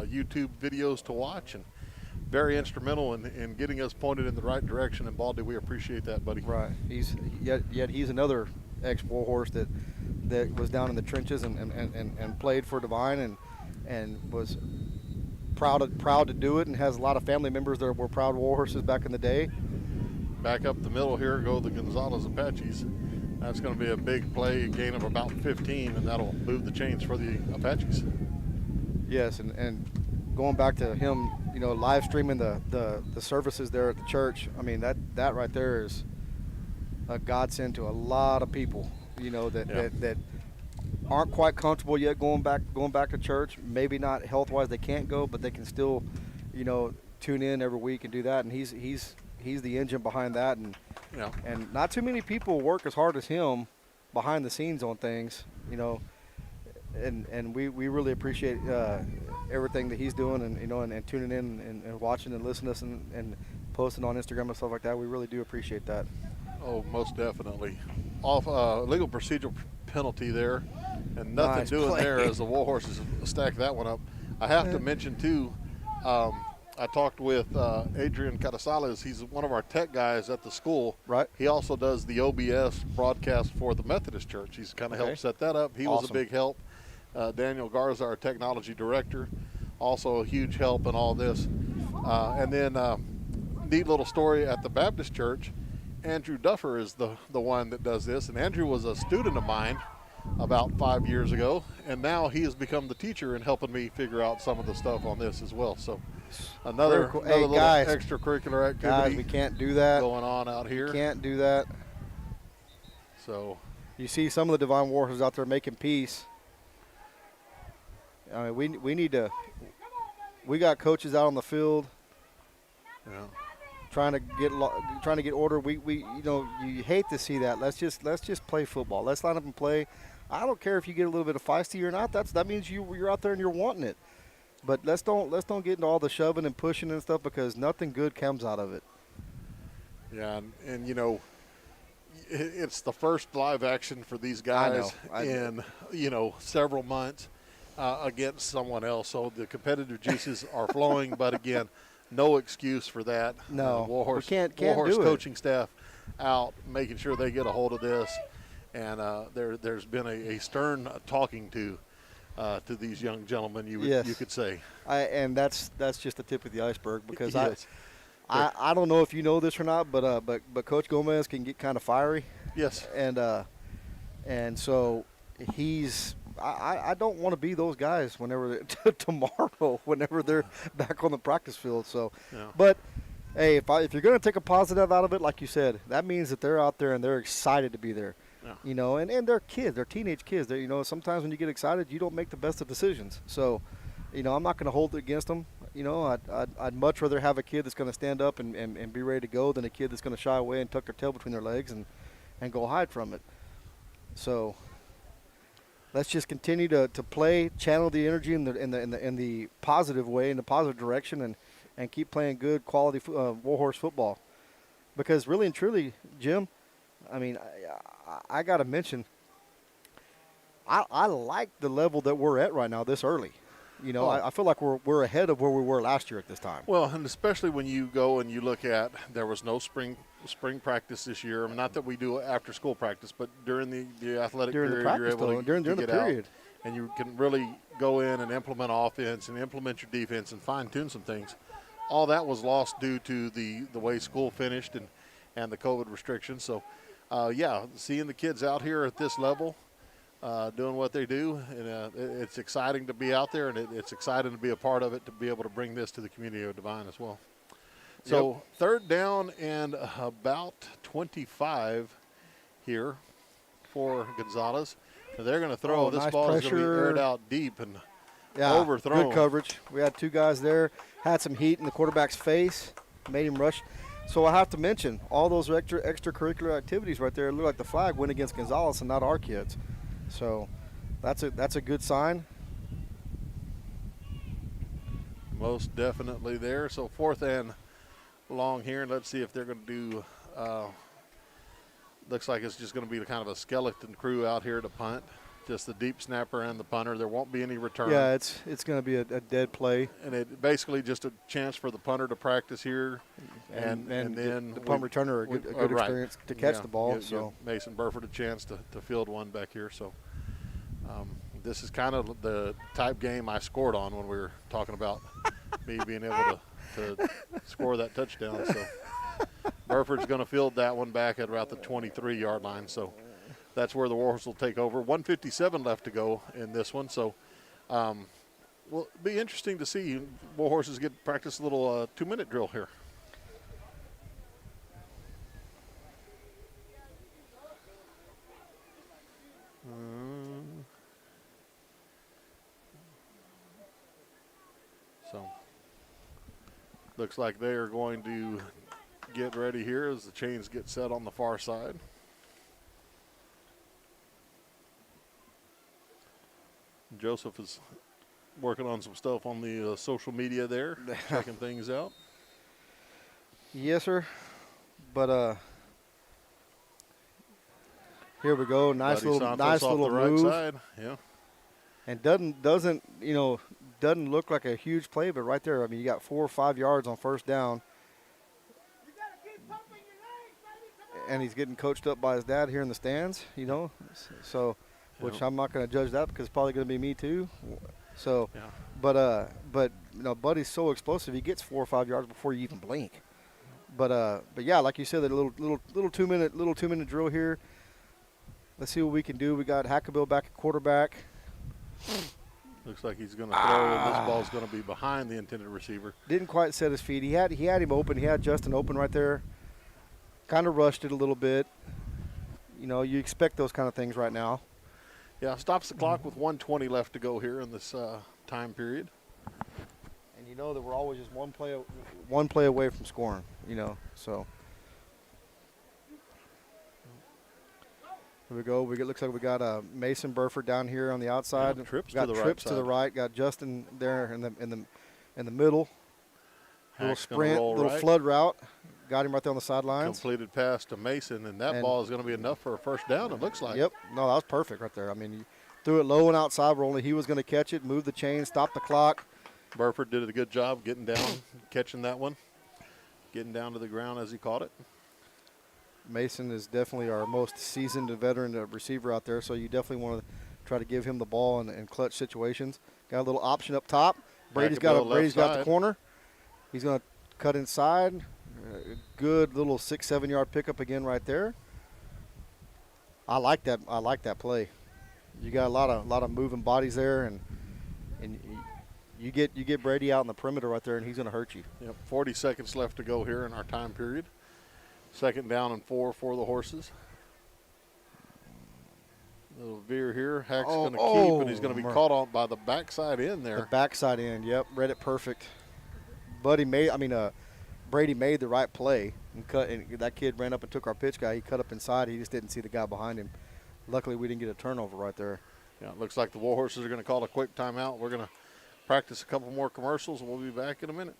YouTube videos to watch, and very instrumental in getting us pointed in the right direction. And Baldy, we appreciate that, buddy. Right. Yet he's another ex-Warhorse that was down in the trenches and played for Divine and was proud to do it, and has a lot of family members that were proud Warhorses back in the day. Back up the middle here go the Gonzales Apaches. That's going to be a big play, a gain of about 15, and that'll move the chains for the Apaches. Yes, and going back to him, you know, live streaming the services there at the church. I mean, that right there is a godsend to a lot of people, you know, that aren't quite comfortable yet going back to church. Maybe not health-wise, they can't go, but they can still, you know, tune in every week and do that. And he's the engine behind that, and not too many people work as hard as him behind the scenes on things, you know. And we really appreciate everything that he's doing, and you know, and tuning in and watching and listening to us and posting on Instagram and stuff like that. We really do appreciate that. Oh, most definitely. Off legal procedural penalty there, and nothing Nice doing play. there as the Warhorses stack that one up. I have to mention too, I talked with Adrian Gonzales. He's one of our tech guys at the school. Right. He also does the OBS broadcast for the Methodist Church. He's kind of helped set that up. He was a Awesome. big help. Daniel Garza, our technology director, also a huge help in all this. And then neat little story at the Baptist Church. Andrew Duffer is the one that does this, and Andrew was a student of mine about 5 years ago, and now he has become the teacher and helping me figure out some of the stuff on this as well. So another Very cool. Hey, little guys. extracurricular activity Guys, we can't do that. going on out here. Can't do that. So You see some of the Divine Warhorses out there making peace. I mean, we need to. We got coaches out on the field yeah. trying to get order. We you know, you hate to see that. Let's just play football. Let's line up and play. I don't care if you get a little bit of feisty or not. That means you're out there and you're wanting it. But let's don't get into all the shoving and pushing and stuff, because nothing good comes out of it. Yeah, and you know, it's the first live action for these guys in several months against someone else. So the competitive juices are flowing, but again, no excuse for that. No, Warhorse, we can't Warhorse do it. coaching staff out making sure they get a hold of this, and there's been a stern talking to these young gentlemen. You could say. And that's just the tip of the iceberg, because Yes. I don't know if you know this or not, but Coach Gomez can get kind of fiery. Yes. And so I don't want to be those guys whenever tomorrow, whenever they're back on the practice field. So, Yeah. but hey, if you're going to take a positive out of it, like you said, that means that they're out there and they're excited to be there. Yeah. You know, and they're kids, they're teenage kids. You know, sometimes when you get excited, you don't make the best of decisions. So, you know, I'm not going to hold it against them. You know, I'd much rather have a kid that's going to stand up and be ready to go than a kid that's going to shy away and tuck their tail between their legs and go hide from it. So let's just continue to play, channel the energy in the positive way, in the positive direction, and keep playing good quality Warhorse football. Because really and truly, Jim, I mean, I got to mention, I like the level that we're at right now this early. You know, I feel like we're ahead of where we were last year at this time. Well, and especially when you go and you look at, there was no spring practice this year. I mean, not that we do after school practice, but during the athletic During the period, practice, you're able though, to during get the out. period. and you can really go in and implement offense and implement your defense and fine-tune some things. All that was lost due to the way school finished and the COVID restrictions. So, seeing the kids out here at this level doing what they do, and it's exciting to be out there, and it's exciting to be a part of it, to be able to bring this to the community of Devine as well. So third down and about 25 here for Gonzales. And they're going to throw. This nice ball is going to be pressure. aired out deep and overthrown. Good coverage. We had two guys there, had some heat in the quarterback's face, made him rush. So I have to mention, all those extracurricular activities right there, it looked like the flag went against Gonzales and not our kids. So that's a good sign. Most definitely there. So fourth and long here, and let's see if they're going to do looks like it's just going to be kind of a skeleton crew out here to punt. Just the deep snapper and the punter. There won't be any return. Yeah, it's going to be a dead play. And it basically just a chance for the punter to practice here. And then the punt returner, a good experience to catch the ball. Give Mason Burford a chance to field one back here. So this is kind of the type game I scored on when we were talking about me being able to score that touchdown. So Burford's going to field that one back at about the 23-yard line. So that's where the Warhorse will take over. 1:57 left to go in this one. So will be interesting to see Warhorses get practice a little 2-minute drill here. So looks like they are going to get ready here as the chains get set on the far side. Joseph is working on some stuff on the social media there, checking things out. Yes, sir. But here we go. Nice Buddy little Santos off the right move. side. Yeah. And doesn't look like a huge play, but right there, I mean, you got 4 or 5 yards on first down. And he's getting coached up by his dad here in the stands, So, which I'm not going to judge that because it's probably going to be me too. So, but Buddy's so explosive, he gets 4 or 5 yards before you even blink. But yeah, like you said, that little 2-minute drill here. Let's see what we can do. We got Hackabill back at quarterback. Looks like he's going to throw, and this ball's going to be behind the intended receiver. Didn't quite set his feet. He had him open. He had Justin open right there. Kind of rushed it a little bit. You expect those kind of things right now. Yeah, stops the clock with 1:20 left to go here in this time period. And you know that we're always just one play away from scoring. So. Here we go. Looks like we got Mason Burford down here on the outside. Yeah, trips got to the trips right to the side. right. Got Justin there in the middle. Little Hack's gonna sprint, roll little right. flood route. Got him right there on the sidelines. Completed pass to Mason, and that ball is going to be enough for a first down, it looks like. Yep. No, that was perfect right there. I mean, you threw it low and outside where only he was going to catch it, move the chain, stop the clock. Burford did a good job getting down, catching that one, getting down to the ground as he caught it. Mason is definitely our most seasoned and veteran receiver out there, so you definitely want to try to give him the ball in clutch situations. Got a little option up top. Brady's got the corner. He's going to cut inside. Good little 6-7 yard pickup again right there. I like that play. You got a lot of moving bodies there, and you get Brady out in the perimeter right there, and he's going to hurt you. Yep. 40 seconds left to go here in our time period. 2nd down and 4 for the Horses. Little veer here. Hack's going to keep, and he's going to be caught on by the backside end there. The backside end, yep, read it perfect. Brady made the right play and cut. And that kid ran up and took our pitch guy. He cut up inside. He just didn't see the guy behind him. Luckily, we didn't get a turnover right there. Yeah, it looks like the Warhorses are going to call a quick timeout. We're going to practice a couple more commercials, and we'll be back in a minute.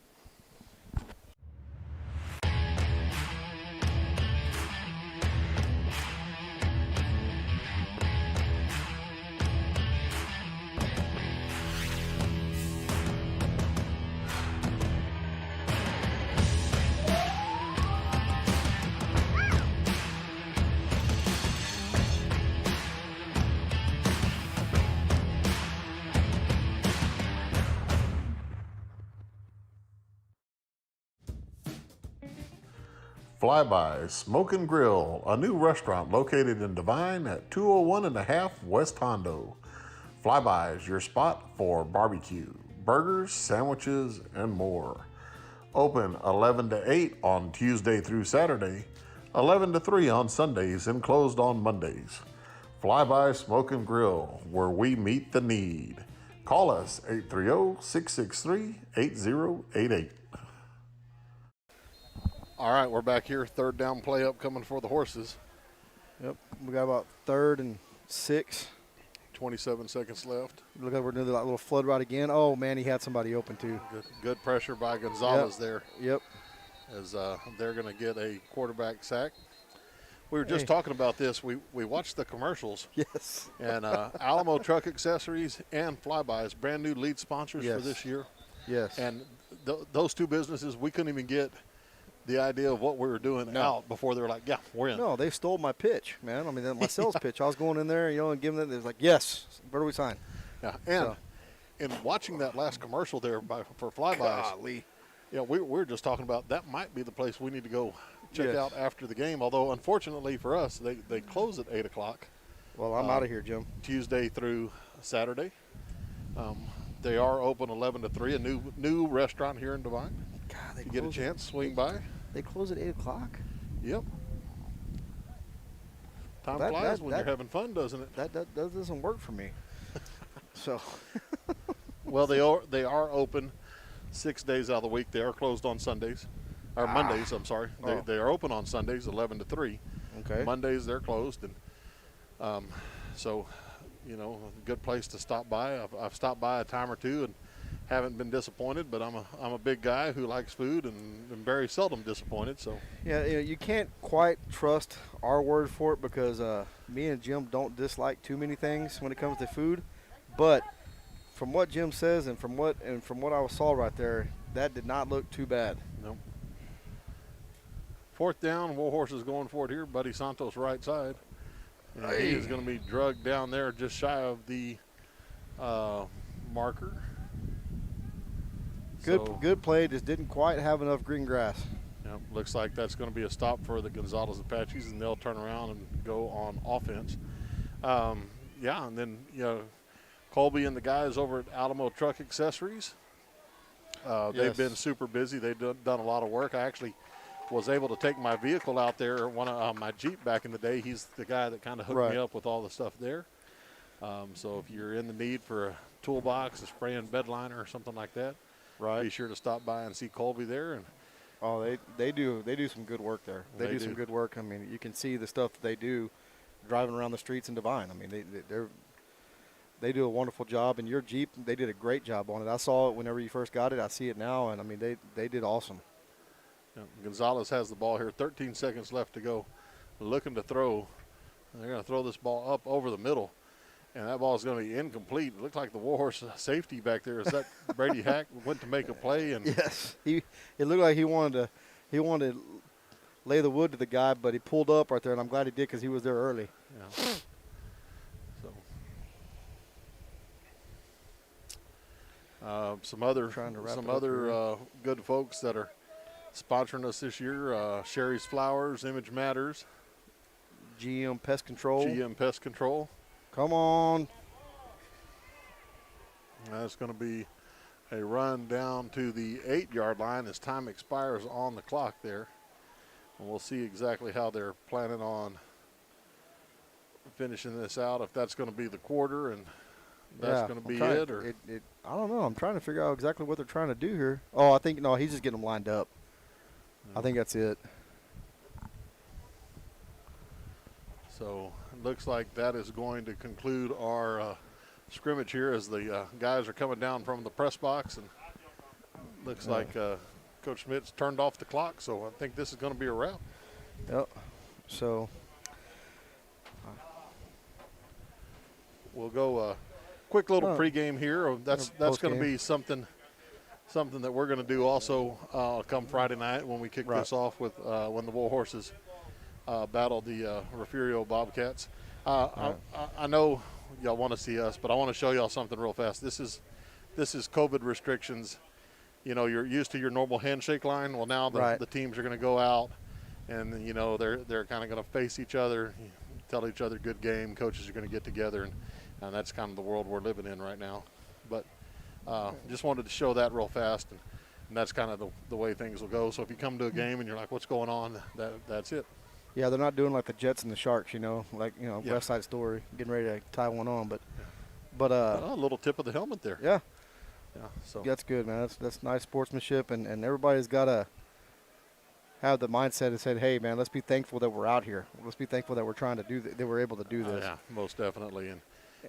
Flyby Smoke and Grill, a new restaurant located in Devine at 201 and a half West Hondo. Flyby is your spot for barbecue, burgers, sandwiches, and more. Open 11 to 8 on Tuesday through Saturday, 11 to 3 on Sundays, and closed on Mondays. Flyby Smoke and Grill, where we meet the need. Call us 830-663-8088. All right, we're back here. Third down play up coming for the horses. Yep, we got about 3rd and 6. 27 seconds left. Look like we're doing that little flood route again. Oh, man, he had somebody open, too. Good pressure by Gonzales there. Yep. As they're going to get a quarterback sack. We were just talking about this. We watched the commercials. Yes. And Alamo Truck Accessories and Flyby's brand new lead sponsors for this year. Yes. And those two businesses, we couldn't even get the idea of what we were doing out before they were like, yeah, we're in. No, they stole my pitch, man. I mean, my sales pitch. I was going in there, and giving them. They was like, yes, where do we sign? Yeah, and in watching that last commercial there for Flyby's, we were just talking about that might be the place we need to go check out after the game. Although, unfortunately for us, they close at 8 o'clock. Well, I'm out of here, Jim. Tuesday through Saturday. They are open 11 to 3, a new restaurant here in Devine. God, you get a chance, swing by. They close at 8 o'clock? Yep. Time flies when you're having fun, doesn't it? That doesn't work for me. So. Well, they are open 6 days out of the week. They are closed on Sundays. Or Mondays, I'm sorry. They are open on Sundays, 11 to 3. Okay. Mondays, they're closed. And so, a good place to stop by. I've stopped by a time or two and haven't been disappointed, but I'm a big guy who likes food and very seldom disappointed. So you can't quite trust our word for it because me and Jim don't dislike too many things when it comes to food, but from what Jim says and from what I saw right there, that did not look too bad. No. 4th down, Warhorse is going for it here. Buddy Santos right side. And he is going to be drugged down there just shy of the marker. Good play, just didn't quite have enough green grass. Yep, looks like that's going to be a stop for the Gonzales Apaches, and they'll turn around and go on offense. And then, Colby and the guys over at Alamo Truck Accessories, they've been super busy. They've done a lot of work. I actually was able to take my vehicle out there, my Jeep back in the day. He's the guy that kind of hooked me up with all the stuff there. So if you're in the need for a toolbox, a spray and bed liner or something like that, be sure to stop by and see Colby there. And they do some good work there. They do some good work. I mean, you can see the stuff that they do driving around the streets in Devine. I mean, they do a wonderful job. And your Jeep, they did a great job on it. I saw it whenever you first got it. I see it now, and I mean, they did awesome. Gonzales has the ball here. 13 seconds left to go. Looking to throw. They're going to throw this ball up over the middle. And that ball is going to be incomplete. It looked like the Warhorse safety back there. Is that Brady Hack went to make a play? And yes, it looked like he wanted to lay the wood to the guy, but he pulled up right there, and I'm glad he did because he was there early. Yeah. So some other good folks that are sponsoring us this year: Sherry's Flowers, Image Matters, GM Pest Control. Come on. That's going to be a run down to the 8-yard line as time expires on the clock there. And we'll see exactly how they're planning on finishing this out, if that's going to be the quarter and that's going to be it. Or I don't know. I'm trying to figure out exactly what they're trying to do here. Oh, I think, no, he's just getting them lined up. I think that's it. So it looks like that is going to conclude our scrimmage here as the guys are coming down from the press box. And looks like Coach Schmidt's turned off the clock, so I think this is going to be a wrap. Yep. So we'll go quick little pregame here. That's going to be something that we're going to do also come Friday night when we kick this off with when the Warhorses battle the Refugio Bobcats. I know y'all want to see us, but I want to show y'all something real fast. This is COVID restrictions. You know, you're used to your normal handshake line. Well, now the teams are going to go out and you know they're kind of going to face each other, tell each other good game. Coaches are going to get together, and that's kind of the world we're living in right now. But just wanted to show that real fast, and that's kind of the way things will go. So if you come to a game and you're like, what's going on, that's it. Yeah, they're not doing like the Jets and the Sharks, you know, like, you know, Yeah. West Side Story, getting ready to tie one on. But A little tip of the helmet there. yeah, Yeah. So that's good, man. That's nice sportsmanship, and everybody's got to have the mindset and said, hey, man, let's be thankful that we're out here. Let's be thankful that we're trying to do that we're able to do this. yeah, most definitely. And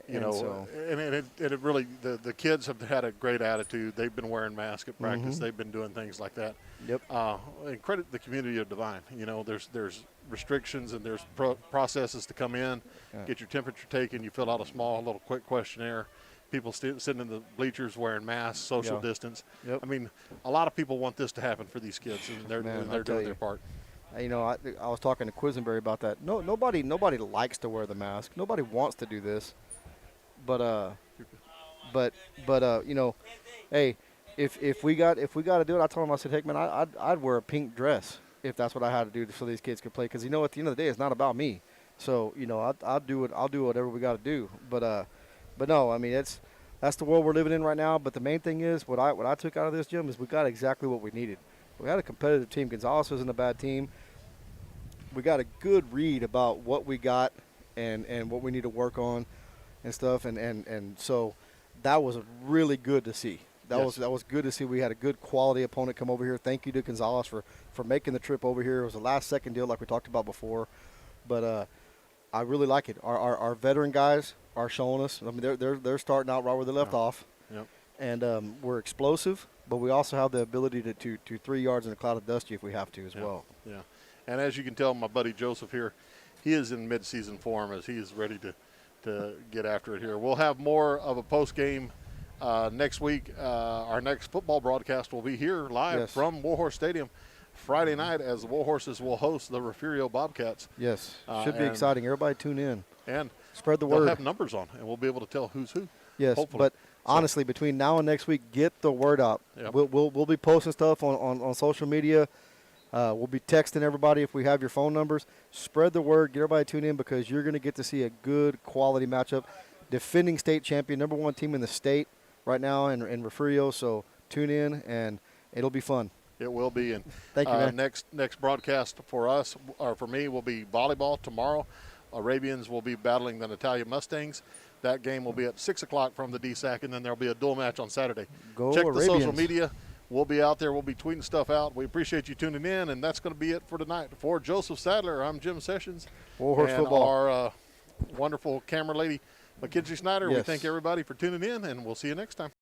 you And know, so- and it really the kids have had a great attitude. They've been wearing masks at practice. Mhm. They've been doing things like that. Yep. And credit the community of Divine. You know, there's restrictions and there's processes to come in, Yeah. get your temperature taken. You fill out a small little quick questionnaire. People sitting in the bleachers wearing masks, social Yeah. distance. Yep. I mean, a lot of people want this to happen for these kids, and they're Man, they're I'll tell doing you. their part. You know, I was talking to Quisenberry about that. Nobody likes to wear the mask. Nobody wants to do this. But you know, hey, if we got to do it, I told him, I said, heck, man, I'd wear a pink dress if that's what I had to do so these kids could play. Because you know, at the end of the day, it's not about me. So you know, I'll do whatever we got to do. But no, I mean, that's the world we're living in right now. But the main thing is what I took out of this, Jim, is we got exactly what we needed. We had a competitive team. Gonzales wasn't a bad team. We got a good read about what we got and what we need to work on and stuff. And so that was really good to see. Yes. That was good to see. We had a good quality opponent come over here. Thank you to Gonzales for making the trip over here. It was a last-second deal like we talked about before. But I really like it. Our veteran guys are showing us. I mean, they're starting out right where they left off. Yep. And we're explosive, but we also have the ability to 3 yards in a cloud of dust if we have to as well. Yeah. And as you can tell, my buddy Joseph here, he is in mid-season form as he is ready to get after it here. We'll have more of a post-game next week. Our next football broadcast will be here live Yes. from Warhorse Stadium Friday night as the Warhorses will host the Refugio Bobcats. Yes, should be and- exciting. Everybody tune in. And Spread the they'll word. have numbers on, and we'll be able to tell who's who. Yes, hopefully. but honestly, between now and next week, get the word out. Yep. We'll be posting stuff on social media. We'll be texting everybody if we have your phone numbers. Spread the word. Get everybody tuned in because you're going to get to see a good quality matchup. Defending state champion, number 1 team in the state right now in Refugio. So tune in, and it'll be fun. It will be. And Thank you, man. Next broadcast for us, or for me, will be volleyball tomorrow. Arabians will be battling the Natalia Mustangs. That game will be at 6 o'clock from the DSAC, and then there'll be a dual match on Saturday. Go Check the social Arabians. media. We'll be out there. We'll be tweeting stuff out. We appreciate you tuning in, and that's going to be it for tonight. For Joseph Sadler, I'm Jim Sessions. Warhorse and football. our wonderful camera lady, Mackenzie Snyder. We Yes. thank everybody for tuning in, and we'll see you next time.